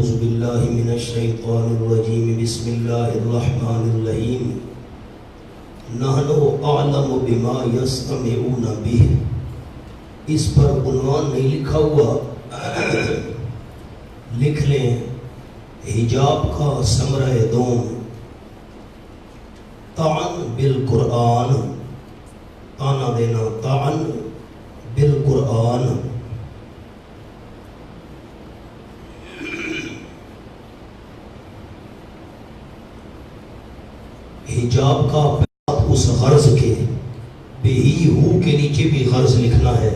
اعوذ باللہ من الشیطان الرجیم بسم اللہ الرحمن الرحیم نحن اعلم بما یستمعون بہ. اس پر عنوان نہیں لکھا ہوا، لکھ لیں حجاب کا ثمرہ دوم طعن بالقرآن. طعنہ دینا، طعن بالقرآن. حجاب کا بات اس غرض کے بے ہی ہو کے نیچے بھی غرض لکھنا ہے.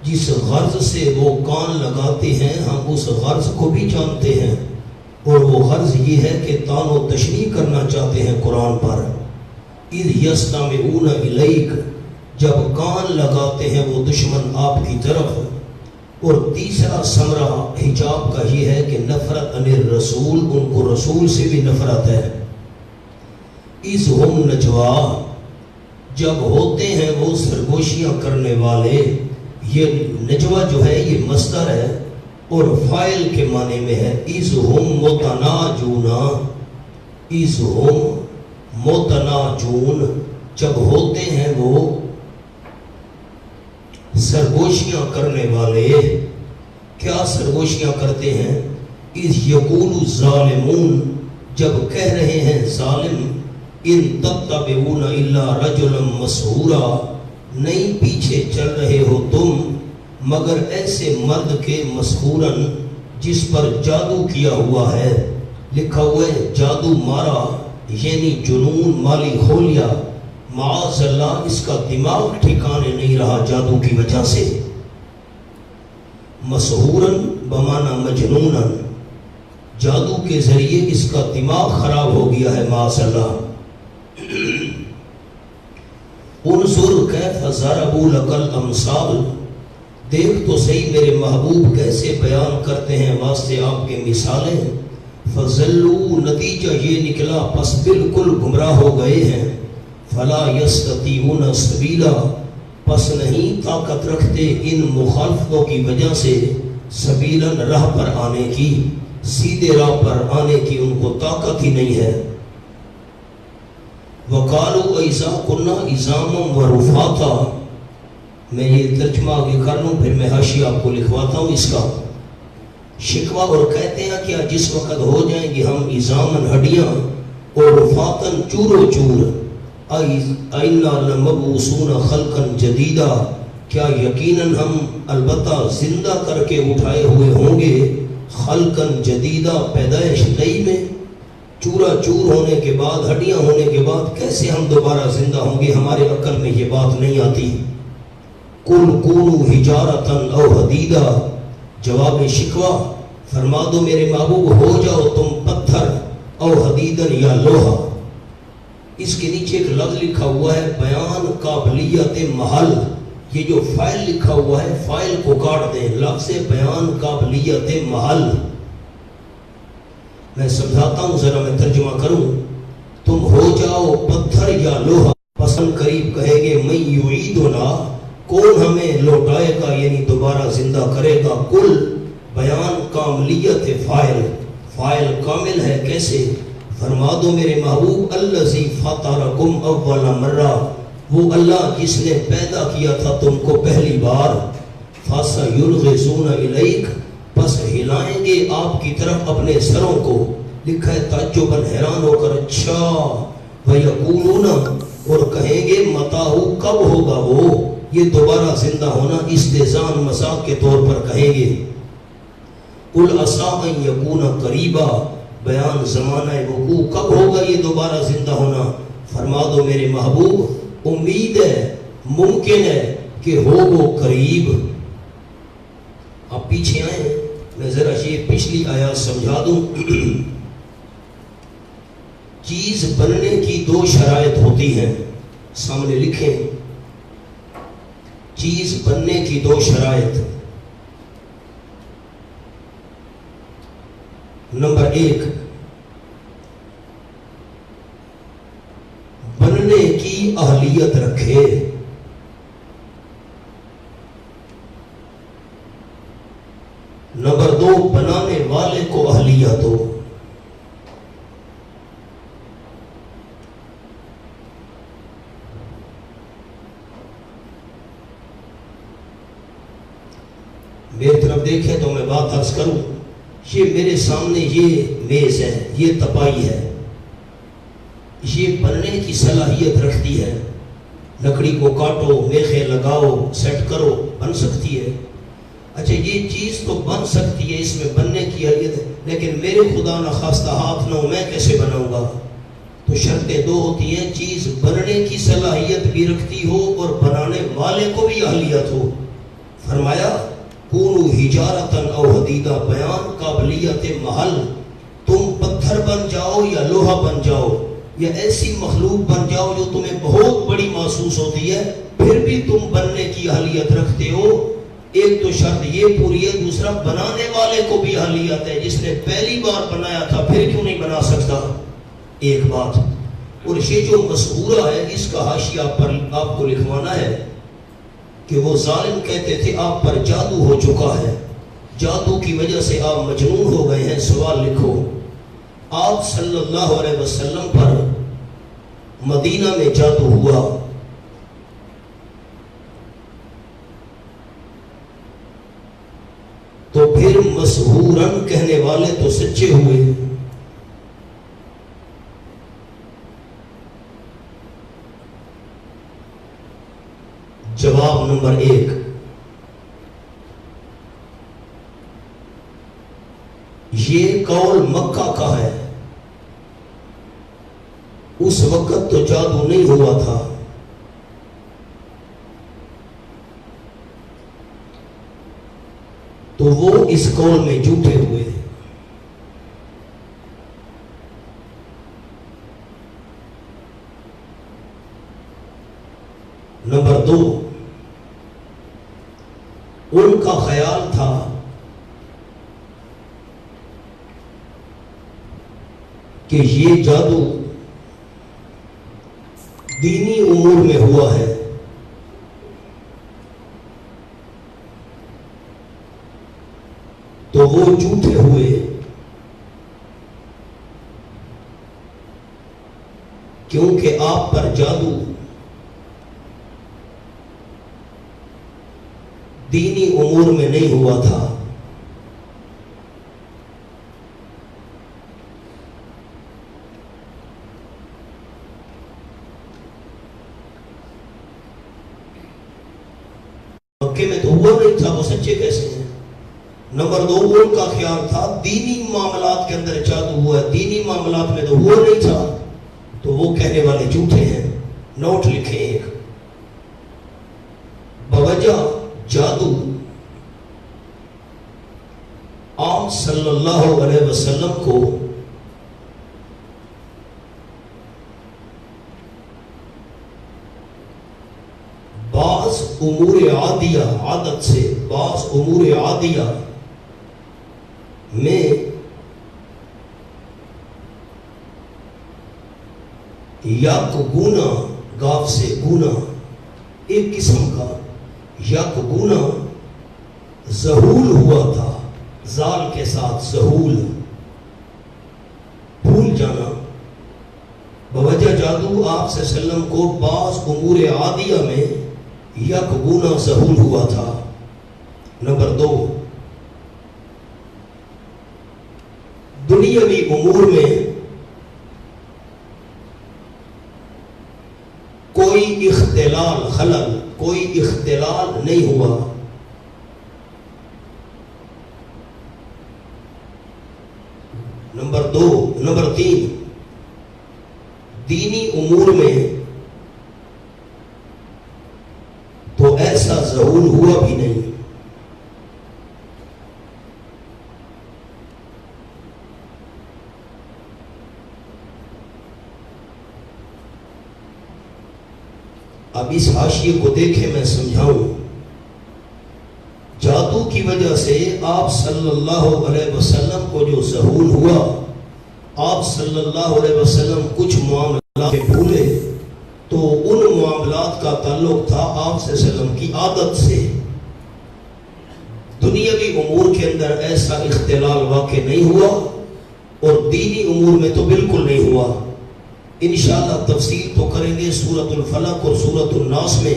جس غرض سے وہ کان لگاتے ہیں ہم اس غرض کو بھی جانتے ہیں، اور وہ غرض یہ ہے کہ طعن و تشنیع کرنا چاہتے ہیں قرآن پر. اذ یستمعون الیک، جب کان لگاتے ہیں وہ دشمن آپ کی طرف. اور تیسرا ثمرہ حجاب کا یہ ہے کہ نفرت عن الرسول، ان کو رسول سے بھی نفرت ہے. اذ ہم نجوا، جب ہوتے ہیں وہ سرگوشیاں کرنے والے. یہ نجوا جو ہے یہ مصدر ہے اور فاعل کے معنی میں ہے. اذ ہم متناجون، اذ ہم متناجون، جب ہوتے ہیں وہ سرگوشیاں کرنے والے. کیا سرگوشیاں کرتے ہیں؟ اذ یقول الظالمون، جب کہہ رہے ہیں ظالم، ان تتبعون الا رجلا مسحورا، نہیں پیچھے چل رہے ہو تم مگر ایسے مرد کے مسحورن جس پر جادو کیا ہوا ہے. لکھا ہوا ہے جادو مارا، یعنی جنون مالی خولیا. معاذ اللہ، اس کا دماغ ٹھکانے نہیں رہا جادو کی وجہ سے. مسحورن بمانا مجنونن، جادو کے ذریعے اس کا دماغ خراب ہو گیا ہے معاذ اللہ. انظر کیف ضربوا لک الامثال، دیکھ تو صحیح میرے محبوب کیسے بیان کرتے ہیں واسطے آپ کے مثالیں. فضلوا، نتیجہ یہ نکلا پس بالکل گمراہ ہو گئے ہیں. فلا یستطیعون سبیلا، پس نہیں طاقت رکھتے ان مخالفتوں کی وجہ سے سبیلاً راہ پر آنے کی، سیدھے راہ پر آنے کی ان کو طاقت ہی نہیں ہے. وَقَالُوا اِذَا كُنَّا عِظَامًا وَرُفَاتًا، میں یہ ترجمہ آگے کر لوں پھر میں حاشیہ آپ کو لکھواتا ہوں اس کا. شکوہ اور کہتے ہیں کیا جس وقت ہو جائیں گے ہم عظامًا ہڈیاں اور رفاتاً چور و چور، اَإِنَّا لَمَبْعُوثُونَ خَلْقًا جَدِيدًا، کیا یقیناً ہم البتہ زندہ کر کے اٹھائے ہوئے ہوں گے. خلقاً جدیدہ، پیدائش نئی میں. چورا چور ہونے کے بعد، ہڈیاں ہونے کے بعد کیسے ہم دوبارہ زندہ ہوں گے؟ ہمارے عقل میں یہ بات نہیں آتی. قُلْ كُونُوا حِجَارَةً أَوْ حَدِيدًا، جواب شکوہ فرما دو میرے محبوب ہو جاؤ تم پتھر، او حدیدن یا لوہا. اس کے نیچے ایک لفظ لکھا ہوا ہے بیان قابلیت محل. یہ جو فائل لکھا ہوا ہے فائل کو کاٹ دیں، لفظ بیان قابلیت محل. میں سمجھاتا ہوں ذرا میں ترجمہ کروں. تم ہو جاؤ پتھر یا لوہا. پسند قریب کہے گے من یعیدنا، کون ہمیں لوٹائے گا یعنی دوبارہ زندہ کرے گا. کل بیان کاملیت فائل، فائل کامل ہے کیسے؟ فرما دو میرے محبوب الذی فطرکم اول مرہ، وہ اللہ جس نے پیدا کیا تھا تم کو پہلی بار. فَسَيُرْغِزُونَ إِلَيْكَ، پس ہلائیں گے آپ کی طرف اپنے سروں کو. لکھا ہے تعجباً حیران ہو کر اچھا. وَيَقُولُونَ، اور کہیں گے متاہو، کب ہوگا وہ یہ دوبارہ زندہ ہونا؟ استہزاء مذاق کے طور پر کہیں گے. قُلْ عَسَىٰ أَن يَكُونَ قَرِيبًا، بیان زمانہ وقوع، کب ہوگا یہ دوبارہ زندہ ہونا؟ فرما دو میرے محبوب امید ہے، ممکن ہے کہ ہو وہ قریب. آپ پیچھے آئیں میں ذرا یہ پچھلی آیات سمجھا دوں. چیز بننے کی دو شرائط ہوتی ہیں، سامنے لکھیں چیز بننے کی دو شرائط. نمبر 1، بننے کی اہلیت رکھے. نمبر 2، بنانے والے کو اہلیت میری طرف دیکھیں تو میں بات عرض کروں. یہ میرے سامنے یہ میز ہے، یہ تپائی ہے، یہ بننے کی صلاحیت رکھتی ہے. لکڑی کو کاٹو، میخیں لگاؤ، سیٹ کرو، بن سکتی ہے. اچھا یہ چیز تو بن سکتی ہے، اس میں بننے کی حیثیت ہے، لیکن میرے خدا نخواستہ ہاتھ نہ ہو، میں کیسے بناؤں گا؟ تو شرطیں دو ہوتی ہیں، چیز بننے کی صلاحیت بھی رکھتی ہو اور بنانے والے کو بھی اہلیت ہو. فرمایا کونو حجارتن او حدیدہ، بیان قابلیت محل. تم پتھر بن جاؤ یا لوہا بن جاؤ یا ایسی مخلوق بن جاؤ جو تمہیں بہت بڑی محسوس ہوتی ہے، پھر بھی تم بننے کی اہلیت رکھتے ہو. ایک تو شرط یہ پوری ہے، دوسرا بنانے والے کو بھی اہلیت ہے. جس نے پہلی بار بنایا تھا پھر کیوں نہیں بنا سکتا؟ ایک بات. اور یہ جو مسحورہ ہے اس کا حاشیہ پر آپ کو لکھوانا ہے کہ وہ ظالم کہتے تھے آپ پر جادو ہو چکا ہے، جادو کی وجہ سے آپ مجنون ہو گئے ہیں. سوال لکھو، آپ صلی اللہ علیہ وسلم پر مدینہ میں جادو ہوا، تو پھر مسحورن کہنے والے تو سچے ہوئے. جواب نمبر 1، یہ قول مکہ کا ہے. اس وقت تو جادو نہیں ہوا تھا. تو وہ اس قول میں جھوٹے ہوئے. نمبر 2، ان کا خیال تھا کہ یہ جادو دینی امور میں ہوا ہے. تو وہ جھوٹے ہوئے. کیونکہ آپ پر جادو دینی امور میں نہیں ہوا تھا. مکے میں تو ہوا نہیں تھا، وہ سچے کیسے ہیں؟ نمبر 2، ان کا خیال تھا دینی معاملات کے اندر جادو ہوا ہے، دینی معاملات میں تو ہوا نہیں تھا. تو وہ کہنے والے جھوٹے ہیں. نوٹ لکھیں ایک، بوجہ جادو آپ صلی اللہ علیہ وسلم کو بعض امور عادیہ، عادت سے بعض امور عادیہ میں یک گونا، گاف سے گونا، ایک قسم کا یک گونا ظہول ہوا تھا. زال کے ساتھ ظہول، بھول جانا. بوجہ جادو آپ صلی اللہ علیہ وسلم کو بعض امور عادیہ میں یک گونا ظہول ہوا تھا. نمبر 2، دنیاوی امور میں کوئی اختلال، خلل، کوئی اختلال نہیں ہوا. نمبر 3، دینی امور میں تو ایسا ظہور ہوا بھی نہیں. اب اس حاشیے کو دیکھیں، میں سمجھاؤں. جادو کی وجہ سے آپ صلی اللہ علیہ وسلم کو جو ظہور ہوا، آپ صلی اللہ علیہ وسلم کچھ معاملات بھولے، تو ان معاملات کا تعلق تھا آپ صلی اللہ علیہ وسلم کی عادت سے. دنیاوی امور کے اندر ایسا اختلال واقع نہیں ہوا اور دینی امور میں تو بالکل نہیں ہوا. انشاءاللہ تفصیل تو کریں گے سورۃ الفلق اور سورۃ الناس میں.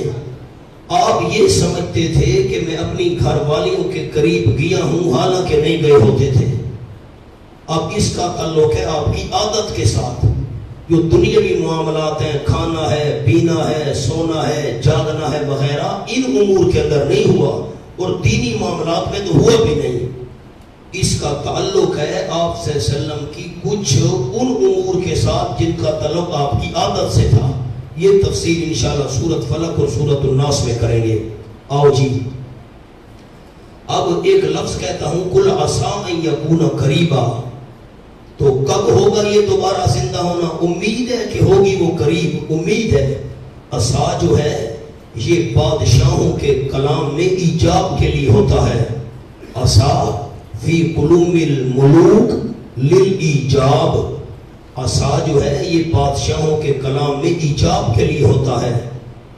آپ یہ سمجھتے تھے کہ میں اپنی گھر والیوں کے قریب گیا ہوں، حالانکہ نہیں گئے ہوتے تھے۔ اب اس کا تعلق ہے آپ کی عادت کے ساتھ۔ جو دنیاوی معاملات ہیں، کھانا ہے، پینا ہے، سونا ہے، جاگنا ہے وغیرہ، ان امور کے اندر نہیں ہوا، اور دینی معاملات میں تو ہوا بھی نہیں۔ اس کا تعلق ہے آپ صلی اللہ علیہ وسلم کی کچھ ان امور کے ساتھ جن کا تعلق آپ کی عادت سے تھا۔ یہ تفصیل انشاءاللہ سورۃ فلق اور سورۃ الناس میں کریں گے۔ آؤ جی، اب ایک لفظ کہتا ہوں، کل عسیٰ ان یکون قریبا، تو کب ہوگا یہ دوبارہ زندہ ہونا؟ امید ہے کہ ہوگی وہ قریب، امید ہے۔ عسیٰ جو ہے یہ بادشاہوں کے کلام میں ایجاب کے لیے ہوتا ہے۔ عسیٰ فی قلوم الملوک للایجاب، عسیٰ جو ہے یہ بادشاہوں کے کلام میں ایجاب کے لیے ہوتا ہے۔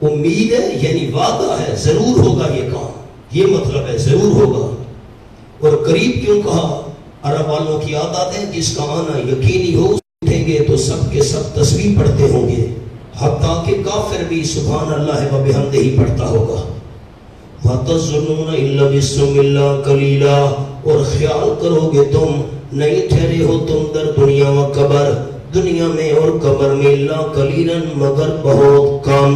امید ہے یعنی وعدہ ہے، ضرور ہوگا یہ کام، یہ مطلب ہے ضرور ہوگا۔ اور قریب کیوں کہا؟ عرب والوں کی عادت ہے جس کا آنا یقینی ہو، اٹھیں گے تو سب کے سب تسبیح پڑھتے ہوں گے، حتیٰ کہ کافر بھی سبحان اللہ و بحمدہ ہی پڑھتا ہوگا۔ وَتَظُنُّونَ إِلَّا بِسْمِ اللَّهِ قَلِيلًا، اور خیال کرو گے تم نہیں ٹھہرے ہو تم در دنیا و قبر، دنیا میں اور قبر میں، اللہ قلیلاً مگر بہت کم۔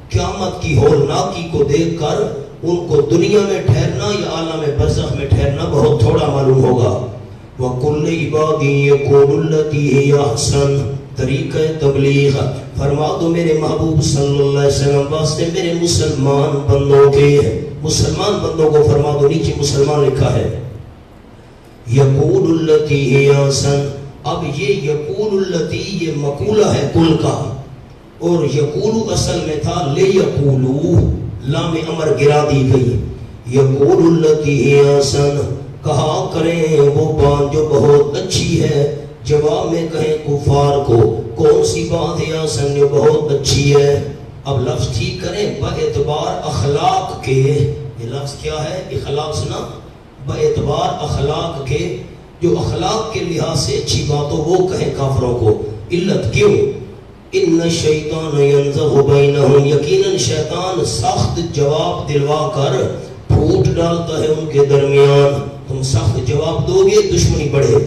قیامت کی ہولناکی کو دیکھ کر ان کو دنیا میں ٹھہرنا یا عالم برزخ میں ٹھہرنا بہت تھوڑا معلوم ہوگا۔ وَقُلْ عِبَادِي يَقُولُ الَّتِي هِيَ أَحْسَنُ، طریقہ تبلیغ فرما دو میرے محبوب صلی اللہ علیہ وسلم واسطے میرے مسلمان بندوں کے، مسلمان بندوں کو فرما دو، نیچے مسلمان لکھا ہے۔ یقول التی ہی احسن، اب یہ یقول التی یہ مقولہ ہے کل کا، اور یقولو اصل میں تھا لے یقولو، لام امر گرا دی گئی۔ یقول التی ہی احسن، کہا کریں وہ بات جو بہت اچھی ہے، جواب میں کہیں کفار کو کون سی بات ہے احسن جو بہت اچھی ہے۔ اب لفظ ٹھیک کریں، باعتبار اخلاق کے، یہ لفظ کیا ہے؟ اخلاق سنا، باعتبار اخلاق کے، جو اخلاق کے لحاظ سے اچھی بات ہو وہ کہیں کافروں کو۔ علت کیوں؟ ان الشیطان ینزغ بینہم، یقیناً شیطان سخت جواب دلوا کر پھوٹ ڈالتا ہے ان کے درمیان۔ تم سخت جواب دو گے دشمنی بڑھے۔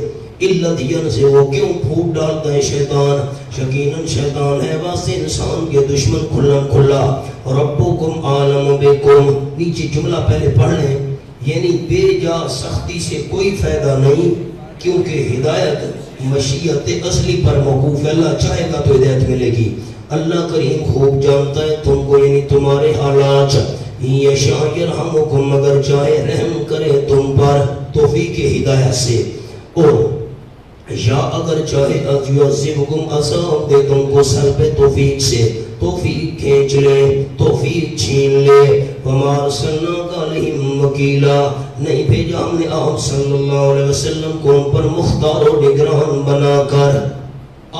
علت ینزغ، کیوں پھوٹ ڈالتا ہے شیطان؟ یقیناً شیطان ہے واسطے انسان کے دشمن کھلا کھلا۔ ربکم عالم بکم، نیچے جملہ پہلے پڑھ لیں، یعنی بے جا سختی سے کوئی فائدہ نہیں، کیونکہ ہدایت مشیت اصلی پر موقوف ہے، اللہ چاہے گا تو ہدایت ملے گی۔ اللہ کریم خوب جانتا ہے تم کو، یعنی تمہارے حالات۔ یشاء یرحمکم، اگر چاہے رحم کرے تم پر توفیق ہدایت سے، اور یا اگر چاہے یعذبکم، عذاب دے تم کو سر پہ توفیق سے، توفیق کھینچ لے، توفیق چھین لے۔ وما ارسلناک علیہم وکیلا، نہیں بھیجا ہم نے آپ صلی اللہ علیہ وسلم کو ان پر مختار و نگران بنا کر۔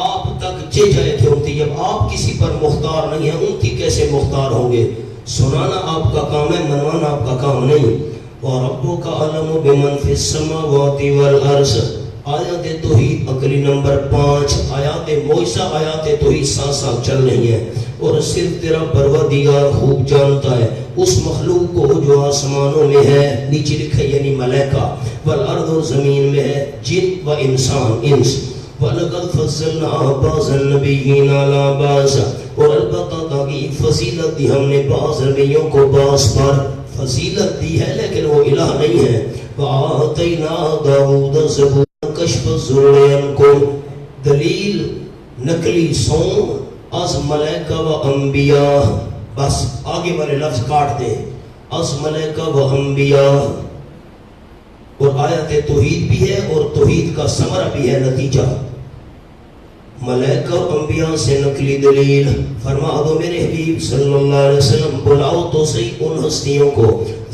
آپ تک چے جائے تھے امتی، جب آپ کسی پر مختار نہیں ہیں امتی کیسے مختار ہوں گے؟ سنانا آپ کا کام ہے، منوانا آپ کا کام نہیں۔ وَرَبُّكَ أَعْلَمُ بِمَنْ فِي السَّمَاوَاتِ وَالْأَرْضِ، آیات توحید عقلی نمبر 5، آیات معجزہ آیات توحید ساتھ ساتھ چل رہی ہیں، اور صرف تیرا پروردگار خوب جانتا ہے اس مخلوق کو جو آسمانوں میں ہے، نیچے لکھا یعنی ملائکہ، والارض اور زمین میں ہے، جن و انسان انس۔ وَلَقَدْ فَضَّلْنَا بَعْضَ النَّبِيِّينَ عَلَىٰ بَعْضٍ، اور البتہ تاکہ فضیلت دی ہم نے بعض نبیوں کو بعض پر، فضیلت دی ہے لیکن وہ الہ نہیں ہے۔ وَآتَيْنَا دَاوُودَ زَبُورًا کشف الضر کو، دلیل نقلی سون از ملائکہ و انبیاء، بس آگے والے لفظ کاٹ دیں، از ملائکہ و انبیاء، اور آیت توحید بھی ہے اور توحید کا ثمرہ بھی ہے، نتیجہ ملائکہ و انبیاء سے نقلی دلیل۔ فرما دو میرے حبیب صلی اللہ علیہ وسلم، بلاؤ تو صحیح ان ہستیوں کو،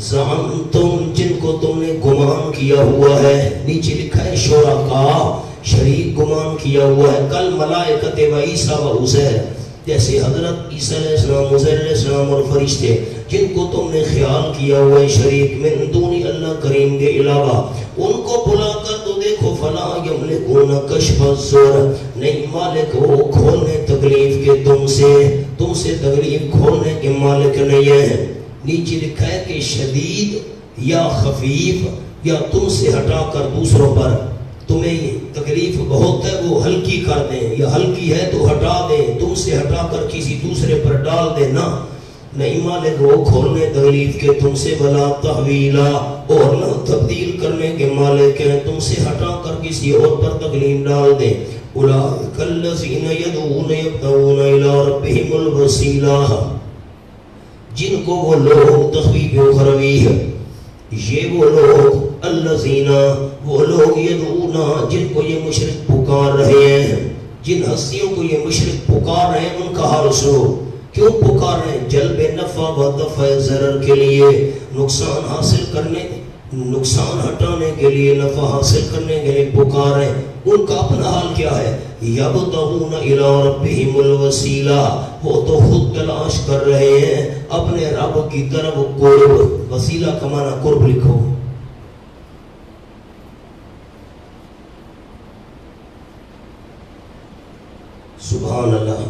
زعمتم جن کو تم نے گمان کیا ہوا ہے، نیچے لکھا ہے شرکاء، شریک گمان کیا ہوا ہے، کل ملائکۃ و عیسیٰ و عزیر، جیسے حضرت عیسیٰ علیہ السلام، عزیر علیہ السلام اور فرشتے، جن کو تم نے خیال کیا ہوا ہے شریک، من دون اللہ کریم کے علاوہ، ان کو بلا کر تو دیکھو، فلا یملکون کشف الضر، نہیں مالک وہ کھولنے تکلیف کے تم سے تکلیف کھولنے کے مالک نہیں ہے۔ نیچے لکھا ہے کہ شدید یا خفیف، یا تم سے ہٹا کر دوسروں پر تمہیں تکلیف بہت ہے وہ ہلکی کر دیں، یا ہلکی ہے تو ہٹا دیں، تم سے ہٹا کر کسی دوسرے پر ڈال دیں، نہ نہیں مالک وہ کھولنے تکلیف کے تم سے ولا تحویلا، اور نہ تبدیل کرنے کے مالک ہیں تم سے ہٹا کر کسی اور پر تکلیف ڈال دیں۔ اولئک الذین یدعون یبتغون الی ربہم الوسیلہ، جن کو وہ لوگ تخفیف اخروی ہے، یہ وہ لوگ الذین، وہ لوگ یدعون، جن کو یہ مشرک پکار رہے ہیں، جن ہستیوں کو یہ مشرک پکار رہے ہیں ان کا حال سنو، کیوں پکار رہے ہیں؟ جلب نفع و دفع ضرر کے لیے، نقصان حاصل کرنے، نقصان ہٹانے کے لیے، نفع حاصل کرنے کے لیے پکار رہے ہیں۔ ان کا اپنا حال کیا ہے؟ یبتغون الی ربہم الوسیلہ، وہ تو خود تلاش کر رہے ہیں اپنے رب کی طرف قرب، وسیلہ کا معنی قرب لکھو۔ سبحان اللہ،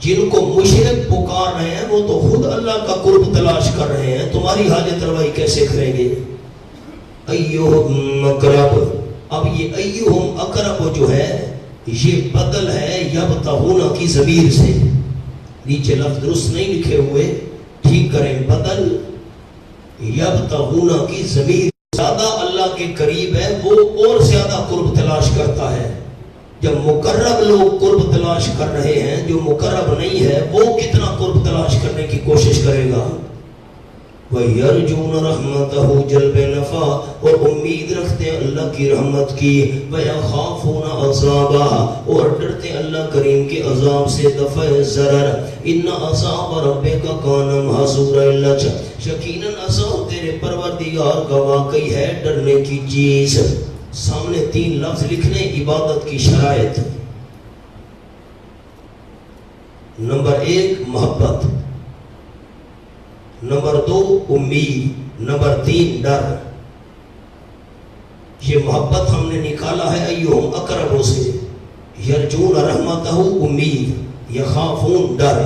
جن کو مشرک پکار رہے ہیں وہ تو خود اللہ کا قرب تلاش کر رہے ہیں، تمہاری حاجت روائی کیسے کریں گے؟ ایہم اقرب، اب یہ ایہم اقرب جو ہے یہ بدل ہے یبتغون کی ضمیر سے، نیچے لفظ درست نہیں لکھے ہوئے، ٹھیک کریں، بدل یبتغون کی ضمیر، زیادہ اللہ کے قریب ہے وہ اور زیادہ قرب تلاش کرتا ہے۔ جب مقرب لوگ قرب تلاش کر رہے ہیں، جو مقرب نہیں ہے وہ کتنا قرب تلاش کرنے کی کوشش کرے گا؟ وَيَرْجُونَ رَحْمَتَهُ جلب نفع، اور امید رکھتے ہیں اللہ کی رحمت کی، وَيَخَافُونَ عَذَابَهُ، اور ڈرتے اللہ کریم کے عذاب سے، دفع ضرر، إِنَّ عَذَابَ رَبِّكَ كَانَ مَحْذُورًا، یقیناً عذاب تیرے پروردگار کا واقعی ہے ڈرنے کی چیز۔ سامنے تین لفظ لکھنے عبادت کی شرائط، نمبر 1 محبت، نمبر 2 امید، نمبر 3 ڈر۔ یہ محبت ہم نے نکالا ہے ایہم اقرب سے، یرجون رحمتہ امید، یخافون ڈر،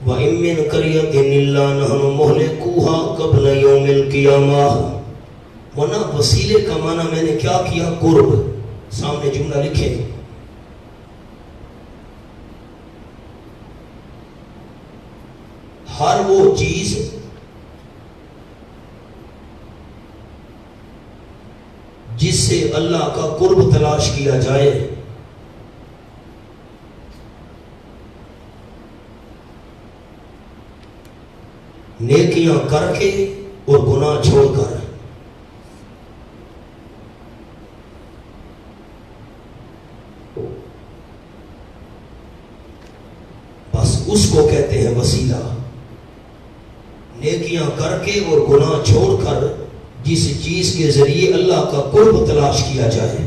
وَإِن مِّن قَرْيَةٍ إِلَّا نَحْنُ مُهْلِكُوهَا قَبْلَ يَوْمِ الْقِيَامَةِ، ورنہ وسیلے کا معنی میں نے کیا کیا؟ قرب۔ سامنے جملہ لکھیں، ہر وہ چیز جس سے اللہ کا قرب تلاش کیا جائے، نیکیاں کر کے اور گناہ چھوڑ کر، بس اس کو کہتے ہیں وسیلہ۔ نیکیاں کر کے اور گناہ چھوڑ کر جس چیز کے ذریعے اللہ کا قرب تلاش کیا جائے،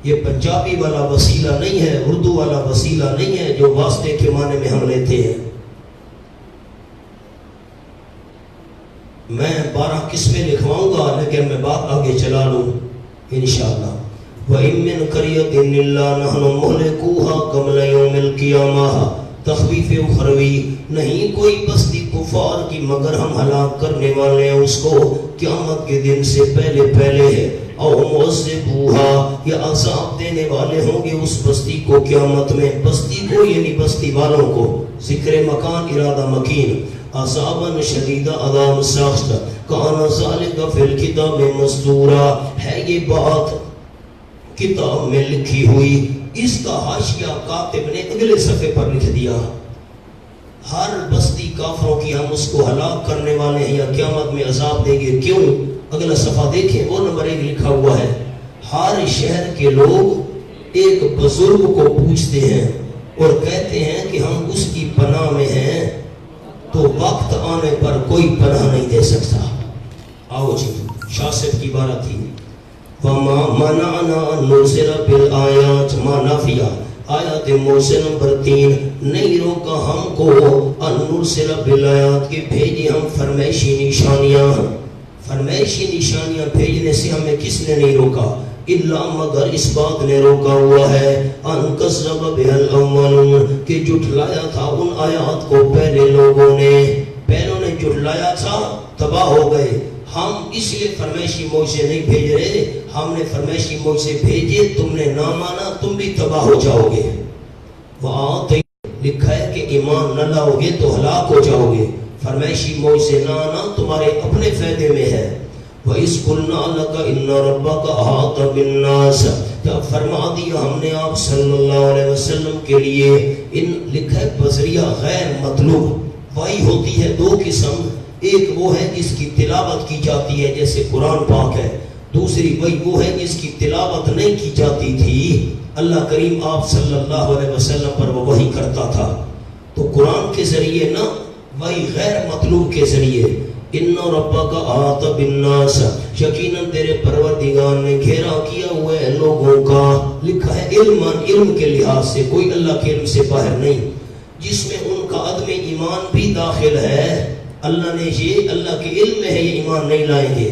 یہ پنجابی والا وسیلہ نہیں ہے، اردو والا وسیلہ نہیں ہے جو واسطے کے معنی میں ہم لیتے ہیں۔ میں 12 قسمیں لکھواؤں گا لیکن میں بات آگے چلا لوں انشاءاللہ۔ وَإِن مِّن قَرْيَةٍ إِلَّا نَحْنُ مُهْلِكُوهَا قَبْلَ يَوْمِ الْقِيَامَةِ، تخفیف اخروی، نہیں کوئی بستی کفار کی مگر ہم ہلاک کرنے والے ہیں اس کو قیامت کے دن سے پہلے پہلے ہے، اور معذبوها، یا عذاب دینے والے ہوں گے اس بستی کو قیامت میں، بستی کو یعنی بستی والوں کو، ذکر مکان ارادہ مکین، عذاباً شدیدہ عذاب سخت، کان ذالک فی الکتاب مسطورا، ہے یہ بات کتاب میں لکھی ہوئی۔ اس کا حاشیہ کاتب نے اگلے صفحے پر لکھ دیا، ہر بستی کافروں کی ہم اس کو ہلاک کرنے والے ہیں یا قیامت میں عذاب دیں گے، کیوں؟ اگلا صفحہ دیکھیں، وہ نمبر 1 لکھا ہوا ہے، ہر شہر کے لوگ ایک بزرگ کو پوچھتے ہیں اور کہتے ہیں کہ ہم اس کی پناہ میں ہیں، تو وقت آنے پر کوئی پناہ نہیں دے سکتا۔ آؤ جی، شاصف کی بارہ تھی، وَمَا مَنَعْنَا أَن نُرْسِلَ بِالْآيَاتِ مَا نَفِيَا، آیات موسیٰ نمبر 3، نہیں روکا ہم کو ان نرسل بالآیات کی بھیجی ہم فرمائشی نشانیاں، فرمائشی نشانیاں بھیجنے سے ہمیں کس نے نہیں روکا؟ الا مگر اس بات نے روکا ہوا ہے ان کذب بها الاولون، کہ جھٹلایا تھا ان آیات کو پہلے لوگوں نے، پہلوں نے جھٹلایا تھا تباہ ہو گئے. ہم اس لیے فرمائشی معجزے نہیں بھیج رہے, ہم نے فرمائشی معجزے بھیجے, تم نے نہ مانا, تم بھی تباہ ہو جاؤ گے. وہاں تو لکھا ہے کہ ایمان نہ لاؤ گے تو ہلاک ہو جاؤ گے. فرمائشی معجزے نہ آنا تمہارے اپنے فائدے میں ہے. وَإِذْ قُلْنَا لَكَ إِنَّ رَبَّكَ أَحَاطَ بِالنَّاسِ, جب فرما دیا ہم نے آپ صلی اللہ علیہ وسلم کے لیے. ان لکھا ہے بذریعہ غیر مطلوب. وحی ہوتی ہے دو قسم, ایک وہ ہے جس کی تلاوت کی جاتی ہے جیسے قرآن پاک ہے, دوسری وہی وہ ہے جس کی تلاوت نہیں کی جاتی تھی. اللہ کریم آپ صلی اللہ علیہ وسلم پر وہ وحی کرتا تھا. تو قرآن کے ذریعے نہ, وہی غیر مطلوب کے ذریعے. ان ربک احاط بالناس, یقیناً تیرے پروردگار نے گھیرا کیا ہوا ہے لوگوں کا. لکھا ہے علم کے لحاظ سے, کوئی اللہ کے علم سے باہر نہیں, جس میں ان کا عدم ایمان بھی داخل ہے. اللہ نے یہ اللہ کے علم میں ہے, یہ ایمان نہیں لائیں گے.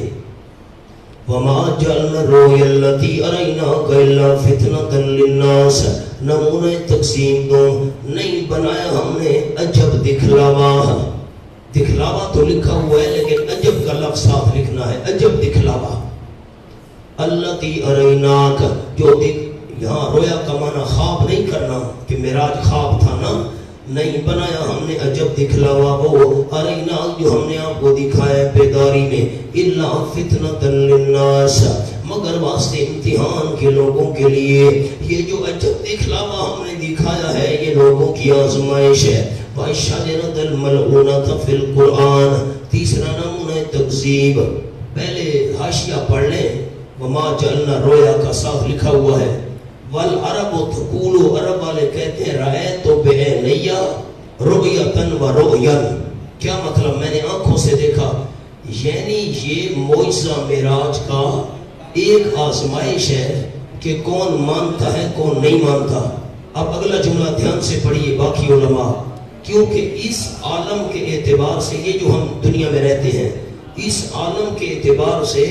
وَمَا جَعَلْنَا الرُّؤْيَا الَّتِي أَرَيْنَاكَ إِلَّا فِتْنَةً لِلنَّاسِ, نمونہ تقسیم دو, نہیں بنایا ہم نے عجب دکھلاوا. دکھلاوا تو لکھا ہوا ہے لیکن عجب کا لفظ ساتھ لکھنا ہے, عجب دکھلاوا. الَّتِي أَرَيْنَاكَ, جو یہاں رویا کا معنی خواب نہیں کرنا کہ معراج خواب تھا نا, نہیں بنایا ہم نے عجب دکھلاوا وہ ارینا جو ہم نے آپ کو دکھایا بیداری میں. الا فتنۃ للناس, مگر واسطے امتحان کے لوگوں کے لیے. یہ جو عجب دکھلاوا ہم نے دکھایا ہے یہ لوگوں کی آزمائش ہے. وَالشَّجَرَةَ الْمَلْعُونَةَ فِي الْقُرْآنِ, تیسرا نمونہ تکذیب. پہلے حاشیہ پڑھ لیں, وما جعلنا رویا کا ساتھ لکھا ہوا ہے. والعرب تقول, عرب والے کہتے ہیں رأیت بعینی رؤیۃ ورؤیا, کیا مطلب میں نے آنکھوں سے دیکھا. یعنی یہ معجزہ معراج کا ایک آزمائش ہے کہ کون مانتا ہے کون نہیں مانتا. اب اگلا جملہ دھیان سے پڑھیے باقی علماء, کیونکہ اس عالم کے اعتبار سے, یہ جو ہم دنیا میں رہتے ہیں اس عالم کے اعتبار سے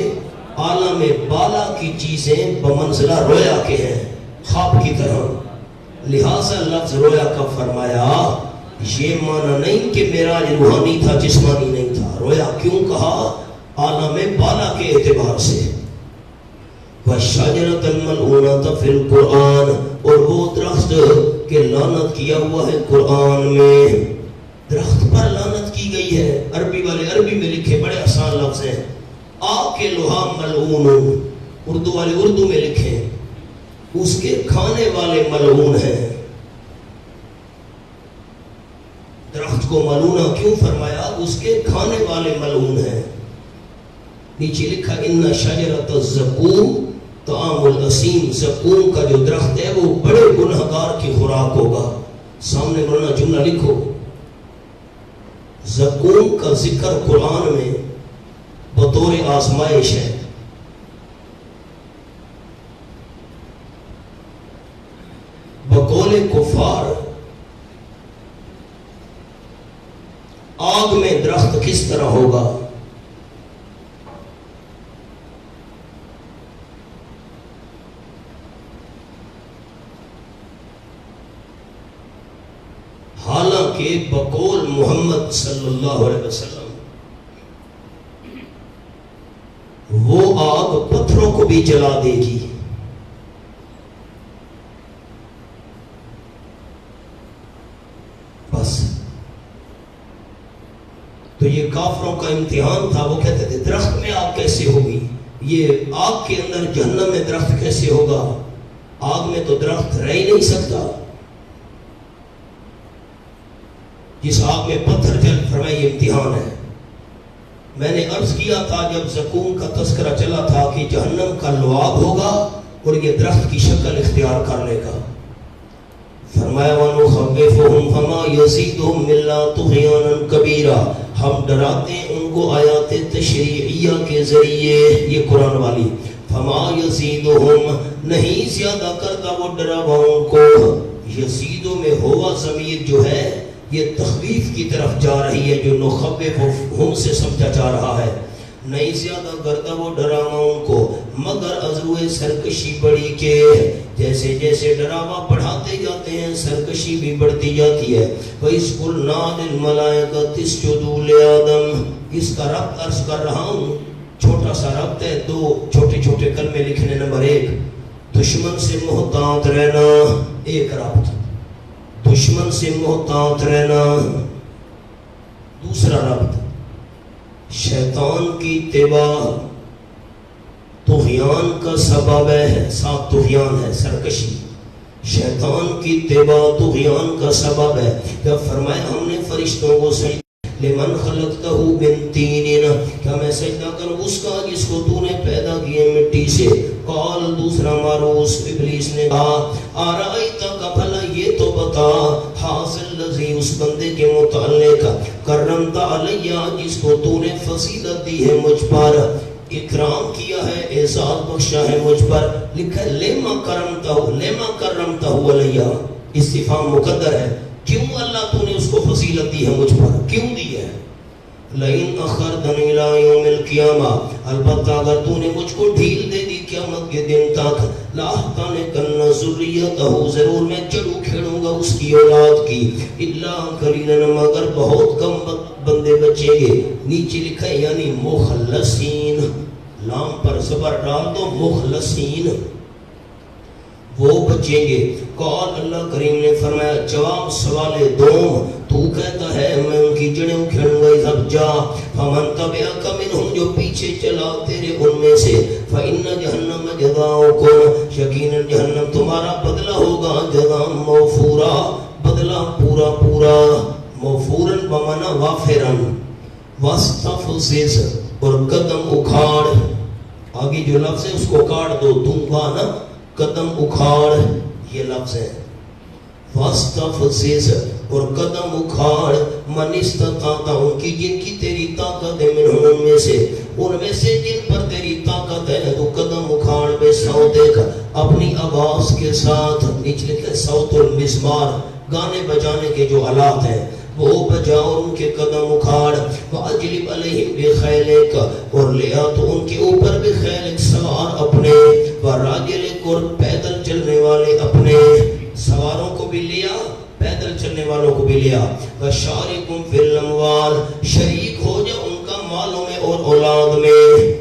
عالم بالا کی چیزیں بمنزلہ رویا کے ہیں, خواب کی طرح. لہذا لفظ رویا کا فرمایا یہ معنی نہیں کہ معراج روحانی تھا جسمانی نہیں تھا. رویا کیوں کہا؟ عالم بالا کے اعتبار سے. وَالشَّجَرَةَ الْمَلْعُونَةَ فِي الْقُرْآنِ, اور وہ درخت کہ لعنت کیا ہوا ہے قرآن میں. درخت پر لعنت کی گئی ہے. عربی والے عربی میں لکھے, بڑے آسان لفظ ہیں. آگ کے لوہا ملعون, اردو والے اردو میں لکھے, اس کے کھانے والے ملعون ہیں. درخت کو ملعونہ کیوں فرمایا؟ اس کے کھانے والے ملعون ہیں. نیچے لکھا ان شجرۃ الزقوم طعام الاسیم, زقوم کا جو درخت ہے وہ بڑے گنہگار کی خوراک ہوگا. سامنے مولانا جملہ لکھو, زقوم کا ذکر قرآن میں بطور آزمائش ہے. بقول کفار آگ میں درخت کس طرح ہوگا؟ حالانکہ بقول محمد صلی اللہ علیہ وسلم وہ آگ پتھروں کو بھی جلا دے گی. بس تو یہ کافروں کا امتحان تھا. وہ کہتے تھے درخت میں آگ کیسے ہوگی, یہ آگ کے اندر جہنم میں درخت کیسے ہوگا, آگ میں تو درخت رہ ہی نہیں سکتا. جس آگ میں پتھر جل, فرمائے یہ امتحان ہے. میں نے عرض کیا تھا جب زقوم کا تذکرہ چلا تھا کہ جہنم کا لعاب ہوگا اور یہ درخت کی شکل اختیار کر لے گا. فرمایا وَنُخَوِّفُهُمْ فَمَا يَزِيدُهُمْ إِلَّا طُغْيَانًا كَبِيرًا, ہم ڈراتے ہیں ان کو آیات تشریعیہ کے ذریعے. یہ قرآن والی فَمَا يَزِيدُهُمْ, نہیں زیادہ کرتا وہ ڈراوا ان کو. یزیدوں میں ہوا ضمیر جو ہے یہ تخویف کی طرف جا رہی ہے, جو نخوفہم سے سمجھا جا رہا ہے. نہیں زیادہ کرتا وہ ڈراوا ان کو مگر از روئے سرکشی بڑی کے جیسے جیسے ڈراوا بڑھاتے جاتے ہیں سرکشی بھی بڑھتی جاتی ہے. وَإِذْ قُلْنَا لِلْمَلَائِكَةِ اسْجُدُوا لِآدَمَ. اس کا ربط عرض کر رہا ہوں، چھوٹا سا ربط ہے، 2 چھوٹے چھوٹے کلمے لکھنے. نمبر 1 دشمن سے محتاط رہنا، ایک ربط دشمن سے محتاط رہنا. دوسرا ربط شیطان کی اتباع طغیان کا سبب ہے. ساتھ طغیان ہے، سرکشی. شیطان کی اتباع طغیان کا سبب ہے. جب فرمایا ہم نے فرشتوں کو سجدہ لمن خلقتہ من طین، کیا میں سجدہ کروں اس کا جس کو تو نے پیدا کیے مٹی سے. قال دوسرا معروض ابلیس نے کہا آرائیت کا بھلا یہ تو بتا حاصل لذی اس بندے کے متعلق کرمت علیہ جس کو تو نے فضیلت دی ہے مجھ پر، اکرام کیا ہے، اعزاز بخشا ہے مجھ پر. لکھا ہے لما کرمتہ علیہ، استفہام مقدر ہے. کیوں اللہ تو نے اس کو فضیلت دی ہے مجھ پر، کیوں دی ہے؟ لئن اخرتنی الی یوم القیامہ، البتہ اگر تو نے مجھ کو ڈھیل دے دی قیامت کے دن تک، لاحتنکن ذریتہ، ضرور میں چڑو کھیڑوں گا اس کی اولاد کی، الا قلیلا، مگر بہت کم بندے بچیں گے. نیچے لکھا ہے یعنی مخلصین، لام پر زبر ڈال دو، مخلصین وہ بچیں گے. قال اللہ کریم نے فرمایا جواب سوال دوم، تو کہتا ہے میں ان کی جڑیں اکھیڑوں گا. اذهب جا فمن تبعک منہم، جو پیچھے چلا تیرے ان میں سے، فإن جہنم جزاؤکم، یقینا جہنم تمہارا بدلہ ہوگا. جزاء موفورا، بدلہ پورا پورا. موفورن بمانا وافرن. واستفزز، اور قدم اکھاڑ، آگے جو لفظ ہے اس کو کاٹ دو، دوں گا نا، قدم اکھاڑ یہ لفظ ہے. واستفزز، اور قدم اکھاڑ، من استطاعت، ان کی جن کی تیری طاقت ہے، منہم ان میں سے جن پر تیری طاقت ہے، تو قدم اکھاڑ بے صوتک، اپنی آواز کے ساتھ. نیچے لکھا ہے صوت المزمار، گانے بجانے کے جو آلات ہیں وہ بجاؤ، ان کے قدم اکھاڑ. وَأَجْلِبْ عَلَيْهِمْ بِخَيْلِكَ، اور لیا تو ان کے اوپر بھی خیلک سوار اپنے، وَرَاجِلِكَ، اور پیدل چلنے والے اپنے. سواروں کو بھی لیا، پیدل چلنے والوں کو بھی لیا. وَشَارِكُمْ فِي الْأَمْوَالِ، شریک ہو جا ان کا مالوں میں اور اولاد میں،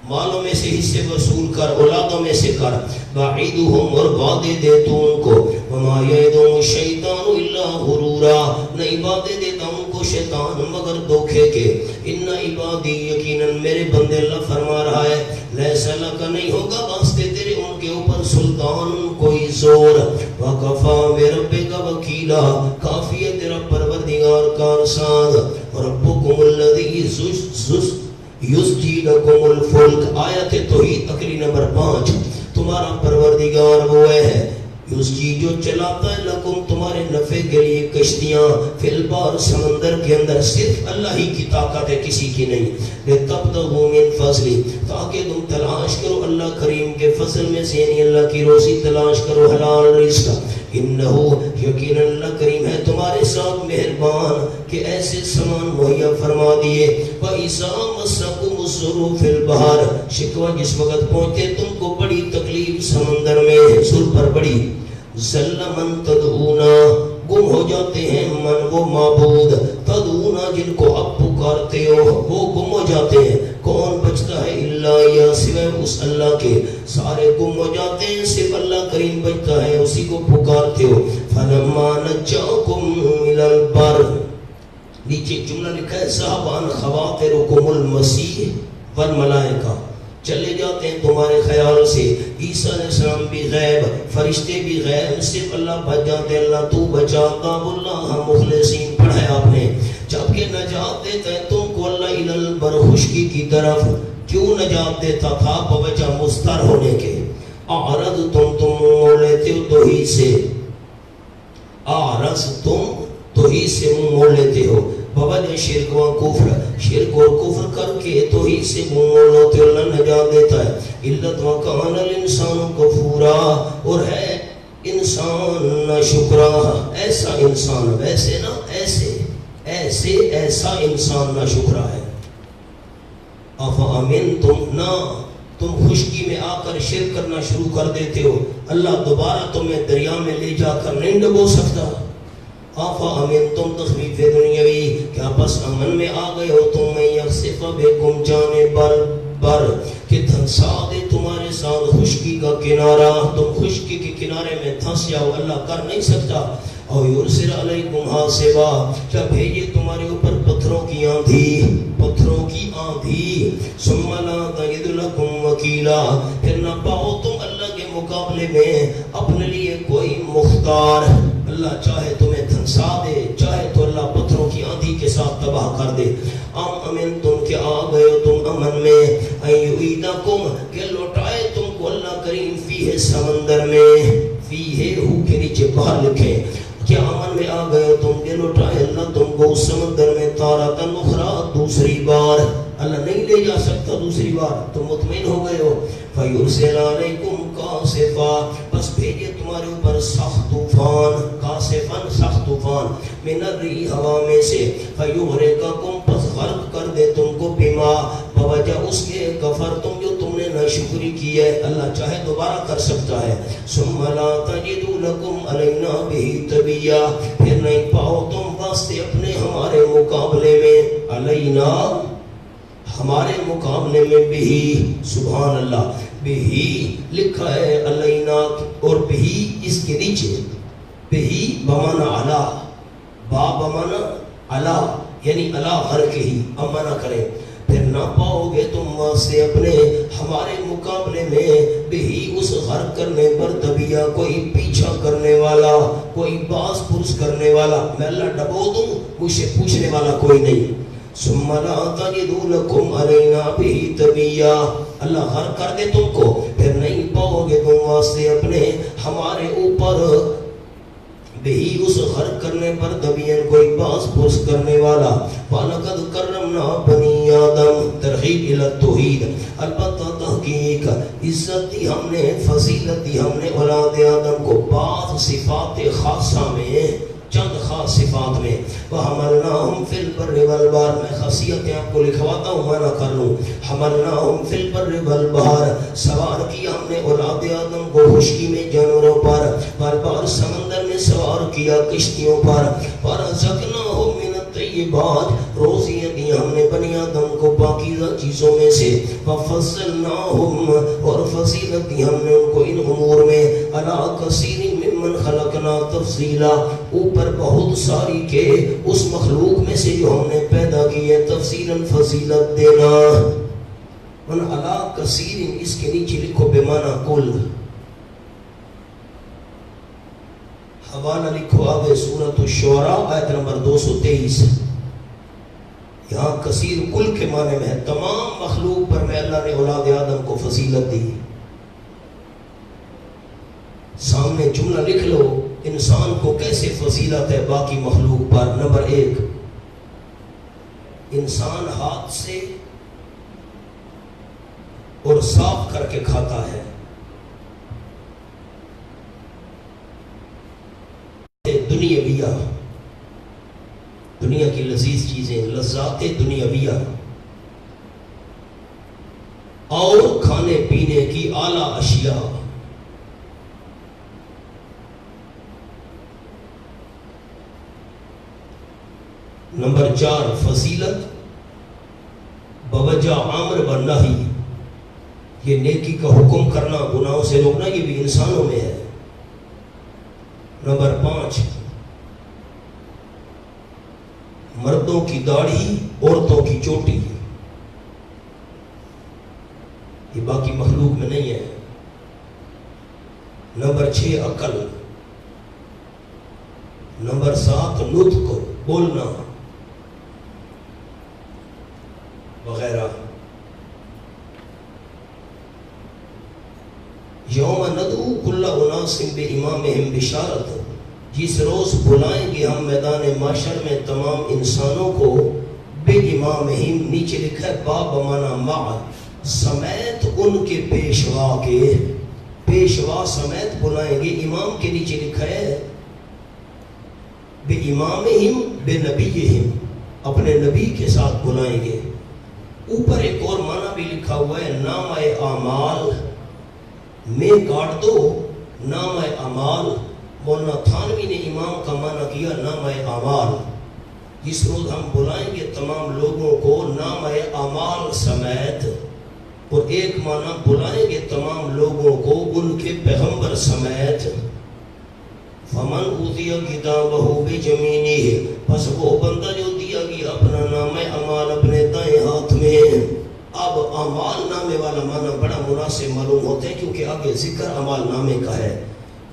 مالوں میں سے حصے وصول کر، اولادوں میں سے کر. وَعِدُهُمْ، اور وعدے دے تو ان کو. وَمَا يَعِدُهُمُ الشَّيْطَانُ إِلَّا غُرُورًا، نہیں وعدے دیتا ان کو شیطان مگر دھوکے کے. إِنَّ عِبَادِي، یقیناً میرے بندے، اللہ فرما رہا ہے، لَيْسَ لَكَ، نہیں ہوگا واسطے تیرے ان کے اوپر سلطان کوئی زور. وَكَفَىٰ بِرَبِّكَ وَكِيلًا، کافی ہے تیرا پروردگار کارساز. رَبُّكُمُ الَّذِي یُزْجِی لَکُمُ الْفُلْکَ، آیت توحید اکلی نمبر 5. تمہارا پروردگار وہ ہے یُزْجِی، جو چلاتا ہے لکم، تمہارے نفع کے لیے کشتیاں، فی البحر، سمندر کے اندر. صرف اللہ ہی کی طاقت ہے، کسی کی نہیں. لِتَبْتَغُوا مِنْ فَضْلِهِ، تاکہ تم تلاش کرو اللہ کریم کے فضل میں سے، یعنی اللہ کی روزی تلاش کرو، حلال رزق. انہو، یقینا اللہ کریم ہے تمہارے ساتھ مہربان کہ ایسے سامان مہیا فرما دیے. وَإِذَا مَسَّكُمُ الضُّرُّ فِي الْبَحْرِ، شکوہ جس وقت پہنچے تم کو بڑی تکلیف سمندر میں، سر پر بڑی. ظَلَّ مَن تَدْعُونَا، گم ہو جاتے ہیں من وہ معبود، تدعونا جن کو اب پکارتے ہو وہ گم ہو جاتے ہیں. کون بچتا ہے الا یا سوائے اس اللہ کے، سارے گم ہو جاتے ہیں، صرف اللہ کریم بچتا ہے، اسی کو پکارتے ہو. فلما نجاکم الی البر، نیچے جملہ لکھا ہے ذهبان خواطرکم المسیح والملائکہ، چلے جاتے ہیں تمہارے خیال سے. عیسیٰ علیہ السلام بھی غیب، فرشتے بھی غیب، صرف اللہ بچ جاتے. اللہ تو بچاتا، اللہ مخلصین پڑھا ہے آپ نے. جبکہ نجات دیتا ہے تم کو اللہ الی البر، خشکی کی طرف. کیوں نجات دیتا تھا؟ بوجہ مستر ہونے کے. اعرض تم موڑ لیتے ہو تو ہی سے، اعرض تم تو ہی سے منہ موڑ لیتے ہو. بوجہ شرک و کفر، شرک اور کفر کر کے تو ہی سے منہ موڑنا تو اللہ نجات دیتا ہے. علت وکان الانسان کفورا، اور ہے انسان نہ شکرا. ایسا انسان، ویسے نہ ایسے، ایسے ایسا انسان نہ شکرا ہے. افامنتم، نہ تم خشکی میں آ کر شرک کرنا شروع کر دیتے ہو، اللہ دوبارہ تمہیں دریا میں لے جا کر نہیں ڈبو سکتا؟ آفا امین تم تخفیف دنیاوی، کیا بس امن میں آ گئے ہو تم میں یخصف بکم جانب البر، کہ دھنسا دے تمہارے ساتھ خشکی کا کنارہ، تم خشکی کے کنارے میں دھنس جاؤ، اللہ کر نہیں سکتا؟ اور یرسل علیکم حاصبا، کیا بھیجے تمہارے اوپر پتھروں کی آندھی، پتھروں کی آندھی، ثم لا تجد لکم وکیلا، پھر نہ پاؤ تم اللہ کے مقابلے میں اپنے لیے کوئی مختار۔ اللہ چاہے تمہیں دھنسا دے، چاہے تو اللہ پتھروں کی آندھی کے ساتھ تباہ کر دے۔ ام امن تم کہ آ گئے ہو تم امن میں، این یعیدکم کہ لوٹائے تم کو اللہ کریم فیہ سمندر میں، فیہ ہو کے نیچے باہر لکھیں، کیا امن میں آ گئے ہو تم کہ لوٹائے اللہ تم کو سمندر میں تارۃ اخری، دوسری بار؟ اللہ نہیں لے جا سکتا دوسری بار، تم مطمئن ہو گئے ہو۔ فیرسل علیکم کاسفا، بس بھیجے تمہارے اوپر سخت طوفان، کاسفن سخت طوفان، من الریح ہوا میں سے، فیغرقکم پس غرق کر دے تم کو، بما بوجہ اس کے کفر تم جو تم نے ناشکری کی ہے، اللہ چاہے دوبارہ کر سکتا ہے۔ ثم لا تجدوا لکم علینا بہ تبیا، پھر نہیں پاؤ تم واسطے اپنے ہمارے مقابلے میں، علینا ہمارے مقابلے میں بھی، سبحان اللہ، بھی لکھا ہے علینا، اور بھی اس کے نیچے بھی بمانا علا، با بمانا علا، یعنی علا ہر کے ہی امانا کریں، پھر نہ پاؤ گے تم واسطے اپنے ہمارے مقابلے میں بھی اس غرق کرنے پر تبیا، کوئی پیچھا کرنے والا، کوئی باز پرس کرنے والا، میں اللہ ڈبو دوں مجھ سے پوچھنے والا کوئی نہیں۔ ثم لا تجدوا لکم علینا بہ تبیا، اللہ غرق کر دے تم کو، پھر نہیں پاؤ گے تم واسطے اپنے ہمارے اوپر بھی اس غرق کرنے پر تبین، کوئی باز پرس کرنے والا۔ وَلَقَدْ كَرَّمْنَا بَنِي آدم، ترغیب الی التوحید، البتہ تحقیق عزت دی ہم نے، فضیلت دی ہم نے اولاد آدم کو بعض صفات خاصہ میں، چند خاص صفات میں۔ وَحَمَلْنَاهُمْ فِي الْبَرِّ وَالْبَحْرِ، میں خاصیتیں آپ کو لکھواتا ہوں مانا کر لوں۔ حَمَلْنَاهُمْ فِي الْبَرِّ وَالْبَحْرِ، سوار کیا ہم نے اولاد آدم کو خشکی میں جانوروں پر، والبحر سمندر میں سوار کیا کشتیوں پر، وَرَزَقْنَاهُمْ مِنَ الطَّيِّبَاتِ، روزیاں دی ہم نے بنی آدم کو پاکیزہ چیزوں میں سے، وَفَضَّلْنَاهُمْ، اور فضیلت دی ہم نے ان کو ان امور میں، عَلَىٰ كَثِيرٍ مِّمَّنْ خَلَقْنَا تَفْضِيلًا، اوپر بہت ساری کے اس مخلوق میں سے جو ہم نے پیدا کی ہے، تفصیلاً فضیلت دینا۔ من علا کثیر، اس کے نیچے لکھو بمانا کل، حوالہ لکھو آگے سورۃ الشعراء آیت نمبر 223، یہاں کثیر کل کے معنی میں ہے، تمام مخلوق پر میں اللہ نے اولاد آدم کو فضیلت دی۔ سامنے جملہ لکھ لو، انسان کو کیسے فضیلت ہے باقی مخلوق پر۔ نمبر 1، انسان ہاتھ سے اور صاف کر کے کھاتا ہے، دنیاویہ، دنیا کی لذیذ چیزیں، لذات دنیاویہ، اور کھانے پینے کی اعلیٰ اشیاء۔ نمبر 4، فضیلت بوجہ امر و نہی، یہ نیکی کا حکم کرنا، گناہوں سے روکنا، یہ بھی انسانوں میں ہے۔ نمبر 5، مردوں کی داڑھی، عورتوں کی چوٹی، یہ باقی مخلوق میں نہیں ہے۔ نمبر 6، عقل۔ نمبر 7، نطق، بولنا وغیرہ۔ یوم ندعو کل اناس بامامہم، بشارت، جس روز بلائیں گے ہم میدان معاشر میں تمام انسانوں کو، بے امامہم، نیچے لکھا ہے با بمانا مع، سمیت ان کے پیشوا کے، پیشوا سمیت بلائیں گے، امام کے نیچے لکھا ہے بے امامہم بے نبیہم، اپنے نبی کے ساتھ بلائیں گے۔ اوپر ایک اور معنی بھی لکھا ہوا ہے نام اعمال میں کاٹ دو نام اعمال. مولانا تھانوی نے امام کا معنی کیا نام اعمال. جس روز ہم بلائیں گے تمام لوگوں کو نام اعمال سمیت اور ایک معنی بلائیں گے تمام لوگوں کو ان کے پیغمبر سمیت. فمن اوتی کتابہ بجمینہ پس وہ بندہ جو دیا گیا اپنا نام اعمال اپنے دائیں ہاتھ میں. اب اعمال نامے والا معنی بڑا مناسب معلوم ہوتا ہے کیونکہ آگے ذکر اعمال نامے کا ہے.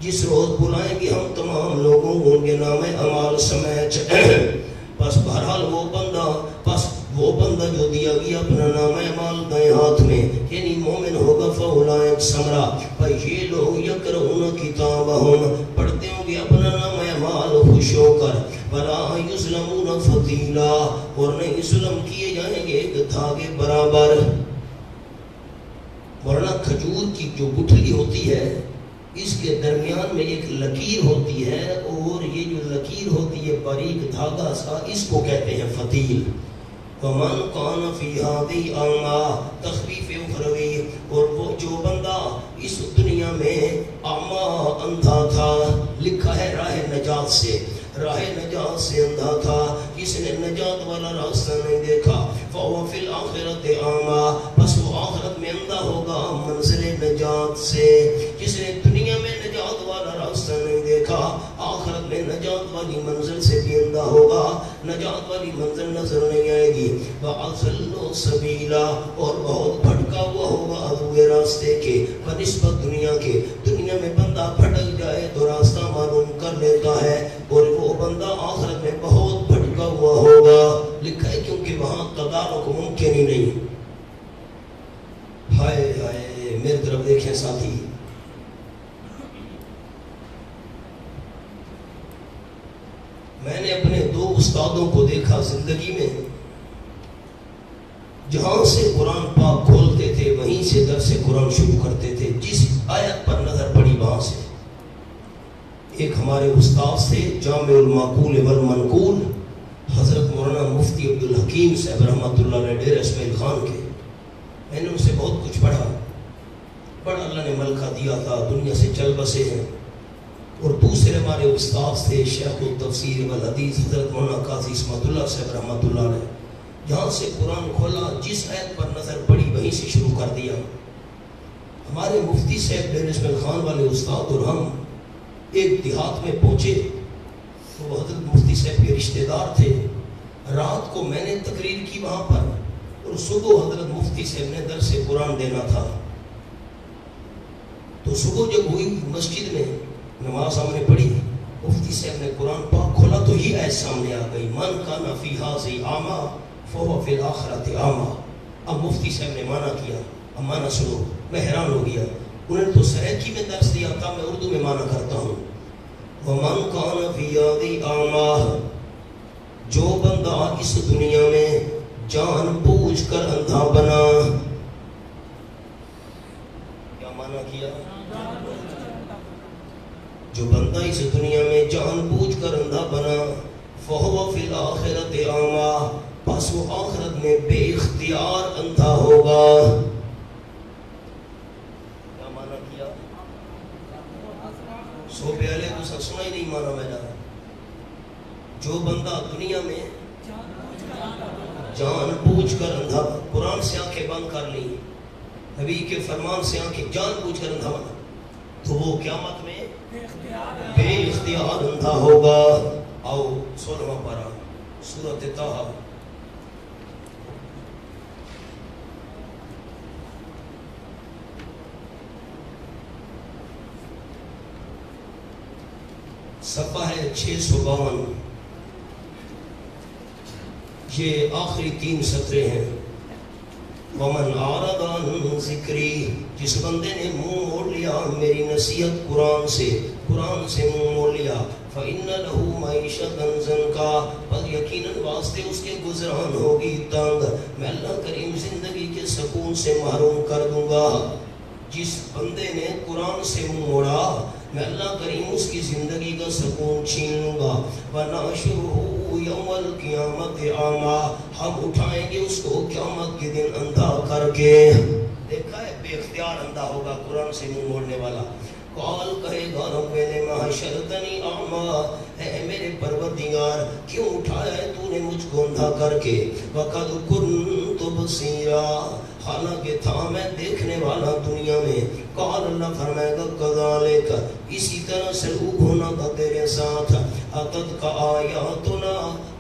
جس روز بلائیں گے ہم تمام لوگوں ان کے نام اعمال سمیت. پس بہرحال وہ بندہ جو دیا گیا اپنا نام اعمال دائیں ہاتھ میں یعنی مومن ہوگا فاولئک سمرا بھائی یہ لوگ یقرؤون کتابہم پڑھتے ہوں گے اپنا نام اعمال خوش ہو کر. ولا یظلمون فتیلا اور نہیں ظلم کیے جائیں گے ایک دھاگے برابر. ورنہ کھجور کی جو گٹھلی ہوتی ہے اس کے درمیان میں ایک لکیر ہوتی ہے اور یہ جو لکیر ہوتی ہے باریک دھاگا سا اس کو کہتے ہیں فتیل. ومن کان فی ہذہ اعمیٰ تخفیف اخروی اور وہ جو بندہ اس دنیا میں اعمیٰ اندھا تھا لکھا ہے راہ نجات سے اندھا تھا جس نے نجات والا راستہ نہیں دیکھا فهو فی الآخرۃ اعمیٰ پس وہ آخرت میں اندھا ہوگا منزل نجات سے. جس نے دنیا میں نجات والا راستہ نہیں دیکھا آخرت میں نجات والی منزل سے بھی اندھا ہوگا. نجات والی منزل نظر نہیں آئے گی. وَأَضَلُّ سَبِيلًا اور بہت بھٹکا ہوا ہوگا ادھورے راستے کے بنسبت دنیا کے. دنیا میں بندہ بھٹک جائے تو راستہ معلوم کر لیتا ہے اور وہ بندہ آخرت میں بہت بھٹکا ہوا ہوگا. لکھا ہے کیونکہ وہاں تدارک ممکن ہی نہیں. ہائے ہائے میرے طرف دیکھیں ساتھی, میں نے اپنے دو استادوں کو دیکھا زندگی میں جہاں سے قرآن پاک کھولتے تھے وہیں سے درس قرآن شروع کرتے تھے. جس آیت پر نظر پڑی وہاں سے. ایک ہمارے استاد تھے جامع المعقول والمنقول حضرت مولانا مفتی عبدالحکیم صاحب رحمۃ اللہ علیہ ڈیرہ اسماعیل خان کے. میں نے ان سے بہت کچھ پڑھا. بڑا اللہ نے ملکہ دیا تھا, دنیا سے چل بسے ہیں. اور دوسرے ہمارے استاد تھے شیخ التفسیر والحدیث حضرت مولانا قاضی اسمت اللہ صاحب رحمۃ اللہ علیہ. جہاں سے قرآن کھولا جس آیت پر نظر پڑی وہیں سے شروع کر دیا. ہمارے مفتی صاحب ڈیرہ اسماعیل خان والے استاد اور ہم ایک دیہات میں پہنچے تو وہ حضرت مفتی صاحب کے رشتہ دار تھے. رات کو میں نے تقریر کی وہاں پر اور صبح حضرت مفتی صاحب نے درس قرآن دینا تھا. تو صبح جب ہوئی مسجد میں نماز ہم نے پڑھی, مفتی صاحب نے قرآن پاک کھولا تو یہ آیت سامنے آ گئی من کان فی ھذہ اعمیٰ فہو فی الآخرۃ اعمیٰ. اب مفتی صاحب نے معنی کیا. اب معنی سنو, میں حیران ہو گیا. انہوں نے تو سریکی میں درس دیا تھا, میں اردو میں معنی کرتا ہوں. وَمَنْ كَانَ فِي هَذِهِ أَعْمَىٰ جو بندہ اس دنیا میں جان بوجھ کر اندھا بنا. کیا معنی کیا؟ جو بندہ اس دنیا میں جان بوجھ کر اندھا بنا فَهُوَ فِي الْآخِرَةِ أَعْمَىٰ پس وہ آخرت میں بے اختیار اندھا ہوگا. سو پہلے تو سب سنا ہی نہیں مانا میں نے. جو بندہ دنیا میں جان بوجھ کر اندھا, قرآن سے آنکھیں بند کر لی, نبی کے فرمان سے آنکھیں جان بوجھ کر اندھا بنا, تو وہ قیامت میں بے اختیار اندھا ہوگا. آؤ 16واں پارہ سورۃ طٰہٰ. صفحہ ہے 652. یہ آخری 3 سطریں ہیں. وَمَنْ أَعْرَضَ عَنْ ذِكْرِي جس بندے نے منہ موڑ لیا میری نصیحت قرآن سے منہ موڑ لیا فَإِنَّ لَهُ مَعِيشَةً ضَنْكًا بس یقیناً واسطے اس کے گزران ہوگی تنگ. میں اللہ کریم زندگی کے سکون سے محروم کر دوں گا. جس بندے نے قرآن سے منہ موڑا میں اللہ کریم اس کی زندگی کا سکون چھین لوں گا. وَنَحْشُرُهُ يَوْمَ الْقِيَامَةِ أَعْمَىٰ, ہم اٹھائیں گے اس کو قیامت کے دن اندھا کر کے. دیکھا ہے بے اختیار اندھا ہوگا, قرآن سے منہ موڑنے والا. قال کہے گا رب لما حشرتنی اعمیٰ, اے میرے پروردگار کیوں اٹھایا ہے تو نے مجھ کو اندھا کر کے. وقد كنت بصیرا, حالانکہ تھا میں دیکھنے والا دنیا میں. قال اللہ فرمائے گا کذالک, اسی طرح سلوک ہونا تھا تیرے ساتھ. اتت کا آیاتنا,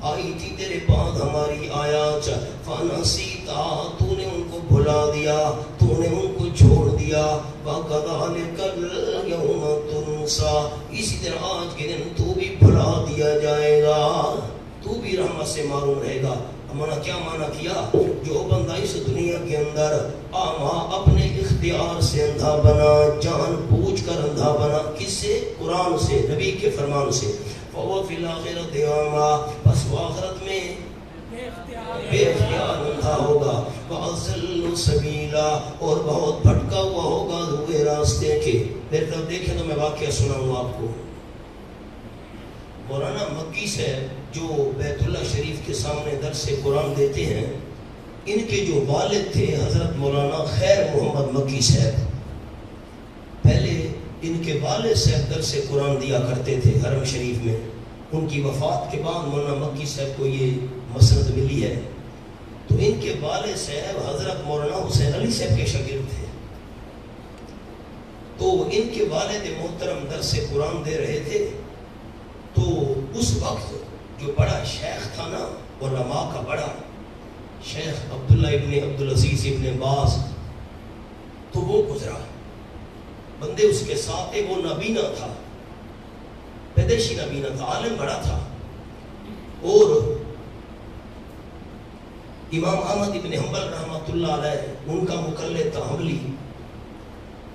آئی تھی تیرے پاس ہماری آیات. فنسیتا, تو نے ان کو بھلا دیا, تو نے ان کو چھوڑ دیا. وَكَذَلِكَ الْيَوْمَ تُنْسَىٰ, اسی طرح آج کے دن تو بھی بھلا دیا جائے گا, تو بھی رحمت سے معروم رہے گا. ہمارا کیا معنی کیا؟ جو بندہ اس دنیا کے اندر اپنے اختیار سے اندھا بنا, جان بوجھ کر اندھا بنا, کس سے؟ قرآن سے, نبی کے فرمان سے. فَهُوَ فِي الْآخِرَةِ أَعْمَىٰ, بس وہ آخرت میں بے اختیار اندھا ہوگا. وَأَضَلُّ سَبِيلًا, اور بہت بھٹکا ہوا ہوگا ہوئے راستے کے. میرے طرف دیکھیں تو میں واقعہ سناؤں آپ کو. مولانا مکی صاحب جو بیت اللہ شریف کے سامنے درس قرآن دیتے ہیں, ان کے جو والد تھے حضرت مولانا خیر محمد مکی صاحب, پہلے ان کے والد صاحب درس قرآن دیا کرتے تھے حرم شریف میں. ان کی وفات کے بعد مولانا مکی صاحب کو یہ مسند ملی ہے. تو ان کے والد صاحب حضرت مولانا حسین علی صاحب کے شاگرد تھے. تو ان کے والد محترم درس قرآن دے رہے تھے. تو اس وقت جو بڑا شیخ تھا نا, علماء کا بڑا شیخ عبداللہ ابن عبدالعزیز ابن باز, تو وہ گزرا. بندے اس کے ساتھ تھے, وہ نابینا تھا, پیدائشی نابینا تھا, عالم بڑا تھا. اور امام احمد ابن حنبل رحمۃ اللہ علیہ ان کا مقلد تھا حنبلی.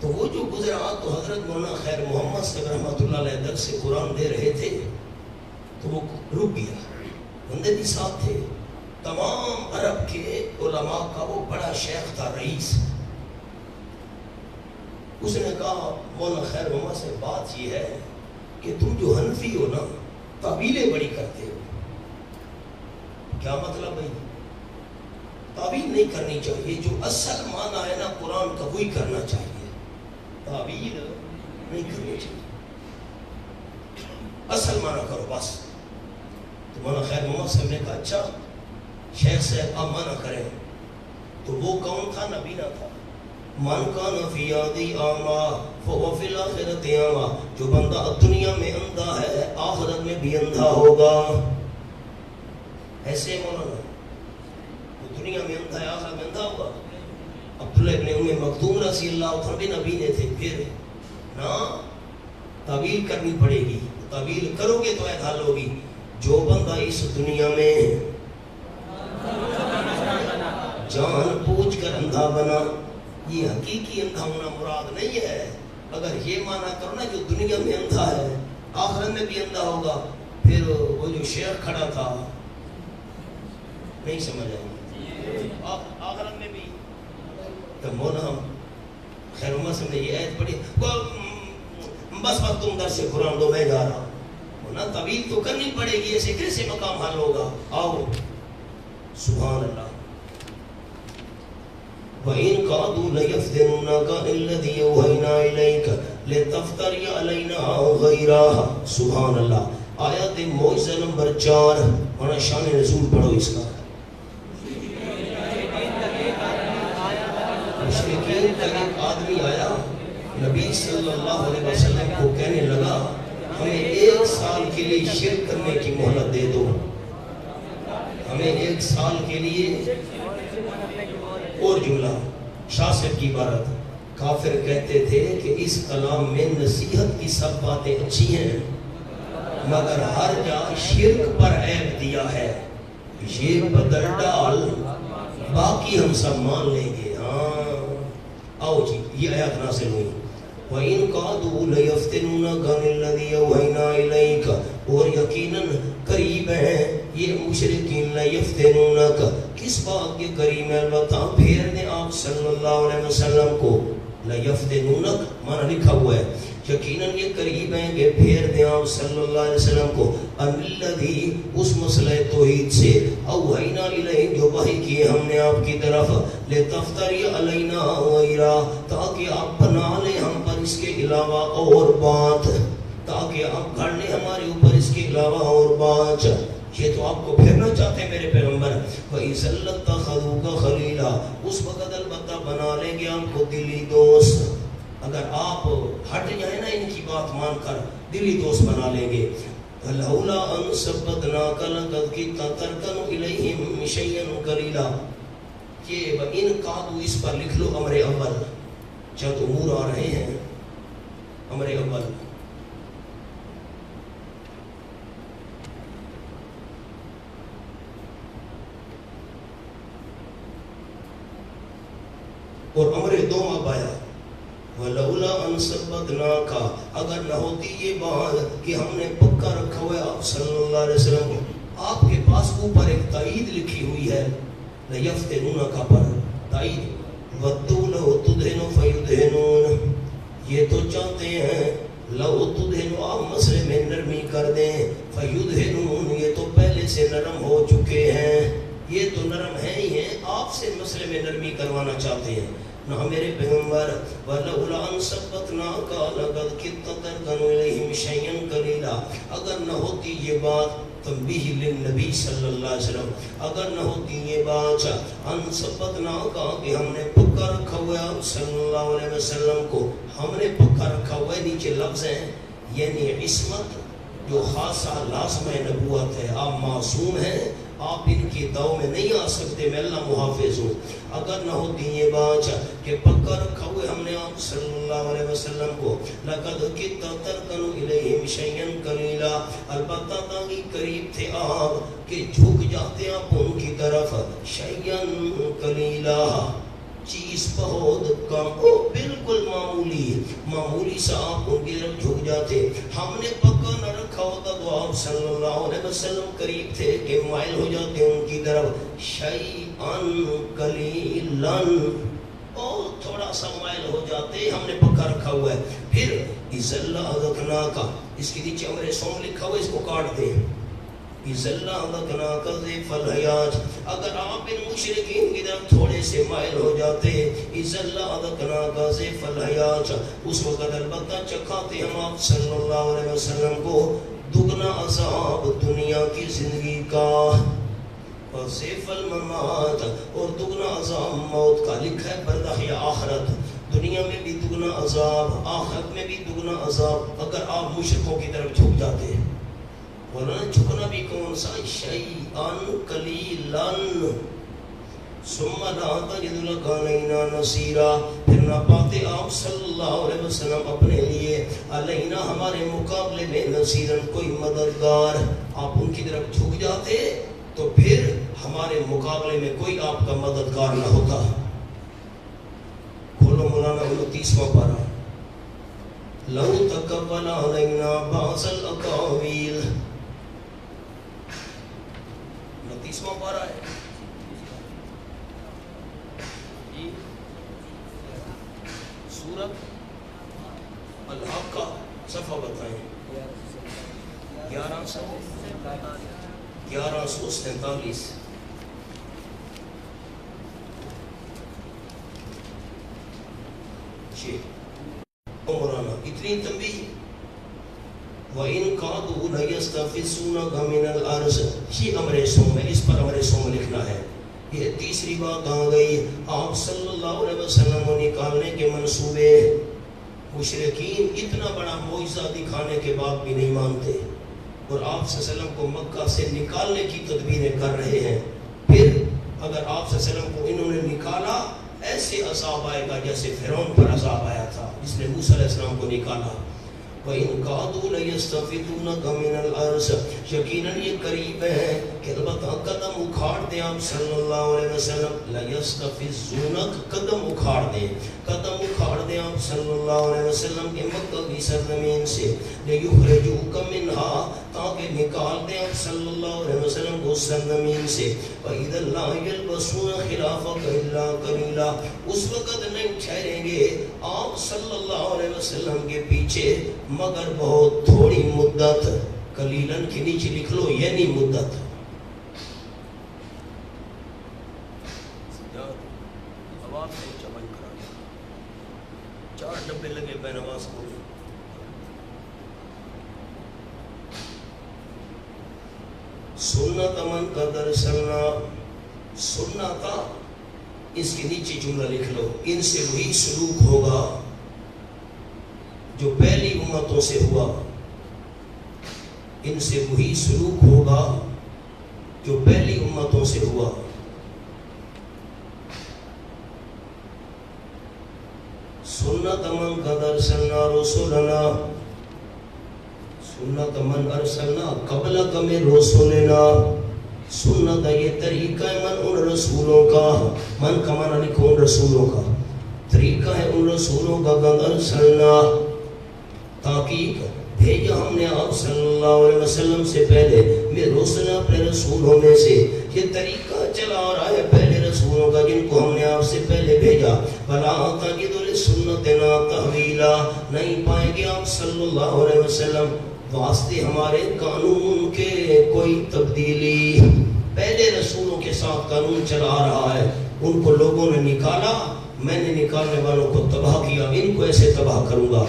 تو وہ جو گزرا تو حضرت مولانا خیر محمد صاحب رحمۃ اللہ علیہ درس قرآن دے رہے تھے, تو وہ رک گیا. بندے بھی ساتھ تھے, تمام عرب کے علماء کا وہ بڑا شیخ تھا, رئیس. اس نے کہا مولانا خیر محمد سے بات یہ ہے کہ تم جو حنفی ہو نا, تعویلیں بڑی کرتے ہو. کیا مطلب بھائی؟ تعویل نہیں کرنی چاہیے, جو اصل معنی ہے نا قرآن کا وہی کرنا چاہیے, تعویل نہیں کرنی چاہیے, اصل معنی کرو بس. تو مولانا خیر محمد صاحب نے کہا اچھا شیخ صاحب آپ معنی کریں. تو وہ کون تھا؟ نبینا تھا. من کان فی یادی اعمیٰ فہو فی الآخرۃ اعمیٰ, جو بندہ دنیا میں اندھا ہے آخرت میں بھی اندھا ہوگا. ایسے مولانا وہ دنیا میں اندھا ہے آخرت میں اندھا ہوگا. عبداللہ ابن ام مکتوم رضی اللہ عنہ بھی نبینے تھے. پھر نا تعویل کرنی پڑے گی, تعویل کرو گے تو اعدال ہوگی. جو بندہ اس دنیا میں جان بوجھ کر اندھا بنا, یہ حقیقی اندھا ہونا مراد نہیں ہے. اگر یہ معنی کرو نا جو دنیا میں اندھا ہے آخرت میں بھی اندھا ہوگا, پھر وہ جو شیخ کھڑا تھا نہیں سمجھ آئی آخرت میں بھی. تو مولانا خیر محمد صاحب نے یہ آیت پڑھی, بس تم درس قرآن دو میں جا رہا ہوں. نا طویل تو کرنی پڑے گی, ایسے کیسے مقام حل ہوگا؟ آؤ سبحان اللہ. وَإِن قَعْدُوا لَيَفْتِنُونَكَ الَّذِي أَوْحَيْنَا إِلَيْكَ لِتَفْتَرِيَ عَلَيْنَا غَيْرَهَا. سبحان اللہ. آیت معجزہ نمبر 4, اور شان نزول پڑھو اس کا. مشرکین کا ایک آدمی آیا نبی صلی اللہ علیہ وسلم کو کہنے لگا ہمیں 1 سال کے لیے شرک کرنے کی مہلت دے دو, ہمیں 1 سال کے لیے. اور جملہ شاہ صاحب کی عبارت, کافر کہتے تھے کہ اس کلام میں نصیحت کی سب باتیں اچھی ہیں مگر ہر جا شرک پر عیب دیا ہے, یہ بدل ڈال باقی ہم سب مان لیں گے. ہاں آؤ جی, یہ آیات نازل ہوئی. وَإِن قَعْدُوا لَيَفْتِنُونَكَ عَنِ الَّذِي أَوْحَيْنَا إِلَيْكَ, اور یقیناً قریب ہیں یہ مشرکین. لَيَفْتِنُونَكَ, کس بات کے قریب ہے؟ البتہ پھیرنے آپ صلی اللہ علیہ وسلم کو. لَيَفْتِنُونَكَ معنی لکھا ہوا ہے, یقیناً یہ قریب ہیں کہ پھیر دیں آپ صلی اللہ علیہ وسلم کو الذی اس مسئلہ توحید سے اوحینا الیہ جو وحی کیے ہم نے آپ کی طرف لتفتری علینا غیرہ تاکہ آپ بنا لیں ہم پر اس کے علاوہ اور بات، تاکہ آپ گھڑ لیں ہمارے اوپر اس کے علاوہ اور بات۔ یہ تو آپ کو پھیرنا چاہتے ہیں میرے پیغمبر۔ وَإِذَا لَاتَّخَذُوكَ خَلِيلًا اس وقت البتہ بنا لیں گے آپ کو دلی دوست، اگر آپ ہٹ جائیں نا ان کی بات مان کر دلی دوست بنا لیں گے۔ لولا ان ثبتناک لقد كنت تركن اليهم شيئا قليلا، یہ ان قادو اس پر لکھ لو امر اول، چند امور آ رہے ہیں۔ امر اول اور امر دوم اب آیا وَلَوْلَا أَن ثَبَّتْنَاكَ اگر نہ ہوتی یہ بات کہ ہم نے پکا رکھا ہوا ہے آپ صلی اللہ علیہ وسلم کو، آپ کے پاس اوپر ایک تائید لکھی ہوئی ہے لَيَفْتِنُونَكَ پر تائید وَدُّوا لَوْ تُدْهِنُ فَيُدْهِنُونَ، یہ تو چاہتے ہیں لَوْ تُدْهِنُ آپ مسئلے میں نرمی کر دیں فَيُدْهِنُونَ یہ تو پہلے سے نرم ہو چکے ہیں، یہ تو نرم ہیں ہی ہیں، آپ سے مسئلے میں نرمی کروانا چاہتے ہیں۔ نہ میرے پیغمبر وَلَوْلَا أَن ثَبَّتْنَاكَ لَقَدْ كِنتَ تَرْكَنُ إِلَيْهِمْ شَيْئًا قَلِيلًا اگر نہ ہوتی یہ بات تنبیہ للنبی صلی اللہ علیہ وسلم، اگر نہ ہوتی یہ بات ان ثبتناک کہ ہم نے پکا رکھا ہوا ہے صلی اللہ علیہ وسلم کو، ہم نے پکا رکھا ہوا ہے، نیچے لفظ ہیں یعنی عصمت جو خاصہ لازمہ نبوت ہے، آپ معصوم ہیں، آپ ان کی دعو میں نہیں آ سکتے، میں اللہ محافظ ہوں۔ اگر نہ ہوتی یہ بات کہ پکا رکھا ہوئے ہم نے آپ صلی اللہ علیہ وسلم کو لَقَدْ كِنتَ تَرْكَنُ إِلَيْهِمْ شَيْئًا قَلِيلًا البتہ تاکہ قریب تھے آپ کہ جھک جاتے آپ ان کی طرف شَيْئًا قَلِيلًا چیز بہت کم، بالکل معمولی سا آپ ان کی طرف جھک جاتے۔ ہم نے پکا نہ رکھا ہوتا تو آپ صلی اللہ علیہ وسلم قریب تھے کہ مائل ہو جاتے ان کی طرف شیئن قلیلن، اور تھوڑا سا مائل ہو جاتے، ہم نے پکا رکھا ہوا ہے۔ پھر اِذَا لَأَذَقْنَاكَ اس کے نیچے امر سوم لکھا ہوا ہے، اس کو کاٹ دیں۔ اِذَا لَأَذَقْنَاكَ ضِعْفَ الْحَيَاةِ اگر آپ ان مشرکین کی طرف تھوڑے سے مائل ہو جاتے، اِذَا لَأَذَقْنَاكَ ضِعْفَ الْحَيَاةِ اس وقت البتہ چکھاتے ہم آپ صلی اللہ علیہ وسلم کو دگنا عذاب دنیا کی زندگی کا، وَضِعْفَ الْمَمَاتِ اور دگنا عذاب موت کا، لکھا ہے بردہ یا آخرت، دنیا میں بھی دگنا عذاب، آخرت میں بھی دگنا عذاب اگر آپ مشرکوں کی طرف جھک جاتے ہیں۔ ورنہ جھکنا بھی کون سا شیئن قلیلن ثم لا تجد لك علینا نصیرا پھر نہ پاتے آپ صلی اللہ علیہ وسلم اپنے لیے علینا ہمارے مقابلے میں نصیرن کوئی مددگار، آپ ان کی طرف جھک جاتے تو پھر ہمارے مقابلے میں کوئی آپ کا مددگار نہ ہوتا۔ کھولو مولانا 29واں پارہ لو تقبل علینا بعض الاقاویل، 29واں پارہ ہے، سورت الحاقہ، صفحہ بتائیں 1147 مولانا اتنی تنبیہ وَإِن قَادُوا لَيَسْتَفِزُّونَكَ مِنَ الْأَرْضِ یہ امر سوم ہے، اس پر امر سوم لکھنا ہے۔ یہ تیسری بات آ گئی، آپ صلی اللہ علیہ وسلم کو نکالنے کے منصوبے، مشرکین اتنا بڑا معجزہ دکھانے کے بعد بھی نہیں مانتے اور آپ صلی اللہ علیہ وسلم کو مکہ سے نکالنے کی تدبیریں کر رہے ہیں۔ پھر اگر آپ صلی اللہ علیہ وسلم کو انہوں نے نکالا، ایسے عذاب آئے گا جیسے فرعون پر عذاب آیا تھا جس نے موسیٰ علیہ السلام کو نکالا۔ وَإِن كَادُوا لَيَسْتَفِزُونَكَ مِنَ الْأَرْضِ، یقیناً یہ قریب ہے کہ البتہ قدم اکھاڑ دیں آپ صلی اللہ علیہ وسلم. لَيَسْتَفِزُونَكَ، قدم اکھاڑ دیں، قدم اکھاڑ دیں آپ صلی اللہ علیہ وسلم کے مکہ کی سرزمین سے. لِيُخْرِجُوكَ مِنْهَا، تاکہ نکال دیں آپ صلی اللہ علیہ وسلم کو سرزمین سے. وَإِذًا لَا يَلْبَسُونَ خِلَافَكَ إِلَّا قَلِيلًا، اس وقت نہیں ٹھہریں گے آپ صلی اللہ علیہ وسلم کے پیچھے مگر بہت تھوڑی مدت. قلیلاً کے نیچے لکھ لو یعنی مدت. چار ڈبے لگے بے نواز کو. سنت من قد ارسلنا، سنت، اس کے نیچے جملہ لکھ لو، ان سے وہی سلوک ہوگا جو پہلی امتوں سے ہوا. ان سے وہی سلوک ہوگا جو پہلی امتوں سے ہوا. سنت من قد ارسلنا رسولنا، سنت من ارسلنا قبلک من رسولنا. سنت یہ طریقہ ہے من ان رسولوں کا، من کا معنی لکھو ان رسولوں کا، طریقہ ہے ان رسولوں کا. قد ارسلنا، تحقیق بھیجا ہم نے آپ صلی اللہ علیہ وسلم سے پہلے، میں رسول اپنے رسولوں میں سے. یہ طریقہ چلا آ رہا ہے پہلے رسولوں کا جن کو ہم نے آپ سے پہلے بھیجا. بلا تجد لسنتنا تحویلا، نہیں پائیں گے آپ صلی اللہ علیہ وسلم واسطے ہمارے قانون کے کوئی تبدیلی. پہلے رسولوں کے ساتھ قانون چلا آ رہا ہے، ان کو لوگوں نے نکالا، میں نے نکالنے والوں کو تباہ کیا، ان کو ایسے تباہ کروں گا.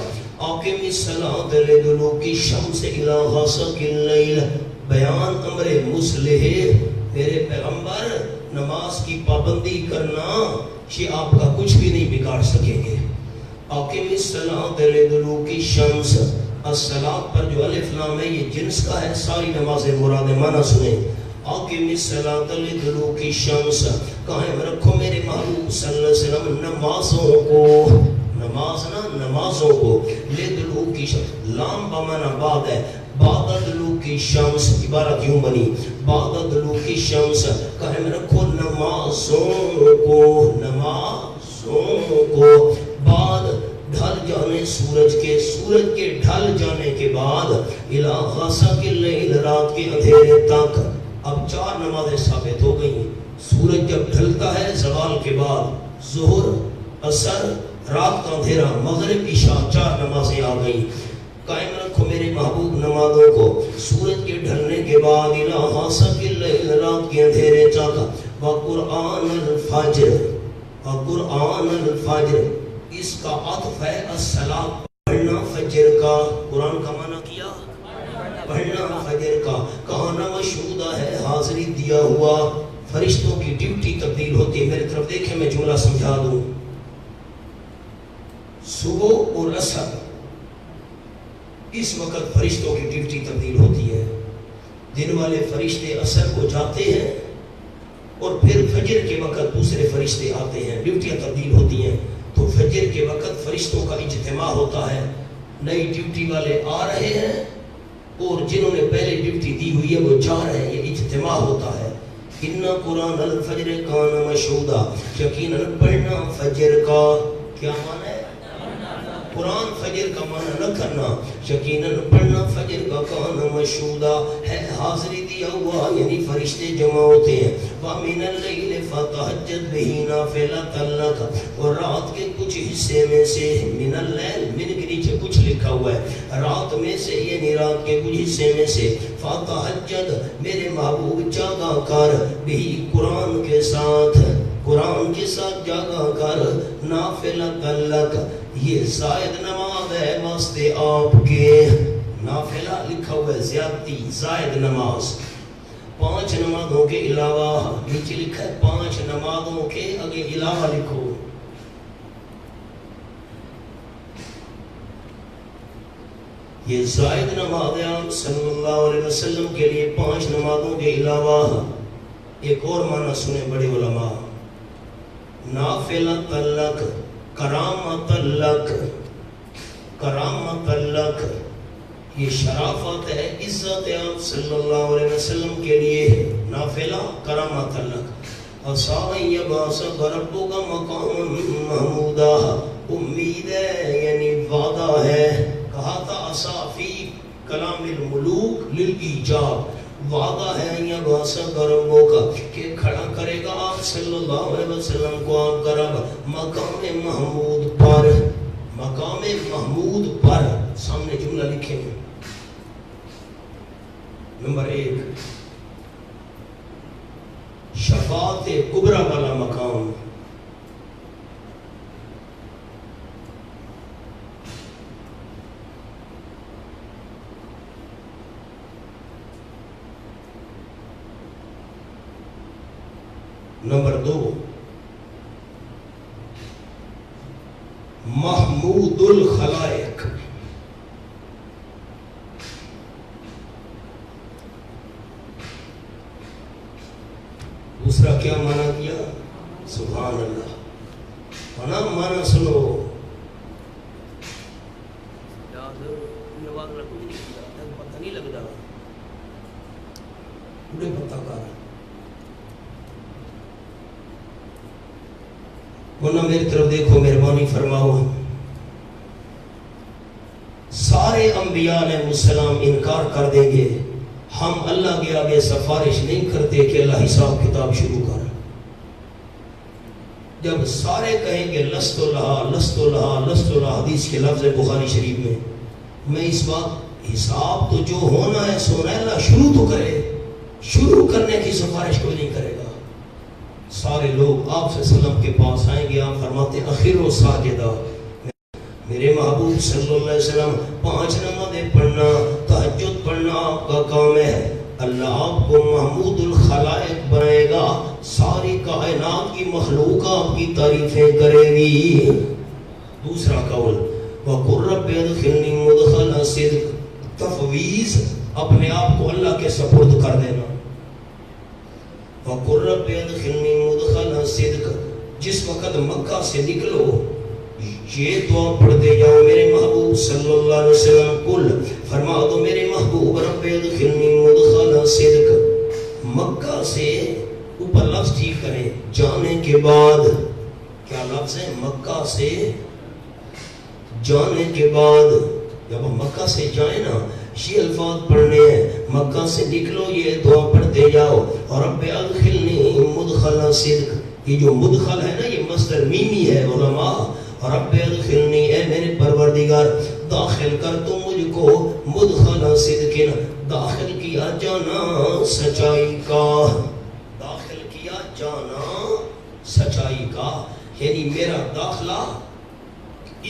اقم الصلاۃ لدلوک الشمس الی غسق اللیل، بیان امر مصلح، میرے پیغمبر نماز کی پابندی کرنا، یہ آپ کا کچھ بھی نہیں بگاڑ سکیں گے. اقم الصلاۃ لدلوک الشمس، الصلاۃ پر جو الف لام ہے یہ جنس کا ہے، ساری نمازیں مراد معنی سنیں. اقم الصلاۃ لدلوک الشمس، قائم رکھو میرے محبوب صلی اللہ علیہ وسلم نمازوں کو، نماز نا نمازوں کو. لدلوک الشمس، لام بمعنی بعد ہے، بعد دلوک الشمس، عبارت یوں بنی بعد دلوک الشمس، قائم رکھو نمازوں کو، نمازوں کو. بعد ڈھل جانے سورج کے، سورج کے ڈھل جانے کے بعد الی غسق اللیل، رات کے اندھیرے تک. اب چار نمازیں ثابت ہو گئیں. سورج جب ڈھلتا ہے زوال کے بعد، ظہر، عصر، رات کا اندھیرا، مغرب، عشاء، چار نمازیں آ گئیں. قائم رکھو میرے محبوب نمازوں کو سورج کے ڈھلنے کے بعد الی غسق اللیل، رات کے اندھیرے تک. وقرآن الفجر، وقرآن الفجر، اس کا عطف ہے الصلاۃ، پڑھنا فجر کا. قرآن کا معنی کیا پڑھنا فجر کا. کہانا مشہودہ ہے، حاضری دیا ہوا. فرشتوں کی ڈیوٹی تبدیل ہوتی ہے. میری طرف دیکھیں میں جملہ سمجھا دوں. صبح اور عصر اس وقت فرشتوں کی ڈیوٹی تبدیل ہوتی ہے. دن والے فرشتے عصر کو جاتے ہیں اور پھر فجر کے وقت دوسرے فرشتے آتے ہیں، ڈیوٹیاں تبدیل ہوتی ہیں. تو فجر کے وقت فرشتوں کا اجتماع ہوتا ہے، نئی ڈیوٹی والے آ رہے ہیں اور جنہوں نے پہلے ڈیوٹی دی ہوئی ہے وہ جا رہے ہیں، یہ اجتماع ہوتا ہے. ان قرآن الفجر کان مشہودا، یقیناً پڑھنا فجر کا کیا معنی ہے؟ قرآن فجر کا معنی نہ کرنا، یقیناً پڑھنا فجر کا کان مشہودا ہے، حاضری دیا ہوا، یعنی فرشتے جمع ہوتے ہیں. وَمِنَ اللَّيْلِ فَتَهَجَّدْ بِهِ نَافِلَةً لَكَ، اور رات کے کچھ حصے میں سے، من اللیل، من کے نیچے کچھ لکھا ہوا ہے، رات میں سے یعنی رات کے کچھ حصے میں سے. فَتَهَجَّدْ، میرے محبوب جاگا کر، بِهِ قرآن کے ساتھ، قرآن کے ساتھ جاگا کر، نَافِلَةً لَكَ، یہ زائد نماز ہے واسطے آپ کے. نافلہ لکھا ہوا ہے زیادتی، زائد نماز. 5 نمازوں کے علاوہ، نیچے لکھا ہے 5 نمازوں کے آگے علاوہ لکھو. یہ زائد نماز ہے آپ صلی اللہ علیہ وسلم کے لیے 5 نمازوں کے علاوہ. ایک اور معنی سنیں بڑے علماء، نافلۃ لک، کرامۃ لک. کرامت لک، یہ شرافت ہے، عزت ہے آپ صلی اللہ علیہ وسلم کے لیے ہے، نافلہ کرامت لک، عسیٰ ان یبعثک ربک مقاما محمودا، امید ہے یعنی وعدہ ہے، کہا تھا عسیٰ فی کلام الملوک للایجاب، وعدہ ہے ان یبعثک ربک کہ کھڑا کرے گا آپ صلی اللہ علیہ وسلم کو آپ کا رب مقام محمود پر، مقام محمود پر، سامنے جملہ لکھیں نمبر 1 شفاعت کبریٰ والا مقام، نمبر 2 محمود الخلائق، دوسرا کیا معنی کیا؟ سبحان اللہ، معنی معنی سنو، پتہ نہیں لگ رہا، بڑے پتہ کار ورنہ میری طرف دیکھو، مہربانی فرماؤ، سارے انبیاء علیہ السلام انکار کر دیں گے، ہم اللہ کے آگے سفارش نہیں کرتے کہ اللہ حساب کتاب شروع کر، جب سارے کہیں گے لست لہا لست لہا لست لہا، حدیث کے لفظ بخاری شریف میں اس بات حساب تو جو ہونا ہے سونا ہے، اللہ شروع تو کرے، شروع کرنے کی سفارش کوئی نہیں کرے گا، سارے لوگ آپ صلی اللہ علیہ وسلم کے پاس آئیں گے، آپ فرماتے ہیں اخر ساجدہ، میرے محبوب صلی اللہ علیہ وسلم 5 نمازیں پڑھنا، تہجد پڑھنا آپ کا کام ہے، اللہ آپ کو محمود الخلائق بنائے گا، ساری کائنات کی مخلوق آپ کی تعریفیں کرے گی۔ دوسرا قول وَقُلْ رَبِّ ادْخِلْنِي مُدْخَلَ صِدْقٍ، تفویض، اپنے آپ کو اللہ کے سپرد کر دینا، وَقُلْ رَبِّ ادْخِلْنِي مُدْخَلَ صِدْقٍ، جس وقت مکہ سے نکلو یہ دعا پڑھتے جاؤ، میرے محبوب صلی اللہ علیہ وسلم کل فرما دو، میرے محبوب رب ادخلنی مدخل صدق، مکہ سے اوپر لفظ ٹھیک کریں، جانے کے بعد، کیا لفظ ہے؟ مکہ سے جانے کے بعد، جب ہم مکہ سے جائیں نا یہ الفاظ پڑھنے ہیں، مکہ سے نکلو یہ دعا پڑھتے جاؤ، اور رب ادخلنی مدخل صدق، یہ جو مدخل ہے نا یہ مصدر میمی ہے علماء، رب ادخلنی، اے میرے پروردگار داخل کر تو مجھ کو مدخل صدقین، داخل کیا جانا سچائی کا، داخل کیا جانا سچائی کا، یعنی میرا داخلہ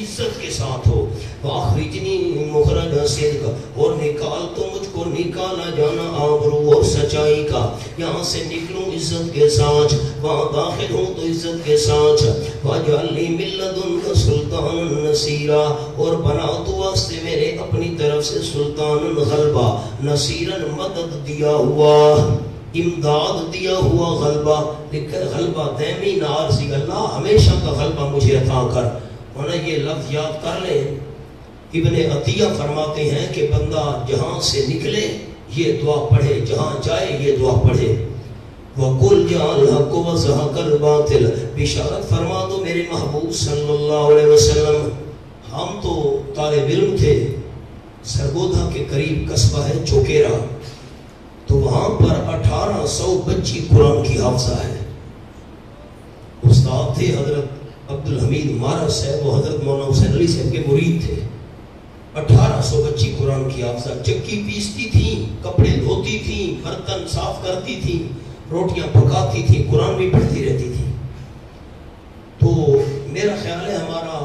عزت کے ساتھ ہو، وَأَخْرِجْنِي مُخْرَجَ صِدْقٍ، اور نکال تو مجھ کو نکالا جانا آبرو اور سچائی کا، یہاں سے نکلوں عزت کے ساتھ، وہاں داخل ہوں تو عزت کے ساتھ، وَاجْعَلْ لِي مِن لَّدُنْكَ سُلْطَانًا نَصِيرًا، اور بنا تو واسطے میرے اپنی طرف سے سلطان غلبہ، نصیراً مدد دیا ہوا، امداد دیا ہوا غلبہ، لکھر غلبہ دائمی نار سی، اللہ ہمیشہ کا غلبہ مجھے عطا کر، ورنہ یہ لفظ یاد کر لیں، ابن عطیہ فرماتے ہیں کہ بندہ جہاں سے نکلے یہ دعا پڑھے، جہاں جائے یہ دعا پڑھے، وَقُلْ جَعَ الْحَقُّ وَزَهَقَ الْبَاطِلُ، بشارت فرما دو میرے محبوب صلی اللہ علیہ وسلم، ہم تو طالب علم تھے، سرگودھا کے قریب قصبہ ہے چوکیرا، تو وہاں پر 1800 بچی قرآن کی حافظہ ہے، استاد تھے حضرت عبدالحمید مارا صاحب، وہ حضرت مولانا حسین علی صاحب کے مرید تھے، 1800 بچی قرآن کی حافظہ، چکی پیستی تھیں، کپڑے دھوتی تھیں، برتن صاف کرتی تھیں، روٹیاں پکاتی تھیں، قرآن بھی پڑھتی رہتی تھیں، تو میرا خیال ہے ہمارا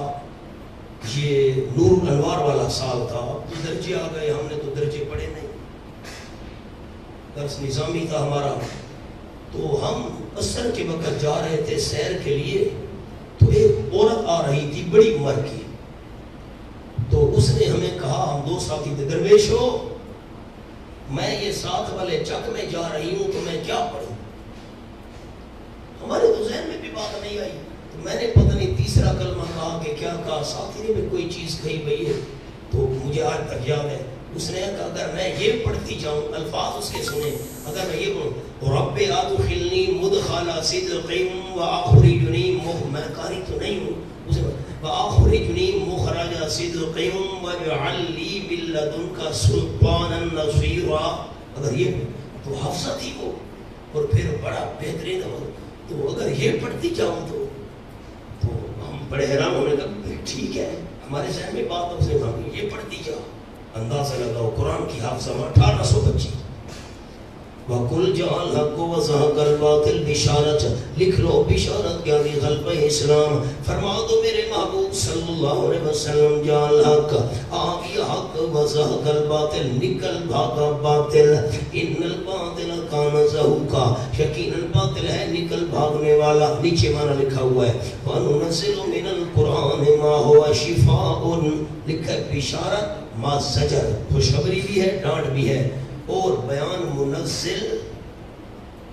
یہ نور الانوار والا سال تھا، درجے آ گئے، ہم نے تو درجے پڑھے نہیں، درس نظامی تھا ہمارا، تو ہم عصر کے وقت جا رہے تھے سیر کے لیے، تو ایک عورت آ رہی تھی بڑی عمر کی، تو اس نے ہمیں کہا، ہم 2 ساتھی تھے، درویشو میں یہ ساتھ والے چک میں جا رہی ہوں تو میں کیا پڑھوں، ہمارے تو ذہن میں بھی بات نہیں آئی، تو میں نے پتہ نہیں تیسرا کلمہ کہا کہ کیا کہا ساتھی نے بھی کوئی چیز کہی بھئی ہے تو مجھے آج تک یاد ہے. اس نے کہا اگر میں یہ پڑھتی جاؤں, الفاظ اس کے سنیں, اگر میں یہ پڑھوں رب ادخلنی مدخل صدق واخرجنی, میں قاری تو نہیں ہوں, واخرجنی مخرج صدق واجعل لی من لدنک سلطانا نصیرا, اگر یہ تو حفظہ تھی وہ اور پھر بڑا بہترین ہو, تو اگر یہ پڑھتی جاؤں تو ہم بڑے حیران ہونے لگے. ٹھیک ہے, ہمارے ذہن میں بات اب سے یہ پڑھتی جا, اندازہ لگاؤ قرآن کی حافظہ 1825. وَقُلْ جَعَلْ حَقُّ وَزَهَقَ الْبَاطِلُ بِشارت, لکھ لو بشارت یعنی غلبہ اسلام. فرما دو میرے محبوب صلی اللہ علیہ وسلم جعل حق, آ گیا حق, وزهق الباطل, نکل بھاگا باطل, ان الباطل کان زہوقا, یقیناً باطل ہے نکل بھاگنے والا. نیچے معنی لکھا ہوا ہے وَنُنَزِّلُ مِنَ الْقُرْآنِ مَا هُوَ شِفَاءٌ, لکھا ہے بشارت ما زجر, خوشخبری بھی ہے ڈانٹ بھی ہے, اور بیان منزل,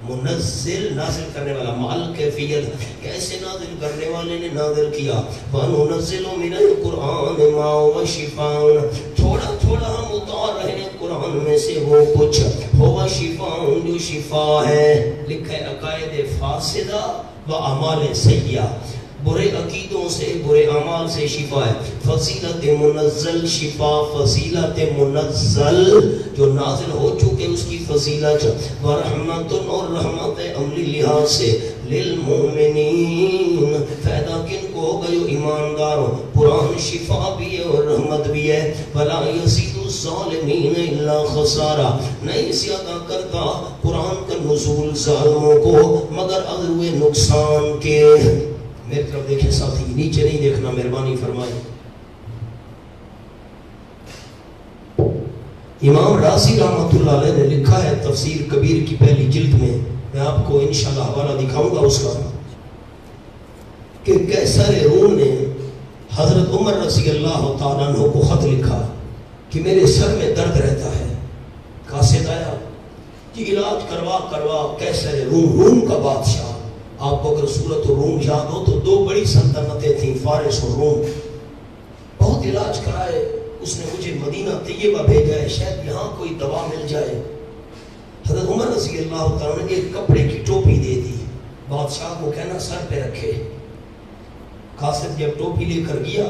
منزل نازل کرنے والا, مال کیفیت کیسے نازل کرنے والے نے نازل کیا. وَنُنَزِّلُ مِنَ الْقُرْآنِ مَا هُوَ شِفَاءٌ, تھوڑا تھوڑا ہم اتار رہے ہیں قرآن میں سے وہ کچھ, هُوَ شِفَاءٌ جو شفا ہے. لکھا ہے عقائد فاسدہ و اعمال سیئہ, برے عقیدوں سے برے اعمال سے شفا ہے. فضیلت منزل شفا, فضیلت منزل جو نازل ہو چکے اس کی فضیلت. ورحمت, اور رحمت عملی لحاظ سے, للمؤمنین, فائدہ کن کو ہوگا جو ایماندار ہو. قرآن شفا بھی ہے اور رحمت بھی ہے. ولا یزید الظالمین الا خسارا, نہیں زیادہ کرتا قرآن کا نزول ظالموں کو مگر اگر ہوئے نقصان کے. میرے طرف دیکھیں ساتھی, نیچے نہیں دیکھنا مہربانی فرمائیں. امام رازی رحمۃ اللہ علیہ نے لکھا ہے تفسیر کبیر کی پہلی جلد میں آپ کو انشاءاللہ حوالہ دکھاؤں گا اس کا, کہ قیصر روم نے حضرت عمر رضی اللہ تعالیٰ عنہ کو خط لکھا کہ میرے سر میں درد رہتا ہے. قاصد آیا کہ علاج کروا قیصر روم کا بادشاہ. آپ کو اگر صورت روم یاد ہو تو 2 بڑی سلطنتیں تھیں, فارس اور روم. بہت علاج کرائے, اس نے مجھے مدینہ طیبہ بھیجا ہے, شاید یہاں کوئی دوا مل جائے. حضرت عمر رضی اللہ تعالیٰ نے ایک کپڑے کی ٹوپی دے دی, بادشاہ کو کہنا سر پہ رکھے. قاصد جب ٹوپی لے کر گیا,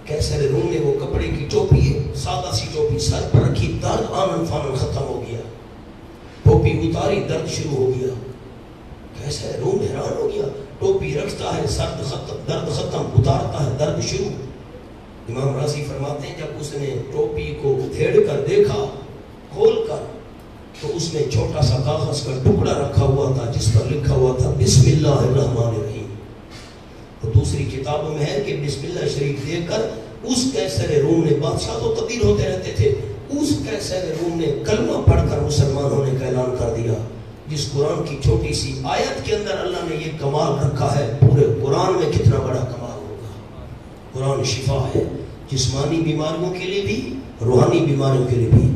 قیصر روم نے وہ کپڑے کی ٹوپی, سادہ سی ٹوپی سر پر رکھی, درد آنن فانن ختم ہو گیا. ٹوپی اتاری, درد شروع ہو گیا. قیصر روم حیران ہو گیا, ٹوپی رکھتا ہے درد ختم, اتارتا ہے درد شروع. امام رازی فرماتے ہیں جب اس نے ٹوپی کو پھیڑ کر دیکھا کھول کر, تو اس میں چھوٹا سا کاغذ کا ٹکڑا رکھا ہوا تھا جس پر لکھا ہوا تھا بسم اللہ الرحمن الرحیم. تو دوسری کتابوں میں ہے کہ بسم اللہ شریف دے کر اس قیصر روم نے, بادشاہ تو تبدیل ہوتے رہتے تھے, اس قیصر روم نے کلمہ پڑھ کر مسلمان ہونے کا اعلان کر دیا. جس قرآن کی چھوٹی سی آیت کے اندر اللہ نے یہ کمال رکھا ہے, پورے قرآن میں کتنا بڑا کمال ہوگا. قرآن شفا ہے, جسمانی بیماریوں کے لیے بھی, روحانی بیماریوں کے لیے بھی.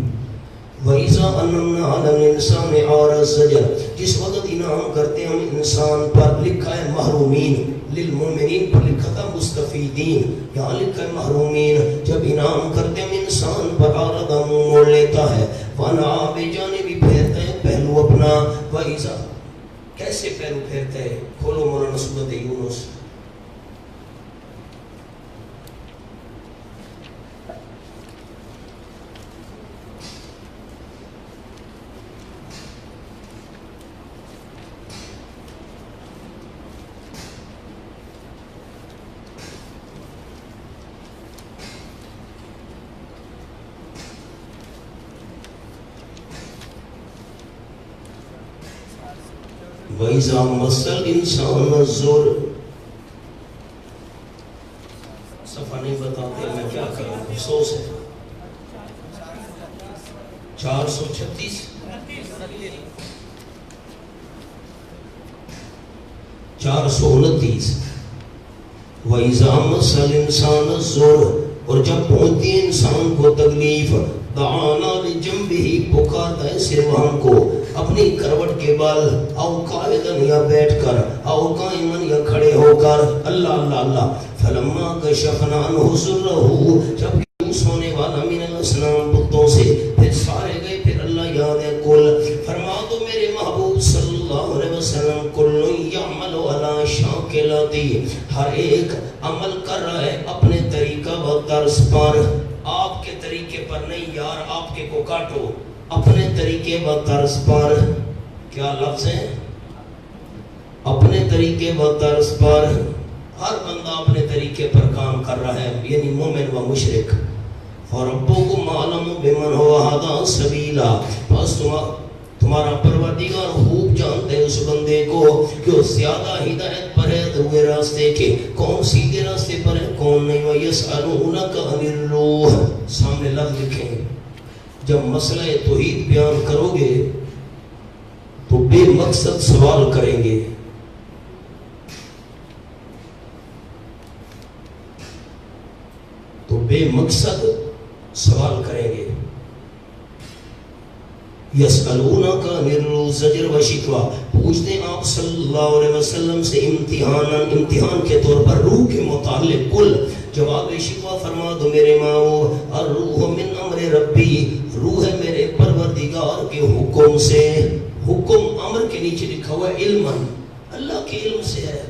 وَإِذَا أَنَّمْنَا عَلَى الْإِنسَانِ عَارَ الزَّجْرِ, جس وقت انعام کرتے ہم انسان پر, لکھا ہے محرومین, للمؤمنین پر لکھا تھا مستفیدین, یہاں لکھا ہے محرومین. جب انعام کرتے ہم انسان پر, عارض منہ موڑ لیتا ہے, وَنَعَا بِجَانِبِ پھیرتا ہے پہلو اپنا. وَإِذَا, کیسے پہلو پھیرتا ہے؟ کھولو مولانا سورۃ یونس. وَإِذَا مَسَّ الْإِنسَانَ الضُّرُّ, صفحہ نہیں بتاتے میں کیا کروں, افسوس ہے. 436 429. وَإِذَا مَسَّ الْإِنسَانَ الضُّرُّ, اور جب پہنچتی ہے انسان کو تکلیف, دعانا لجنبہ, پکارتا ہے صرف ہم کو اپنی کروٹ کے بال, او قائدن یا بیٹھ کر, او قائمن یا کھڑے ہو کر, اللہ اللہ اللہ. فلما کشفنا عنہ ضرہ، جب دور ہونے والا من الاسنام بتوں سے، پھر سارے گئے، پھر اللہ یاد ہے کل فرما دو میرے محبوب صلی اللہ علیہ وسلم، کل یعمل علی شاکلتی، ہر ایک عمل کر رہا ہے اپنے طریقہ و طرز پر، آپ کے طریقے پر نہیں یار، آپ کے کو کاٹو، اپنے طریقے و طرز پر. کیا لفظ ہے؟ اپنے طریقے و طرز پر. ہر بندہ اپنے طریقے پر کام کر رہا ہے، یعنی مومن و مشرک. فَرَبُّكُمْ أَعْلَمُ بِمَنْ هُوَ أَهْدَىٰ سَبِيلًا، بس تمہارا پروردگار خوب جانتے ہیں اس بندے کو کہ وہ زیادہ ہدایت پر ہے ہوئے راستے کے، کون سیدھے راستے پر ہے کون نہیں. وَيَسْأَلُونَكَ عَنِ الرُّوحِ، سامنے لفظ لکھیں. جب مسئلہ توحید بیان کرو گے تو بے مقصد سوال کریں گے. تو بے مقصد سوال کریں گے. یسألونک عن الروح، زجر و شکوہ، پوچھتے ہیں آپ صلی اللہ علیہ وسلم سے امتحان کے طور پر روح کے متعلق. کل جواب شکوہ فرما دو میرے ماؤ، الروح من امر ربی، روح ہے میرے پروردگار کے حکم سے. حکم امر کے نیچے لکھا ہوا ہے علما، اللہ کے علم سے ہے.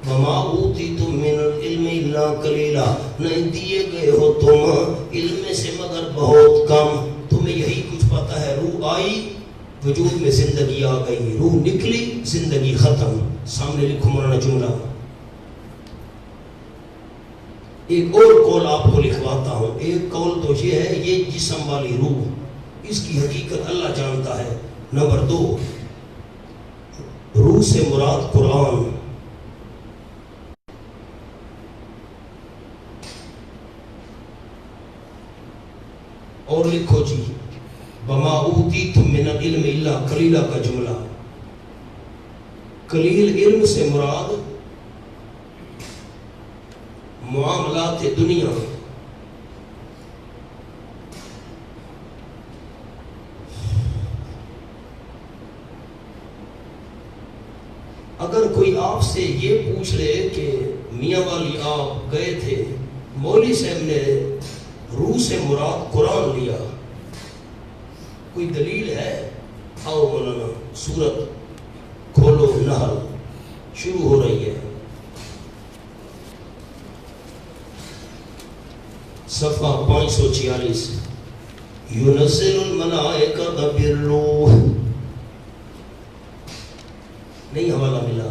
وَمَا أُوتِيتُم مِّنَ الْعِلْمِ إِلَّا قَلِيلًا، نہیں دیے گئے ہو تم علم سے مگر بہت کم. تمہیں یہی کچھ پتا ہے. روح آئی وجود میں زندگی آ گئی، روح نکلی زندگی ختم. سامنے لکھو مولانا جملہ. ایک اور قول آپ کو لکھواتا ہوں. ایک قول تو یہ ہے یہ جسم والی روح، اس کی حقیقت اللہ جانتا ہے. نمبر 2، روح سے مراد قرآن. اور لکھو جی وَمَا أُوتِيتُم مِّنَ الْعِلْمِ إِلَّا قَلِيلًا کا جملہ. قلیل علم سے مراد معاملات دنیا. اگر کوئی آپ سے یہ پوچھ لے کہ میاں والی آپ گئے تھے، مولوی صاحب نے روح سے مراد قرآن لیا، کوئی دلیل ہے؟ آؤ مولانا سورت کھولو، نحل شروع ہو رہی ہے، صفحہ 546. يُنَزِّلُ الْمَلَائِكَةَ بِالرُّوحِ، نہیں حوالہ ملا.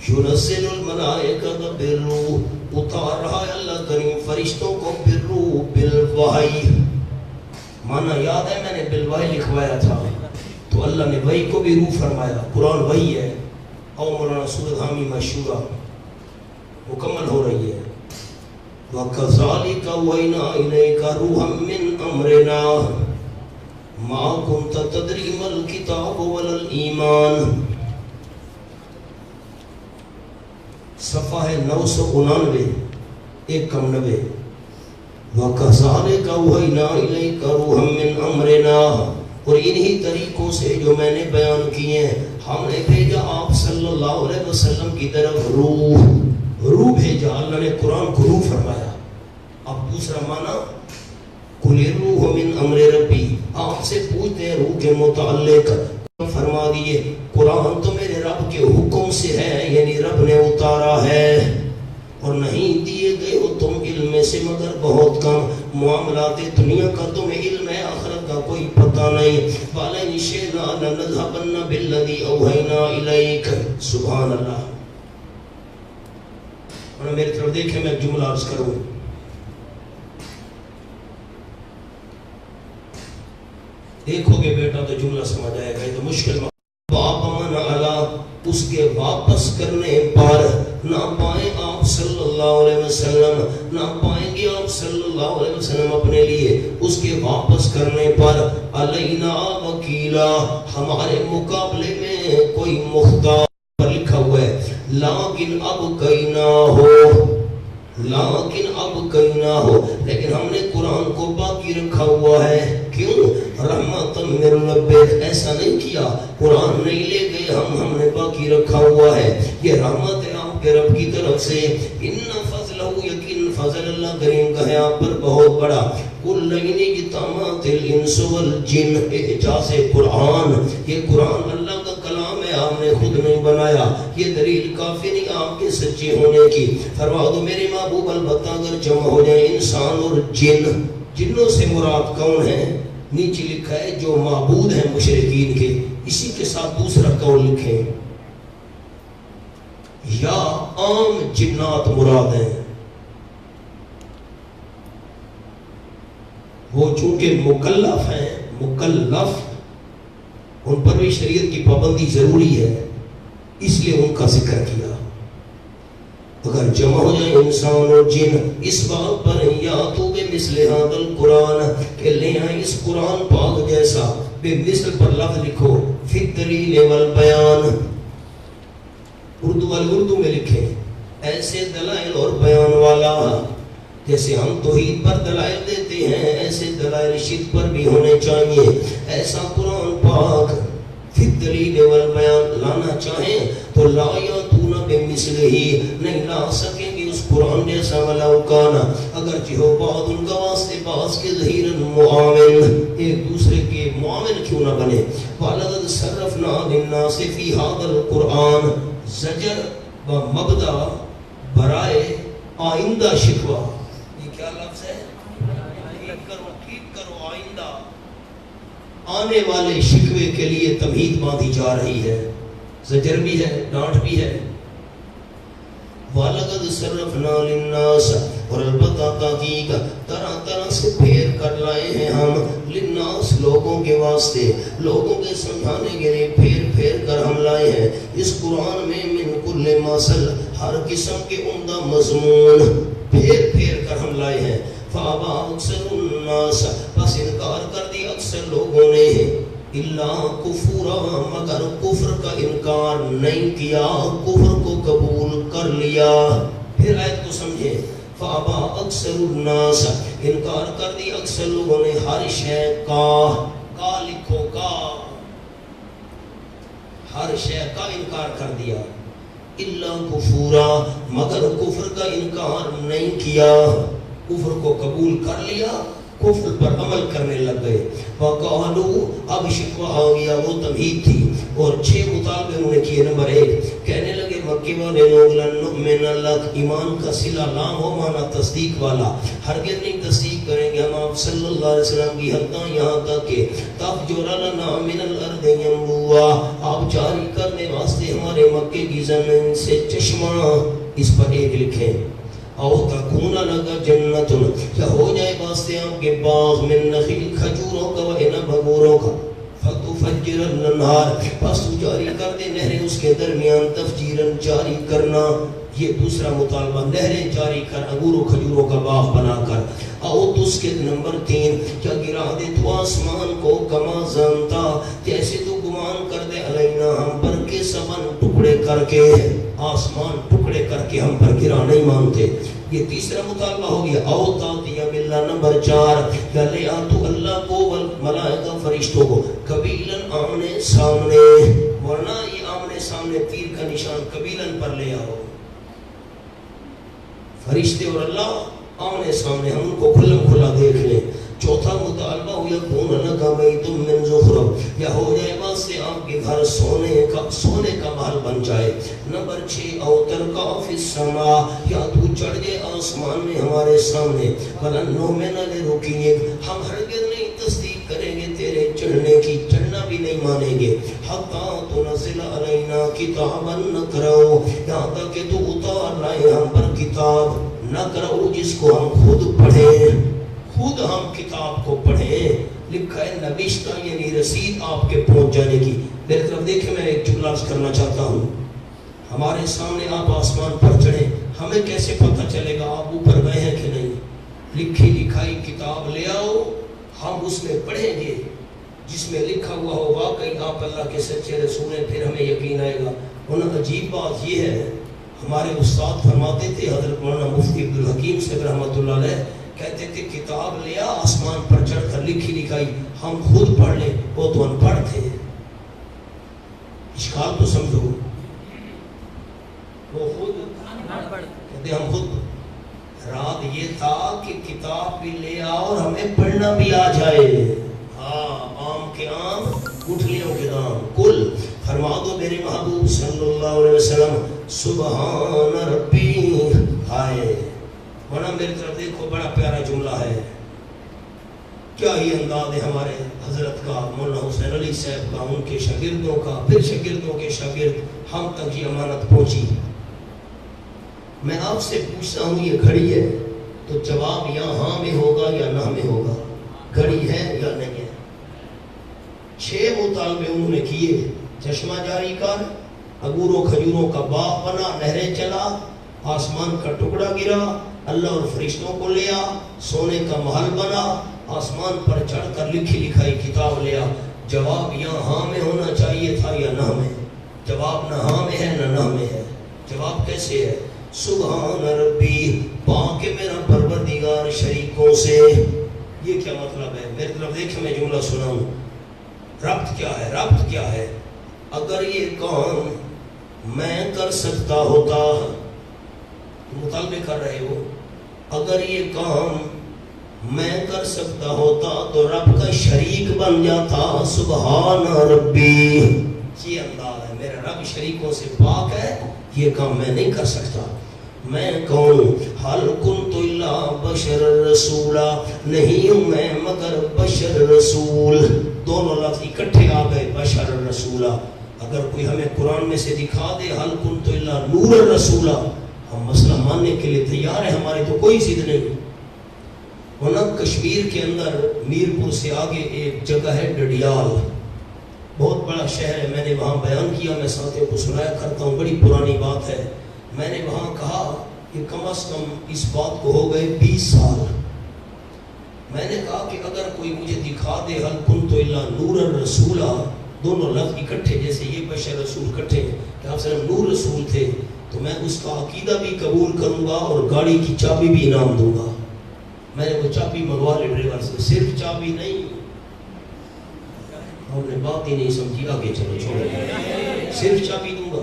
يُنَزِّلُ الْمَلَائِكَةَ بِالرُّوحِ، اتار رہا ہے اللہ کریم فرشتوں کو بالروح بالوحی. مانا یاد ہے میں نے بالوحی لکھوایا تھا، تو اللہ نے وحی کو بھی روح فرمایا. قرآن وحی ہے. او مولانا سورۃ حامی مشہورہ مکمل ہو رہی ہے. وَكَذَلِكَ أَوْحَيْنَا إِلَيْكَ رُوحًا مِّنْ أَمْرِنَا مَا كُنْتَ تَدْرِي مَا الْكِتَابُ وَلَا الْإِيمَانُ. صفحہ ہے 999 190. وَكَذَلِكَ أَوْحَيْنَا إِلَيْكَ رُوحًا مِّنْ أَمْرِنَا، اور انہی طریقوں سے جو میں نے بیان کیے ہیں ہم نے بھیجا آپ صلی اللہ علیہ وسلم کی طرف روح بھیجا. اللہ نے قرآن کو روح فرمایا. اب دوسرا معنی قُلِ الرُّوحُ مِنْ أَمْرِ رَبِّي، آپ سے پوچھتے ہیں روح کے متعلق. فرما دیے قرآن تو میرے رب کے حکم سے ہے، یعنی رب نے اتارا ہے، اور نہیں دیے گئے ہو تم علم سے مگر بہت کم. معاملات دنیا کا تمہیں علم ہے، آخرت کا کوئی پتہ نہیں. وَلَئِنْ شِئْنَا لَنَذْهَبَنَّ بِالَّذِي أَوْحَيْنَا إِلَيْكَ. سبحان اللہ. اور میری طرف دیکھیں، میں ایک جملہ عرض کروں. دیکھو گے بیٹا تو جملہ سمجھ آئے گا. یہ تو مشکل باپ من علا، اس کے واپس کرنے پر نہ پائیں آپ صلی اللہ علیہ وسلم، نہ پائیں گے آپ صلی اللہ علیہ وسلم اپنے لیے اس کے واپس کرنے پر علینا وکیلا، ہمارے مقابلے میں کوئی مختار. پر لکھا ہوا ہے لیکن اب کہیں نہ ہو، لیکن اب کہیں نہ ہو، لیکن ہم نے قرآن کو باقی رکھا ہوا ہے. کیوں؟ رحمتاً من ربک. ایسا نہیں کیا قرآن نہیں لے گئے ہم نے باقی رکھا ہوا ہے. یہ رحمت ہے آپ آپ کے رب کی طرف سے. ان فضلہ یقین فضل اللہ کریم کا ہے آپ پر بہت بڑا. قل ان اجتمعت الانس والجن. اعجاز قرآن, یہ قرآن اللہ کا کلام ہے, آپ نے خود نہیں بنایا. یہ دلیل کافی نہیں آپ کے سچے ہونے کی. فرما دو میرے محبوب البتہ اگر جمع ہو جائے انسان اور جن. جنوں سے مراد کون ہے؟ نیچے لکھا ہے جو معبود ہیں مشرکین کے, اسی کے ساتھ دوسرا قول لکھیں یا عام جنات مراد ہیں. وہ چونکہ مکلف ہیں, مکلف ان پر بھی شریعت کی پابندی ضروری ہے, اس لیے ان کا ذکر کیا. اگر جمع ہو جائے انسان اور جن اس بات پر یا تو بے مثل هذا القرآن کہ لے آئیں اس قرآن پاک جیسا. بے مثل پر لفظ لکھو فی الدلیل والبیان, اردو والے اردو میں لکھیں ایسے دلائل اور بیان والا. جیسے ہم توحید پر دلائل دیتے ہیں ایسے دلائل شرک پر بھی ہونے چاہیے. ایسا قرآن پاک فی الدلیل والبیان لانا چاہیں تو لا یاتون بمثلہ, نہیں لا سکیں گے اس قرآن جیسا. ولو کان اگرچہ ہو بعض ان کا واسطے بعض کے ظہیرا معاون, ایک دوسرے کے معاون کیوں نہ بنے. وَلَقَدْ صَرَّفْنَا لِلنَّاسِ فِي هَذَا الْقُرْآنِ, زجر و مبدا برائے آئندہ شکوہ. یہ کیا لفظ ہے؟ ٹھیک کرو آئندہ آنے والے شکوے کے لیے تمہید باندھی جا رہی ہے. زجر بھی ہے, ڈانٹ بھی ہے. وَلَقَدْ صَرَّفْنَا لِلنَّاسِ, اور البتہ تحقیق طرح طرح سے پھیر کر لائے ہیں ہم للناس لوگوں کے واسطے, لوگوں کے سمجھانے کے لیے پھیر پھیر کر ہم لائے ہیں اس قرآن میں من کل مثل, ہر قسم کے عمدہ مضمون پھیر پھیر کر ہم لائے ہیں. فَأَبَى أَكْثَرُ النَّاسِ, بس انکار کر دی اکثر لوگوں نے, اِلَّا كُفُورًا, مگر کفر کا انکار نہیں کیا, کفر کو قبول کر لیا. پھر آیت کو سمجھیں. فَأَبَى أَكْثَرُ النَّاسِ, انکار کر دی اکثر لوگوں نے ہر شے کا لکھو کا, ہر شے کا انکار کر دیا. اِلَّا كُفُورًا, مگر کفر کا انکار نہیں کیا, کفر کو قبول کر لیا, کفر پر عمل کرنے لگ گئے. وَقَالُوا, اب شکوہ آ گیا, وہ تمہید تھی اور 6 مطالبے انہوں نے کیے. نمبر 1 کہنے لگے مکی والے لوگ لن نؤمن لک, ایمان کا صلہ لام ہو مانا تصدیق والا, ہرگز نہیں تصدیق کریں گے ہم آپ صلی اللہ علیہ وسلم کی, حتیٰ یہاں تک کہ تفجر لنا من الارض ينبوعا, آپ جاری کرنے واسطے ہمارے مکے کی زمین سے چشمہ. اس پر 1 لکھیں. او تکون لگا جنت, کیا ہو جائے واسطے آپ کے باغ من نخیل, کھجوروں کا و عنب انگوروں کا. فتفجر الانہار, پس تو جاری کر دے نہریں اس کے درمیان, تفجیرن جاری کرنا. یہ دوسرا مطالبہ, نہریں جاری کر, انگوروں کھجوروں کا باغ بنا کر. او تو اس کے نمبر 3 کیا گرا دے تو آسمان کو کما زنتا, جیسے تو گمان کر دے علینا ہم پر کے سمن ٹکڑے کر کے, آسمان ٹکڑے کر کے ہم پر گرا نہیں مانتے. یہ تیسرا مطالبہ ہو گیا. او تاتیا باللہ. نمبر 4 یا لے آ تو اللہ کو والملائکہ فرشتوں کو قبیلاً آمنے سامنے, ورنہ یہ آمنے سامنے تیر کا نشان قبیلاً پر لے آؤ. فرشتے اور اللہ آمنے سامنے, ہم ان کو کھلم کھلا دیکھ لیں. چوتھا مطالبہ ہو یکون لک بیت من زخرف, یا ہو جائے واسطے آپ کے گھر سونے کا محل بن جائے. نمبر 6 او ترقا فی السماء, یا تو چڑھ جائے آسمان میں ہمارے سامنے. ولن نؤمن لرقیک, ہم ہرگز نہیں تصدیق کریں گے تیرے چڑھنے کی, چڑھنا بھی نہیں مانیں گے. حتی تنزل علینا کتابا نقرأ, یہاں تک کہ تو اتار لائے ہم پر کتاب, نقرأ جس کو ہم خود پڑھیں, خود ہم کتاب کو پڑھیں. لکھا ہے نبشتہ, یعنی رسید آپ کے پہنچ جانے کی. میرے طرف دیکھیں, میں ایک جملہ عرض کرنا چاہتا ہوں. ہمارے سامنے آپ آسمان پر چڑھیں, ہمیں کیسے پتہ چلے گا آپ اوپر گئے ہیں کہ نہیں؟ لکھی لکھائی کتاب لے آؤ, ہم اس میں پڑھیں گے, جس میں لکھا ہوا ہو واقعی آپ اللہ کے سچے رسول ہیں, پھر ہمیں یقین آئے گا. انہوں عجیب بات یہ ہے, ہمارے استاد فرماتے تھے حضرت مولانا مفتی عبدالحکیم صاحب رحمۃ اللہ علیہ, کہتے تھے کتاب لیا آسمان پر چڑھ کر لکھی لکھائی ہم خود پڑھ لیں, وہ تو ان پڑھ تھے. اشکال تو سمجھو. وہ خود کہتے ہم خود، رات یہ تھا کہ کتاب بھی لے آؤ اور ہمیں پڑھنا بھی آ جائے. ہاں آم کے آم گٹھلیوں کے دام. کل فرما دو میرے محبوب صلی اللہ علیہ وسلم سبحان ربی. ہائے ورنہ میری طرف دیکھو، بڑا پیارا جملہ ہے. کیا ہی انداز ہے ہمارے حضرت کا، مولانا حسین علی صاحب کا، ان کے شاگردوں کا، پھر شاگردوں کے شاگرد، ہم تک یہ امانت پہنچی. میں آپ سے پوچھتا ہوں یہ گھڑی ہے تو جواب یا ہاں میں ہوگا یا نہ میں ہوگا. گھڑی ہے یا نہیں ہے؟ 6 مطالبے انہوں نے کیے. چشمہ جاری کر، انگور و کھجوروں کا باغ بنا، نہریں چلا، آسمان کا ٹکڑا گرا، اللہ اور فرشتوں کو لیا، سونے کا محل بنا، آسمان پر چڑھ کر لکھی لکھائی کتاب لیا. جواب یا ہاں میں ہونا چاہیے تھا یا نہ میں. جواب نہ ہاں میں ہے نہ نہ میں ہے. جواب کیسے ہے؟ سبحان ربی، پاک میرا پروردگار شریکوں سے. یہ کیا مطلب ہے؟ میری طرف دیکھیں، میں جملہ سناؤں. ربط کیا ہے؟ ربط کیا ہے؟ اگر یہ کام میں کر سکتا ہوتا، مطالبے کر رہے ہو، اگر یہ کام میں کر سکتا ہوتا تو رب کا شریک بن جاتا. سبحان ربی، یہ انداز ہے. میرا رب شریکوں سے پاک ہے، یہ کام میں نہیں کر سکتا. میں کون؟ حل کنت الا بشر رسولا، نہیں ہوں میں مگر بشر رسول. دونوں لفظ اکٹھے آ گئے، بشر رسولا. اگر کوئی ہمیں قرآن میں سے دکھا دے حل کنت الا نور رسولا، ہم مسئلہ ماننے کے لیے تیار ہیں، ہماری تو کوئی ضد نہیں. ورنہ کشمیر کے اندر میرپور سے آگے ایک جگہ ہے ڈڈیال، بہت بڑا شہر ہے. میں نے وہاں بیان کیا، میں ساتھیوں کو سنایا کرتا ہوں، بڑی پرانی بات ہے. میں نے وہاں کہا کہ کم از کم اس بات کو ہو گئے 20 سال. میں نے کہا کہ اگر کوئی مجھے دکھا دے حل کنت الا نور رسولا، دونوں لفظ اکٹھے، جیسے یہ بشر رسول اکٹھے کہ آپ صرف نور رسول تھے، تو میں اس کا عقیدہ بھی قبول کروں گا اور گاڑی کی چابی بھی انعام دوں گا. میں نے وہ چابی منگوا لی ڈرائیور سے. صرف چابی نہیں، ہم نے بات ہی نہیں سمجھی، آگے چلو چھوڑے. صرف چابی دوں گا.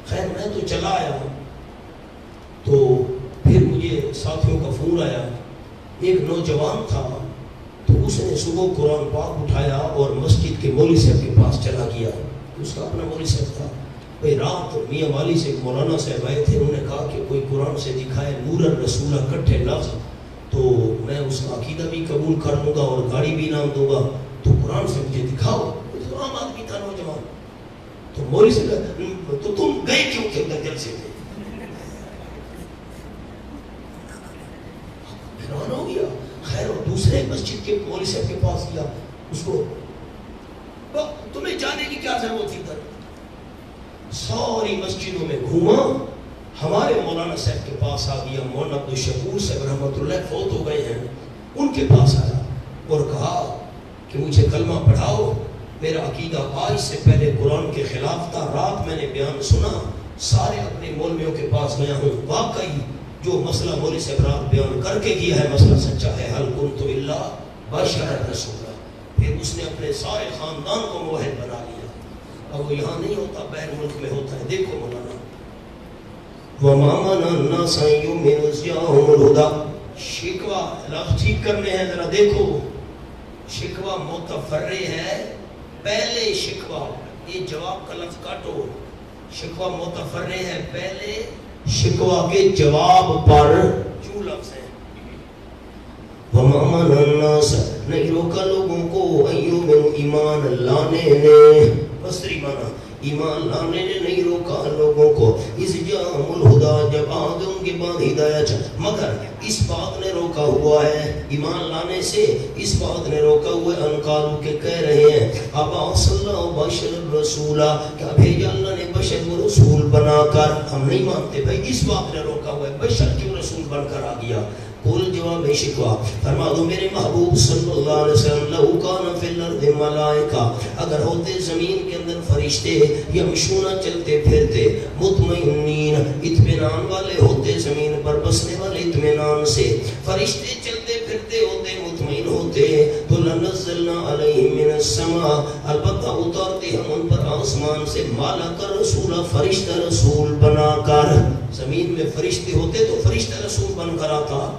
خیر میں تو چلا آیا، تو پھر مجھے ساتھیوں کا فون آیا. ایک نوجوان تھا، تو اس نے صبح قرآن پاک اٹھایا اور مسجد کے مولوی صاحب کے پاس چلا گیا. اس کا اپنا مولوی صاحب تھا. بھئی رات میاں والی سے مولانا صاحب آئے تھے، انہوں نے کہا کہ کوئی قرآن سے دکھائے نور الرسول کٹھے لفظ، تو میں اس کا عقیدہ بھی قبول کر لوں گا اور گاڑی بھی انعام دوں گا. تو قرآن سے مجھے دکھاؤ. تو عام آدمی تھا نوجوان. تو مولوی سے کہا تو تم گئے کیوں تھے جلسے میں؟ حیران ہو گیا. خیر اور دوسرے مسجد کے مولوی صاحب کے پاس گیا، اس کو تمہیں جانے کی کیا ضرورت تھی؟ ساری مسجدوں میں گھوما، ہمارے مولانا صاحب کے پاس آ گیا. مولانا عبدالشکور صاحب رحمۃ اللہ فوت ہو گئے ہیں، ان کے پاس آیا اور کہا کہ مجھے کلمہ پڑھاؤ. میرا عقیدہ آج سے پہلے قرآن کے خلاف تھا. رات میں نے بیان سنا، سارے اپنے مولویوں کے پاس گیا ہوں. واقعی جو مسئلہ مولوی صاحب رات بیان کر کے کیا ہے مسئلہ سچا ہے. حل کنت الا بشر رسولا. پھر اس نے اپنے سارے خاندان کو موحد بنا لیا. اب وہ یہاں نہیں ہوتا، بہر ملک میں ہوتا ہے. دیکھو مولانا وَمَا مَنَعَ النَّاسَ أَن يُؤْمِنُوا إِذْ جَاءَهُمُ الْهُدَىٰ. شکوہ لفظ ٹھیک کرنے ہیں، ذرا دیکھو. شکوہ متفرع ہے. پہلے شکوہ، یہ جواب کا لفظ کاٹو. شکوہ متفرع ہے، پہلے شکوہ کے جواب پر جو لفظ ہے. وَمَا مَنَعَ النَّاسَ، نہیں روکا لوگوں کو، أَن يُؤْمِنُوا ایمان لانے نے، مصدری معنی ایمان لانے نے نہیں روکا لوگوں کو. اس جاءہم الہدیٰ، جب آ گئے ان کے بعد ہدایت، مگر اس بات نے روکا ہوا ہے ایمان لانے سے، اس بات نے روکا ہوا ہے ان قالوا کہ کہہ رہے ہیں ابعث اللہ بشر رسولا، کیا بھیجا اللہ نے بشر کو رسول بنا کر. ہم نہیں مانتے بھائی، اس بات نے روکا ہوا ہے، بشر کیوں رسول بن کر آ گیا. قل جواب شکوا، فرما دو میرے محبوب صلی اللہ علیہ وسلم لو کان فی الارض ملائکہ، اگر ہوتے زمین کے اندر فرشتے یمشون چلتے پھرتے مطمئنین اطمینان والے ہوتے، زمین پر بسنے والے اطمینان سے، فرشتے چلتے پھرتے ہوتے مطمئن ہوتے ہوتے تو لنزلنا علیہم من السماء، البتہ اتارتے ہم ان پر آسمان سے مالک رسول، فرشتہ رسول بنا کر. زمین میں فرشتے ہوتے تو فرشتہ رسول بن کر آتا.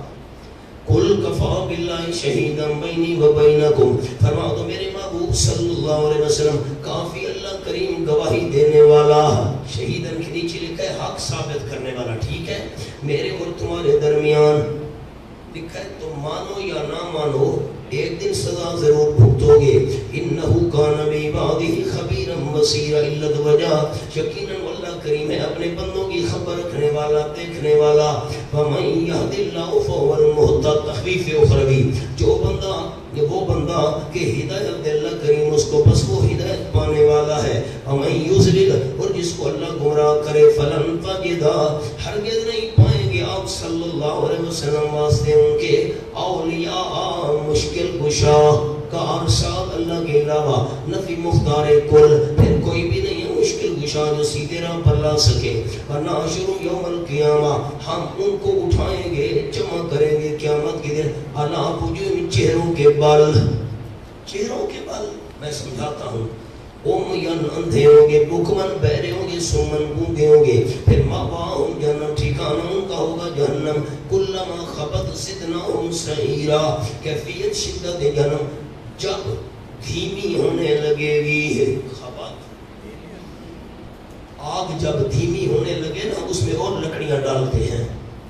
قل کفا باللہ شہیدا بینی و بینکم، فرما دو میرے محبوب صلی اللہ علیہ وسلم کافی اللہ کریم گواہی دینے والا. شہیدن کے نیچے لکھا ہے حق ثابت کرنے والا. ٹھیک ہے، میرے اور تمہارے درمیان لکھا ہے تم مانو یا نہ مانو ایک دن سزا ضرور بھگتو گے. انہو کان بعبادہ خبیرا بصیرا، علت وجہ یقیناً اللہ کریم ہے اپنے بندوں کی خبر رکھنے والا، دیکھنے والا. ومن یہد اللہ فہو المہتد، تخفیف اخروی، وہ بندہ کہ ہدایت دے اللہ کریم اس کو، بس وہ ہدایت پانے والا ہے. ومن یضلل، اور جس کو اللہ گمراہ کرے، فلن تجد، ہرگز نہیں پائیں گے آپ صلی اللہ علیہ وسلم واسطے ان کے اولیاء مشکل کشا کار ساتھ اللہ کے علاوہ. نفی مختار کل، پھر کوئی بھی نہیں ہے مشکل کشا جو سیدھے راہ پر لا سکے. ونحشر یوم القیامہ، ہم ان کو اٹھائیں گے، جمع کریں گے قیامت کے دن. علی وجوہہم، چہروں کے بال، چہروں کے بال. میں سمجھاتا ہوں، اومیان اندھے ہوں گے، بکمن بہرے ہوں گے، سمن گونگے ہوں گے. پھر ماواہم جہنم، ٹھکانہ ان کا ہوگا جہنم. کلما خبت زدناہم سعیرا، کیفیت شدت جہنم جب دھیمی ہونے لگے گی. خبت آگ جب دھیمی ہونے لگے نا، اس میں اور لکڑیاں ڈالتے ہیں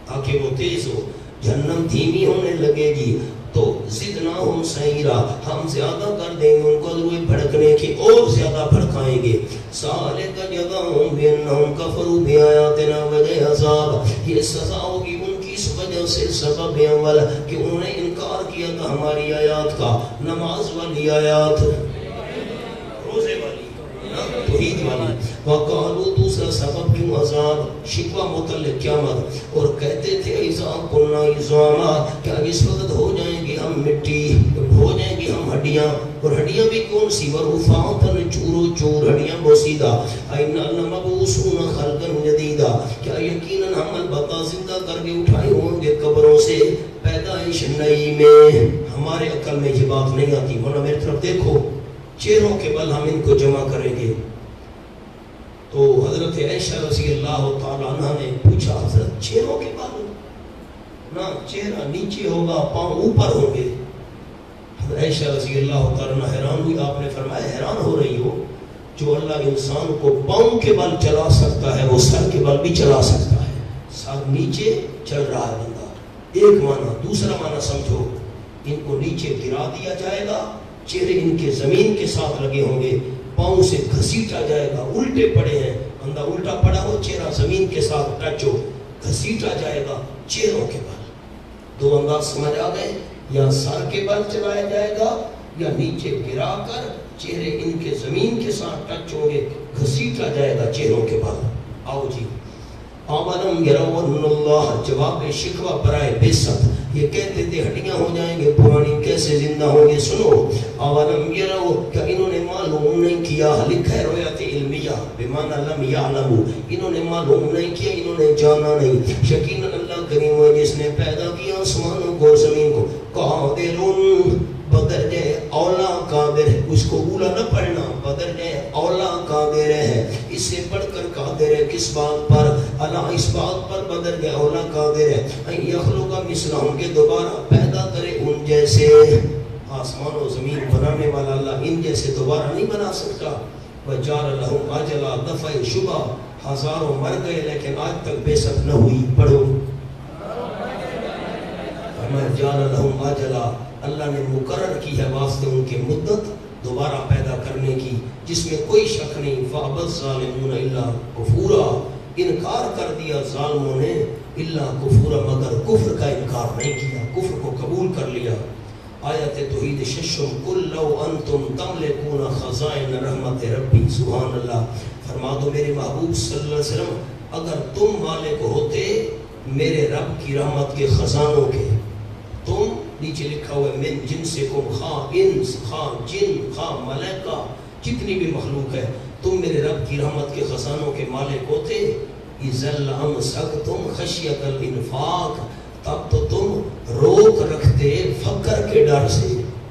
تاکہ وہ تیز ہو. جہنم دھیمی ہونے لگے گی تو زدناہم سعیرا، ہم زیادہ کر دیں گے ان کو روئے بھڑکنے کی، اور زیادہ بھڑکائیں گے. ذالک جزاؤہم بانہم کفروا بآیاتنا وجہ عذاب، یہ سزا ہوگی ان کی اس وجہ سے، سبب اول کہ انہوں نے انکار کیا تھا ہماری آیات کا. نماز والی آیات، روزے والی، توحید والی. وقالو، دوسرا سبب کیوں عذاب، شکوہ متعلق قیامت. اور کہتے تھے اذا کنا عظاما، کہ اس وقت ہو جائیں گے ہم مٹی، ہو جائیں گے ہم ہڈیاں. اور ہڈیاں بھی کون سی، ورفاتن، چورو چور ہڈیاں بوسیدہ. اینا لمبعوثون خلقا جدیدا، کیا یقیناً ہم البتہ زندہ کر کے اٹھائے ہوں گے قبروں سے پیدائش نئی میں. ہمارے عقل میں یہ بات نہیں آتی. مولا میری طرف دیکھو، چہروں کے بل ہم ان کو جمع کریں گے. تو حضرت عائشہ رضی اللہ تعالیٰ عنہ نے پوچھا حضرت چہروں کے بال؟ نہ، چہرہ نیچے ہوگا، پاؤں اوپر ہوں گے. حضرت عائشہ رضی اللہ تعالیٰ عنہ حیران ہوئی. آپ نے فرمایا حیران ہو رہی ہو، جو اللہ انسان کو پاؤں کے بل چلا سکتا ہے وہ سر کے بل بھی چلا سکتا ہے. سر نیچے چل رہا ہے بندہ، ایک معنی. دوسرا معنی سمجھو، ان کو نیچے گرا دیا جائے گا، چہرے ان کے زمین کے ساتھ لگے ہوں گے، پاؤں سے گھسیٹا جائے گا. الٹے پڑے ہیں، بندہ الٹا پڑا ہو، چہرہ زمین کے ساتھ ٹچ ہو، گھسیٹا جائے گا. چہروں کے بل دو انداز سمجھ آ گئے، یا سر کے بل چلایا جائے گا یا نیچے گرا کر چہرے ان کے زمین کے ساتھ ٹچ ہوں گے، گھسیٹا جائے گا چہروں کے بل. آؤ جی، اولم یروا ان اللہ، جواب شکوہ برائے بست. یہ کہتے تھے ہڈیاں ہو جائیں گے پرانی، کیسے زندہ ہوں گے. سنو، اولم یروا، کہ انہوں نے معلوم نہیں کیا. لکھا ہے روایت علمیہ بمعنی لم یعلموا، انہوں نے معلوم نہیں کیا، انہوں نے جانا نہیں. یقیناً اللہ کریم ہے جس نے پیدا کیا آسمانوں کو زمین کو. قادرون، بدرجہ اولا قادر ہے، اس کو اولا نہ پڑھنا، بدرجہ اولا قادر ہے. اس سے بڑھ کر قادر ہے کس بات پر؟ اللہ اس بات پر بدرجہ اولا قادر ہے یخلق مثلہم، کہ دوبارہ پیدا کرے ان جیسے. آسمان و زمین بنانے والا اللہ ان جیسے دوبارہ نہیں بنا سکتا. وجعل لہم اجلا، دفع شبہ، ہزاروں مر گئے لیکن آج تک بے ست نہ ہوئی. پڑھو، وجعل لہم اجلا، اللہ نے مقرر کی ہے واسطے ان کے مدت دوبارہ پیدا کرنے کی، جس میں کوئی شک نہیں. فَأَبَى الظَّالِمُونَ إِلَّا كُفُورًا، انکار کر دیا ظالموں نے، الا کفورا، مگر کفر کا انکار نہیں کیا، کفر کو قبول کر لیا. آیت توحید ششم، قُلْ لَوْ أَنْتُمْ تَمْلِكُونَ خَزَائِنَ رحمت ربی. سبحان اللہ. فرما دو میرے محبوب صلی اللہ علیہ وسلم، اگر تم مالک ہوتے میرے رب کی رحمت کے خزانوں کے، تم، نیچے لکھا ہوا ہے من جنسکم، خواہ انس، خواہ جن، خواہ ملائکہ، جتنی بھی مخلوق ہے، تم میرے رب کی رحمت کے خزانوں کے مالک ہوتے. اِذَا لَأَمْسَكْتُمْ خَشْيَةَ الْإِنفَاقِ، تب تو تم روک رکھتے فقر کے ڈر سے.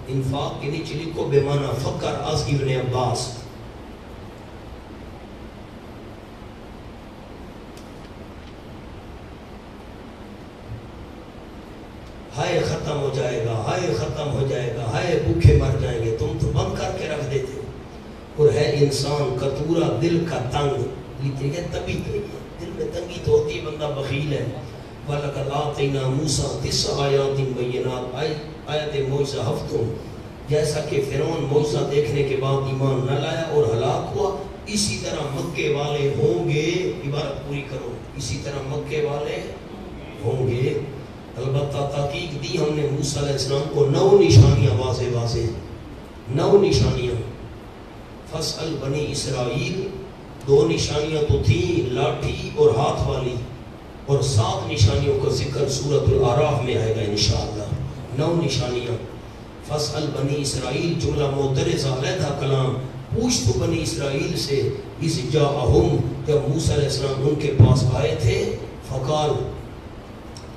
انفاق کے نیچے لکھو بے معنی فقر از ابن عباس. ہائے ختم ہو جائے گا، ہائے ختم ہو جائے گا، ہائے بھوکے مر جائیں گے، تم تو بند کر کے رکھ دیتے ہو. اور ہے انسان کتورا دل کا تنگ، یہ تبھی دل میں تنگی تو ہوتی ہے، بندہ بخیل ہے. وَلَقَدْ آتَيْنَا مُوسَىٰ 9 آیات بینات، آیت معجزہ ہفتوں. جیسا کہ فرعون معجزہ دیکھنے کے بعد ایمان نہ لایا اور ہلاک ہوا، اسی طرح مکے والے ہوں گے. عبارت پوری کرو، اسی طرح مکے والے ہوں گے. البتہ تحقیق دی ہم نے موسیٰ علیہ السلام کو 9 نشانیاں، واضح واضح 9 نشانیاں. فَاسْأَلْ بنی اسرائیل، 2 نشانیاں تو تھیں، لاٹھی اور ہاتھ والی، اور 7 نشانیوں کا ذکر سورۃ الاعراف میں آئے گا انشاءاللہ. 9 نشانیاں. فَاسْأَلْ بنی اسرائیل جملہ معترضہ، علیحدہ کلام. پوچھ تو بنی اسرائیل سے، اِذْ جَاءَهُمْ، جب موسیٰ علیہ السلام ان کے پاس آئے تھے. فقال،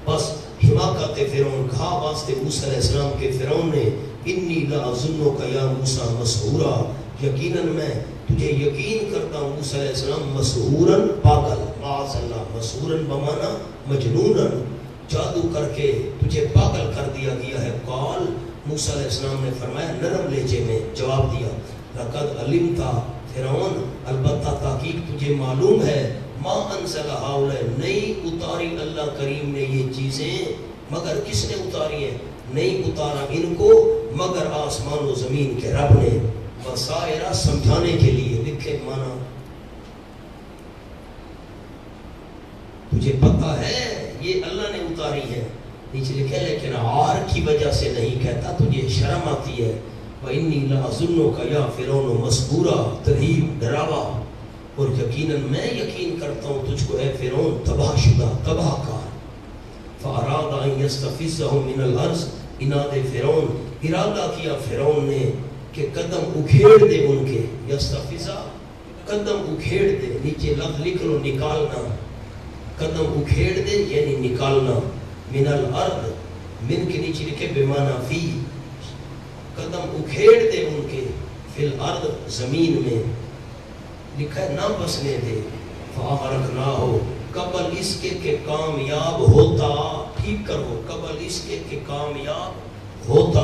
بس حماقت فرعون، کہا واسطے موسیٰ علیہ السلام کے فرعون نے، انی لأظنک یا موسیٰ مسحورا، یقیناً میں تجھے یقین کرتا ہوں موسیٰ علیہ السلام مسحوراً، پاگل. معاذ اللہ، مسحوراً بمانا مجنوناً، جادو کر کے تجھے پاگل کر دیا گیا ہے. قال، موسیٰ علیہ السلام نے فرمایا نرم لہجے میں جواب دیا، لقد علمت فرعون، البتہ تحقیق تجھے معلوم ہے، ما انزل ہؤلاء، نہیں اتاری اللہ کریم نے یہ چیزیں، مگر کس نے اتاری ہیں؟ نہیں اتارا ان کو مگر آسمان و زمین کے رب نے. بصائرہ، سمجھانے کے لیے. لکھے مانا تجھے پتہ ہے یہ اللہ نے اتاری ہے. نیچے لکھے لیکن عار کی وجہ سے نہیں کہتا، تجھے شرم آتی ہے. وَإِنِّي لَأَظُنُّكَ يَا فِرْعَوْنُ مَسْحُورًا، ترہیب، ڈراوا. اور یقیناً میں یقین کرتا ہوں تجھ کو اے فرعون تباہ شدہ، تباہ کار. فَأَرَادَ أَن يَسْتَفِزَّهُم مِّنَ الْأَرْضِ، اناد فرعون، ارادہ کیا فرعون نے کہ قدم اکھیڑ دے ان کے. یستفزا، قدم اکھیڑ دے. نیچے لفظ لکھ لو نکالنا، قدم اکھیڑ دے یعنی نکالنا. من الارض، من کے نیچے لکھے بمعنی فی، قدم اکھیڑ دے ان کے. فی الارض، زمین میں. لکھا ہے نہ بسنے دے. فاغرقناہ، قبل اس کے کہ کامیاب ہوتا، ٹھیک کرو، قبل اس کے کہ کامیاب ہوتا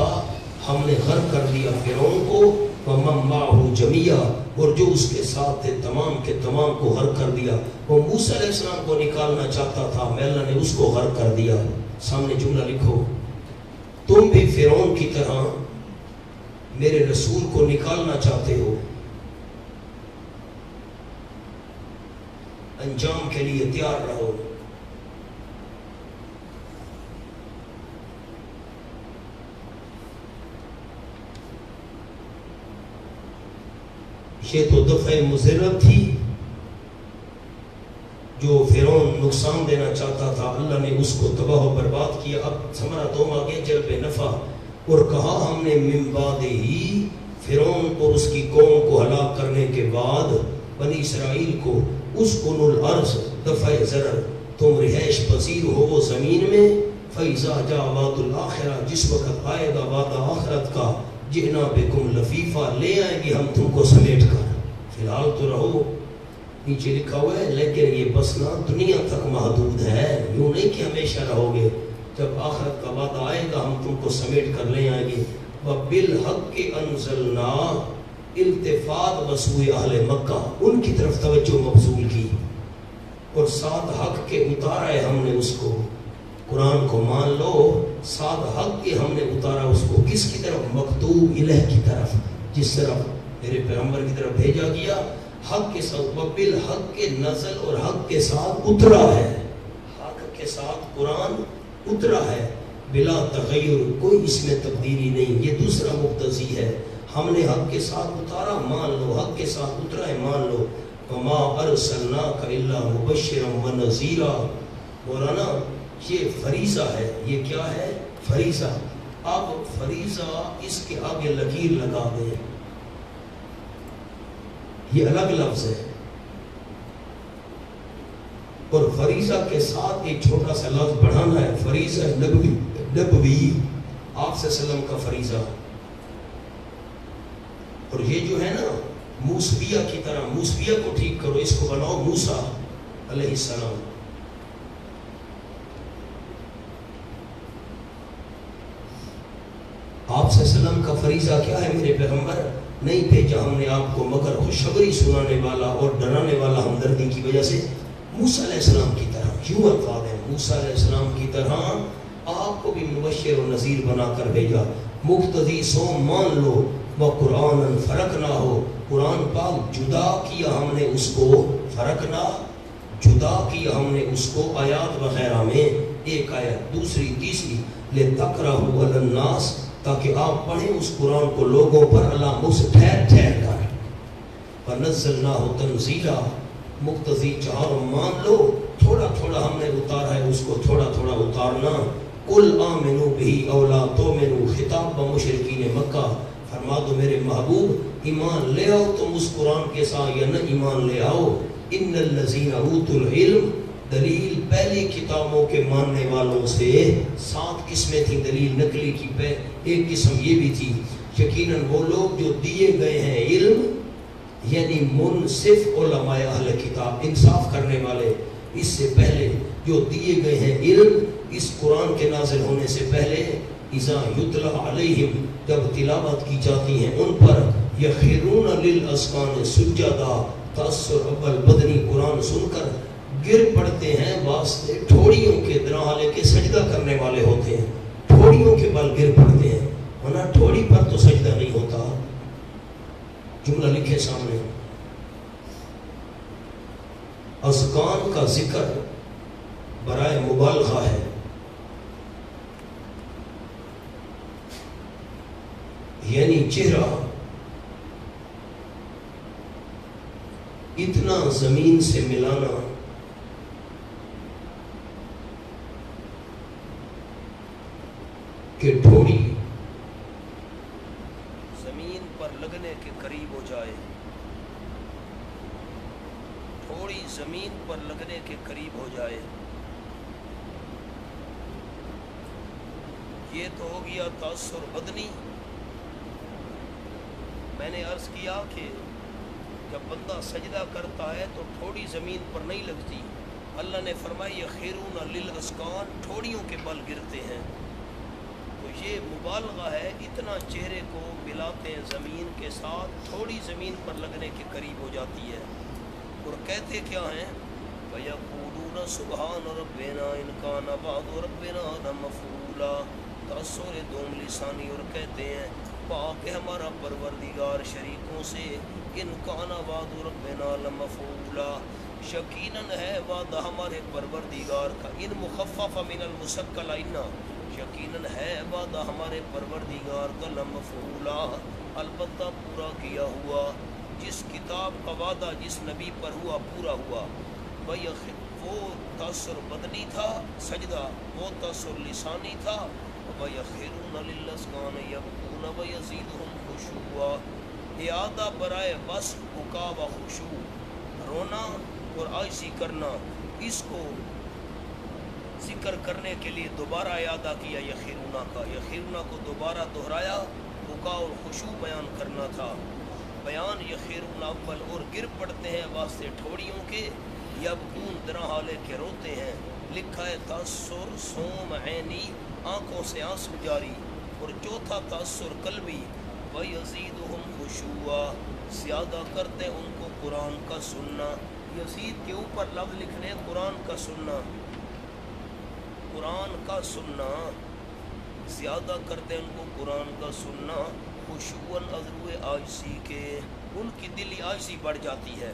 ہم نے غرق کر دیا فرعون کو. وَمَن مَّعَهُ جَمِيعًا، اور جو اس کے ساتھ تھے تمام کے تمام کو غرق کر دیا. وہ موسیٰ علیہ السلام کو نکالنا چاہتا تھا، میں اللہ نے اس کو غرق کر دیا. سامنے جملہ لکھو، تم بھی فرعون کی طرح میرے رسول کو نکالنا چاہتے ہو، انجام کے لیے تیار رہو. یہ تو دفعہ مضرت تھی جو فرعون نقصان دینا چاہتا تھا، اللہ نے اس کو تباہ و برباد کیا. اب ثمرہ دوم آگے جلب نفع. اور کہا ہم نے من بعد ہی، فرعون اور اس کی قوم کو ہلاک کرنے کے بعد بنی اسرائیل کو، اسکن الارض، دفع ضرر، تم رہائش پذیر ہو وہ زمین میں. فَإِذَا جَاءَ وَعْدُ الْآخِرَةِ، جس وقت آئے گا وعدہ آخرت کا، جئنا بکم لفیفا، لے آئیں گے ہم تم کو سمیٹ کر. فی الحال تو رہو. نیچے لکھا ہوا ہے لیکن یہ بسنا دنیا تک محدود ہے، یوں نہیں کہ ہمیشہ رہو گے. جب آخرت کا وعدہ آئے گا ہم تم کو سمیٹ کر لے آئیں گے. وَبِالْحَقِّ أَنزَلْنَا، التفات بسوئے اہل مکہ، ان کی طرف توجہ مبذول کی، اور ساتھ حق کے اتارا ہے ہم نے اس کو. قرآن کو مان لو، ساتھ حق کے ہم نے اتارا اس کو. کس کی طرف؟ مکتوب الہ کی طرف، جس طرف میرے پیغمبر کی طرف بھیجا گیا. حق کے ساتھ، وبالحق کے نزل، اور حق کے ساتھ اترا ہے. حق کے ساتھ قرآن اترا ہے، بلا تغیر، کوئی اس میں تبدیلی نہیں. یہ دوسرا مقتضی ہے. ہم نے حق کے ساتھ اتارا، مان لو. حق کے ساتھ اترا ہے، مان لو. وما ارسلناک الا مبشرا ونذیرا. مولانا یہ فریضہ ہے. یہ کیا ہے؟ فریضہ. اب فریضہ اس کے آگے لکیر لگا دیں، یہ الگ لفظ ہے. اور فریضہ کے ساتھ ایک چھوٹا سا لفظ بڑھانا ہے. فریضہ نبوی، نبوی آپ سے وسلم کا فریضہ. اور یہ جو ہے نا موسویہ کی طرح، موسویہ کو ٹھیک کرو، اس کو بناؤ موسیٰ علیہ السلام۔ آپ صلی اللہ علیہ وسلم کا فریضہ کیا ہے میرے پیغمبر؟ نہیں بھیجا ہم نے آپ کو مگر خوشخبری سنانے والا اور ڈرانے والا، ہمدردی کی وجہ سے موسیٰ علیہ السلام کی طرح۔ یوں الفاظ ہیں، موسیٰ علیہ السلام کی طرح آپ کو بھی مبشر و نذیر بنا کر بھیجا۔ مقتدی سو مان لو، وہ قرآن فرق نہ ہو، قرآن پاک جدا کیا ہم نے اس کو، فرق نہ جدا کیا ہم نے اس کو آیات وغیرہ میں، ایک آیت، دوسری تیسری، لِتَقْرَأُهُ عَلَى النَّاسِ، تاکہ آپ پڑھیں اس قرآن کو لوگوں پر اللہ مجھ ٹھہر ٹھہر کر۔ فَنَزَّلْنَاهُ تَنزِيلًا، مقتضی چہاروں مان لو، تھوڑا تھوڑا ہم نے اتارا ہے اس کو، تھوڑا تھوڑا اتارنا۔ قُلْ آمِنُوا بِهِ أَوْ لَا تُؤْمِنُوا، خطاب بمشرکین مکہ، فرما دو میرے محبوب ایمان لے آؤ تم اس قرآن کے ساتھ یا نہ ایمان لے آؤ۔ إِنَّ الَّذِينَ أُوتُوا الْعِلْمَ، دلیل پہلی کتابوں کے ماننے والوں سے 7 قسمیں تھیں دلیل نقلی کی، ایک قسم یہ بھی تھی، یقیناً وہ لوگ جو دیے گئے ہیں علم، یعنی منصف علماء اہل کتاب، انصاف کرنے والے، اس سے پہلے جو دیے گئے ہیں علم اس قرآن کے نازل ہونے سے پہلے، اذا یتلی علیہم، جب تلاوت کی جاتی ہیں ان پر، یخرون للاذقان سجدا، تاثر اول بدنی قرآن سن کر گر پڑتے ہیں واسطے ٹھوڑیوں کے، درحالے کے سجدہ کرنے والے ہوتے ہیں، ٹھوڑیوں کے بل گر پڑتے ہیں، ورنہ ٹھوڑی پر تو سجدہ نہیں ہوتا۔ جملہ لکھے سامنے، اذقان کا ذکر برائے مبالغہ ہے، یعنی چہرہ اتنا زمین سے ملانا کہ ٹھوڑی زمین پر لگنے کے قریب ہو جائے، ٹھوڑی زمین پر لگنے کے قریب ہو جائے۔ یہ تو ہو گیا تاثر بدنی۔ میں نے عرض کیا کہ جب بندہ سجدہ کرتا ہے تو ٹھوڑی زمین پر نہیں لگتی، اللہ نے فرمایا یخرون للاذقان، ٹھوڑیوں کے بل گرتے ہیں، تو یہ مبالغہ ہے، اتنا چہرے کو ملاتے ہیں زمین کے ساتھ، تھوڑی زمین پر لگنے کے قریب ہو جاتی ہے۔ اور کہتے کیا ہیں؟ وَيَقُولُونَ سُبْحَانَ رَبِّنَا إِنْ كَانَ وَعْدُ رَبِّنَا لَمَفْعُولًا، تاثر دوم لسانی، اور کہتے ہیں پاک ہے ہمارا پروردگار شریکوں سے، ان کان وعد ربنا لمفعولا، یقیناً ہے وعدہ ہمارے پروردگار کا، ان مخفف من المثقل ان، یقیناً ہے وعدہ ہمارے پروردگار کا، لمفعولا، البتہ پورا کیا ہوا، جس کتاب کا وعدہ جس نبی پر ہوا پورا ہوا۔ وہ تاثر بدنی تھا سجدہ، وہ تاثر لسانی تھا۔ وَيَخِرُونَ لِلْأَذْقَانِ يَبْكُونَ وَيَزِيدُهُمْ خُشُوعًا، اعادہ برائے بس بکا و خشوع، رونا اور عاجزی کرنا، اس کو ذکر کرنے کے لیے دوبارہ اعادہ کیا یخیرونا کا، یخیرونا کو دوبارہ دہرایا، بکا اور خشوع بیان کرنا تھا۔ بیان یخیرونا اول، اور گر پڑتے ہیں واسطے ٹھوڑیوں کے، یبکون درحالے کے روتے ہیں، لکھا ہے تاثر سوم عینی، آنکھوں سے آنسو جاری، اور چوتھا تاثر قلبی، وَيَزِيدُهُمْ خُشُوعًا، زیادہ کرتے ان کو قرآن کا سننا، یزید کے اوپر لفظ لکھنے قرآن کا سننا، قرآن کا سننا، زیادہ کرتے ان کو قرآن کا سننا، خشوعاً عذرو عاجزی کے، ان کی دلی عاجزی بڑھ جاتی ہے۔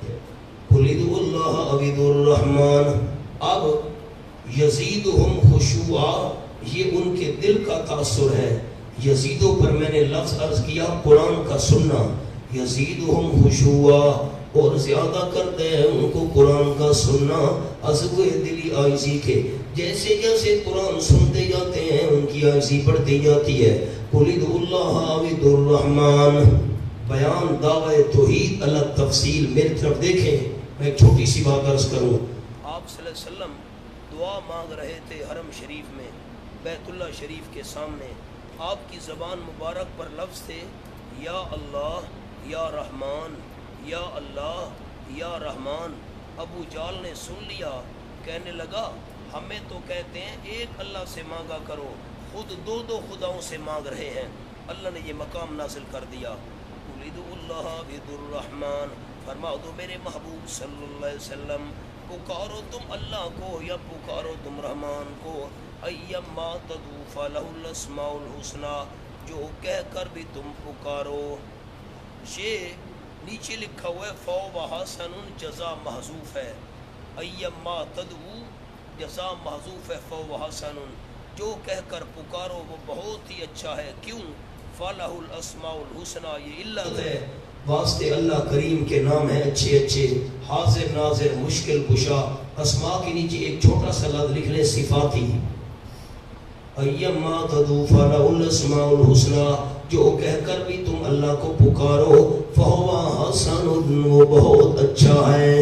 قُلِ ادْعُوا اللَّهَ أَوِ ادْعُوا الرَّحْمَٰنَ، اب یزیدہم خشوعا، یہ ان کے دل کا تاثر ہے، یزیدوں پر میں نے لفظ عرض کیا قرآن کا سننا، یزیدہم خشوعا، اور زیادہ کرتے ہیں ان کو قرآن کا سننا، عذرو دلی عاجزی کے، جیسے جیسے قرآن سنتے جاتے ہیں ان کی عاجزی بڑھتی جاتی ہے۔ قُلِ ادْعُوا اللَّهَ أَوِ ادْعُوا الرَّحْمَٰنَ، بیان دعوی توحید الگ تفصیل، میری طرف دیکھیں، میں ایک چھوٹی سی بات عرض کروں۔ آپ صلی اللہ علیہ وسلم دعا مانگ رہے تھے حرم شریف میں، بیت اللہ شریف کے سامنے، آپ کی زبان مبارک پر لفظ تھے یا اللہ یا رحمان یا اللہ یا رحمان۔ ابو جال نے سن لیا، کہنے لگا ہمیں تو کہتے ہیں ایک اللہ سے مانگا کرو، خود دو دو خداؤں سے مانگ رہے ہیں۔ اللہ نے یہ مقام نازل کر دیا، قل ادعوا اللہ بدعوا الرحمن، فرما دو میرے محبوب صلی اللہ علیہ وسلم، پکارو تم اللہ کو یا پکارو تم رحمان کو، ایما تدعوا فلہ الاسماء الحسنی، جو کہہ کر بھی تم پکارو۔ یہ نیچے لکھا ہوا ہے فَوَ حَسَنٌ جزا محذوف ہے، ایما تدعو جزا محذوف ہے، فَوَ حَسَنٌ جو کہہ کر پکارو وہ بہت ہی اچھا ہے۔ کیوں؟ فَلَهُ الْأَسْمَاءُ الْحُسْنَى، یہ علت ہے، واسطے اللہ کریم کے نام ہیں اچھے اچھے، حاضر ناظر مشکل کشا۔ اسماء کے نیچے ایک چھوٹا سا لفظ لکھ لیں صفاتی، ایما تدعو فَلَهُ الْأَسْمَاءُ الْحُسْنَى، جو کہہ کر بھی تم اللہ کو پکارو، فَهُوَ حَسَنٌ، وہ بہت اچھا ہے،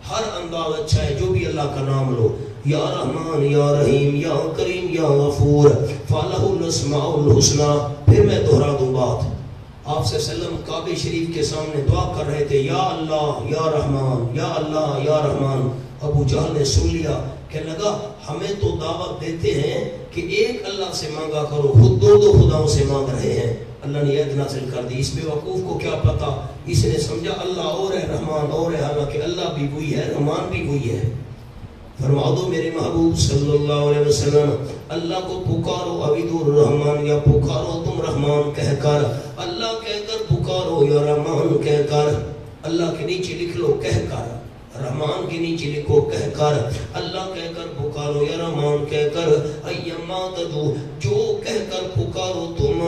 ہر انداز اچھا ہے، جو بھی اللہ کا نام لو، یا رحمان یا رحیم یا کریم یا غفور، فَلَهُ الْأَسْمَاءُ الْحُسْنَى۔ پھر میں دہرا دوں بات، آپ صلی اللہ علیہ وسلم کعبہ شریف کے سامنے دعا کر رہے تھے، یا اللہ یا رحمان یا اللہ یا رحمان۔ ابو جہل نے سن لیا، کہنے لگا ہمیں تو دعوت دیتے ہیں کہ ایک اللہ سے مانگا کرو، خود دو دو خداؤں سے مانگ رہے ہیں۔ اللہ نے آیت نازل کر دی، اس بے وقوف کو کیا پتا، اس نے سمجھا اللہ اور ہے رحمان اور ہے، حالانکہ اللہ بھی وہی ہے رحمان بھی وہی ہے۔ فرما دو میرے محبوب صلی اللہ علیہ وسلم، اللہ کو پکارو عبید الرحمان، یا پکارو تم رحمان کہہ کر، اللہ کہہ کر پکارو یا رحمان کہہ کر۔ اللہ کے نیچے لکھ لو کہہ کر، رحمان کے نیچے لکھو کہہ کر، اللہ کہہ کر پکارو یا رحمان کہہ کر، ایما تدعو جو کہہ کر پکارو تم،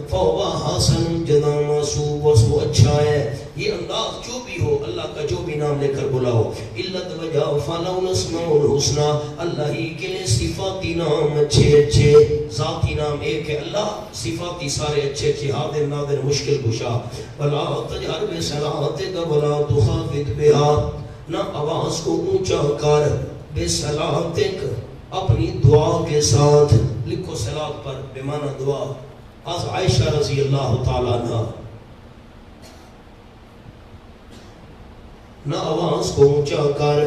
فَهُوَ حَسَنٌ جزا محسوب، وہ اچھا ہے۔ یہ انداز جو بھی ہو، اللہ کا جو بھی نام لے کر بلاؤ، علت وجہ فَلَهُ الْأَسْمَاءُ الْحُسْنَى، اللہ ہی کے لیے صفاتی نام اچھے اچھے، ذاتی نام ایک ہے اللہ، صفاتی سارے اچھے اچھے، حاضر ناظر مشکل کشا۔ وَلَا تَجْهَرْ بِصَلَاتِكَ وَلَا تُخَافِتْ بِهَا، نہ آواز کو اونچا کر، بے صلاتک اپنی دعا کے ساتھ، لکھو صلات پر بمعنی دعا۔ از عائشہ رضی اللہ تعالیٰ عنہ، نہ آواز کو اونچا کر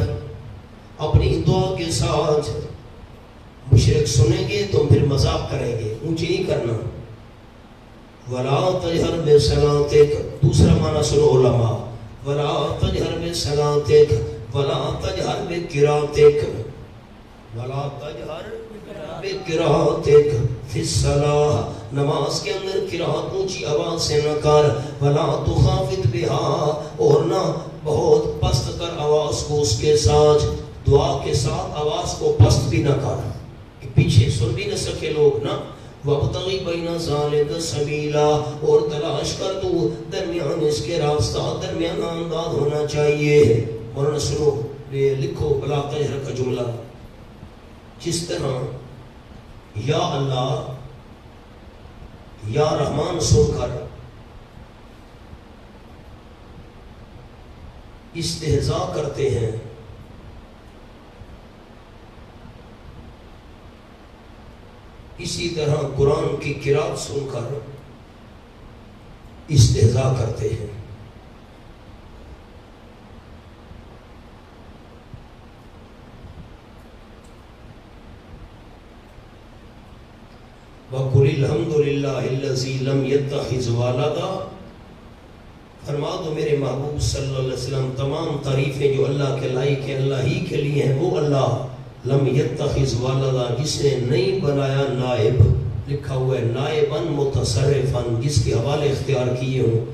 اپنی دعا کے ساتھ، مشرک سنیں گے تو پھر مذاق کریں گے، اونچی نہیں کرنا۔ وَلَا تَجْهَرْ بِصَلَاتِكَ، دوسرا معنی سنو علماء، وَلَا تَجْهَرْ بِصَلَاتِكَ وَلَا تَجْهَرْ بِقِرَاتِكَ، وَلَا تَجْهَرْ بِقِرَاتِكَ فِي الصَّلَاةِ، نماز کے اندر قرات اونچی آواز سے نہ کر، وَلَا تُخَافِتْ بِهَا، اور نہ بہت پست کر آواز کو اس کے ساتھ، دعا کے ساتھ آواز کو پست بھی نہ کر کہ پیچھے سن بھی نہ سکے لوگ، نہ وَابْتَغِ بَيْنَ ذَلِكَ سَبِيلًا، اور تلاش کر تو درمیان اس کے راستہ، درمیان انداز ہونا چاہیے۔ مولانا سنو، یہ لکھو بلا تجہر کا جملہ، جس طرح یا اللہ یا رحمان سن کر استہزاء کرتے ہیں، اسی طرح قرآن کی قرات سن کر استہزاء کرتے ہیں۔ وَقُلِ الْحَمْدُ لِلَّهِ الَّذِي لَمْ يَتَّخِذْ وَلَدًا، فرما دو میرے محبوب صلی اللہ علیہ وسلم، تمام تعریفیں جو اللہ کے لائق ہیں، اللہ ہی کے لیے ہیں، وہ اللہ لم یتخذ والدہ، جس نے نہیں بنایا نائب، لکھا ہوا ہے نائباً متصرفاً، جس کے حوالے اختیار کیے ہوں،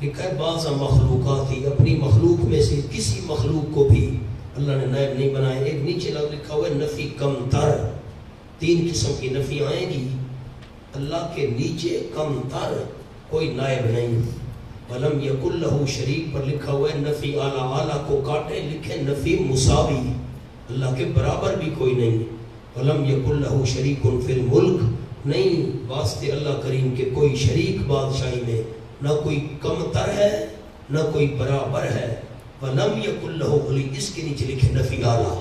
لکھا ہے بعض مخلوقات ہی، اپنی مخلوق میں سے کسی مخلوق کو بھی اللہ نے نائب نہیں بنایا۔ ایک نیچے لفظ لکھا ہوا ہے نفی کم تر، تین قسم کی نفی آئیں گی، اللہ کے نیچے کم تر کوئی نائب نہیں۔ وَلَمْ يَكُنْ لَهُ شریک پر لکھا ہوا ہے نفی اعلیٰ، اعلیٰ کو کاٹے لکھے نفی مساوی، اللہ کے برابر بھی کوئی نہیں۔ وَلَمْ يَكُنْ لَهُ شَرِيكٌ فِي الْمُلْكِ، نہیں واسطے اللہ کریم کے کوئی شریک بادشاہی میں، نہ کوئی کم تر ہے نہ کوئی برابر ہے۔ وَلَمْ يَكُنْ لَهُ وَلِيٌّ، اس کے نیچے لکھے نفی اعلیٰ،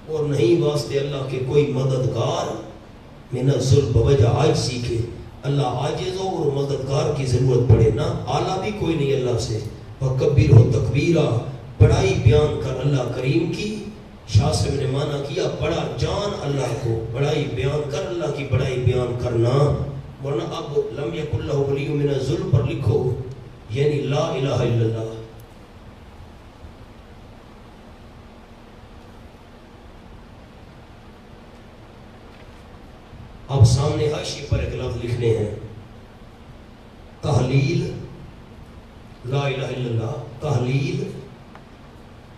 اور نہیں واسطے اللہ کے کوئی مددگار، من الذل بوجہ عاجزی کے، اللہ عاجز ہو اور مددگار کی ضرورت پڑے نا، اعلیٰ بھی کوئی نہیں اللہ سے. وکبر ہو تکبیرہ، بڑائی بیان کر اللہ کریم کی. شاہ صاحب نے مانا کیا بڑا جان اللہ کو، بڑائی بیان کر اللہ کی بڑائی بیان کرنا. ورنہ اب لم یکن لہ ولی من الذل پر لکھو یعنی لا الہ الا اللہ. اب سامنے حاشیے پر ایک لفظ لکھنے ہیں، تحلیل لا الہ الا اللہ، تحلیل،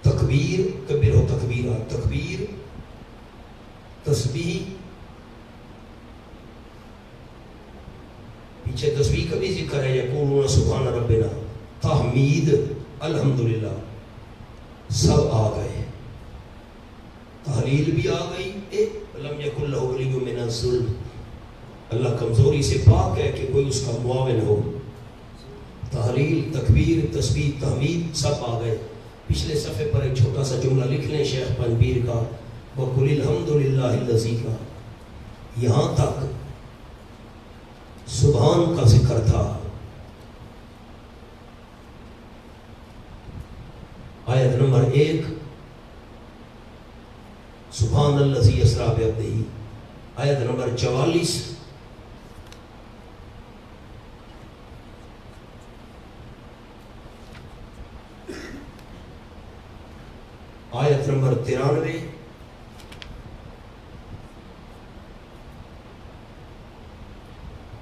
تکبیر، کبیر و تکبیرہ، تکبیر، تسبیح، پیچھے تسبیح کا بھی ذکر ہے، یقولون سبحان ربنا، تحمید، الحمدللہ، سب آ گئے. تحلیل بھی آ گئی، لم یکن لہ ولی من الذل، اللہ کمزوری سے پاک ہے کہ کوئی اس کا معاون ہو. تحلیل، تکبیر، تسبیح، تحمید سب آ گئے. پچھلے صفحے پر ایک چھوٹا سا جملہ لکھ لیں شیخ پنبیر کا، وَقُلِ الْحَمْدُ لِلَّهِ الَّذِي کا. یہاں تک سبحان کا ذکر تھا. آیت نمبر 1 سبحان الذی اسریٰ بعبدہ، آیت نمبر 44 آیت نمبر 93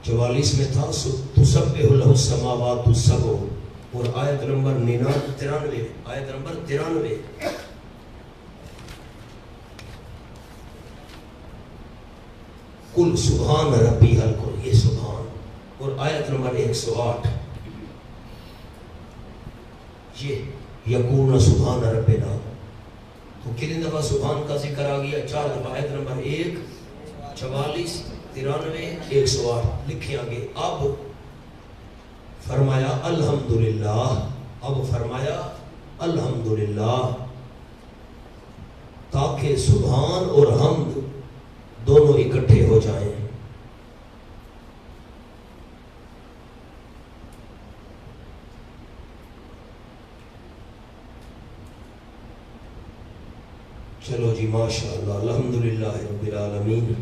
44 میں تھا تسبح لہ السماوات السبع، اور آیت نمبر 93 آیت نمبر 93 کل سبحان ربی الکل، یہ سبحان، اور آیت نمبر 108 یہ یقولون سبحان ربنا. تو کتنی دفعہ سبحان کا ذکر آ گیا؟ 4 دفعہ. آیت نمبر 1 44 93 108 لکھیں آگے. اب فرمایا الحمدللہ، اب فرمایا الحمدللہ، تاکہ سبحان اور حمد دونوں اکٹھے ہو جائیں. چلو جی ماشاءاللہ، الحمدللہ رب العالمین.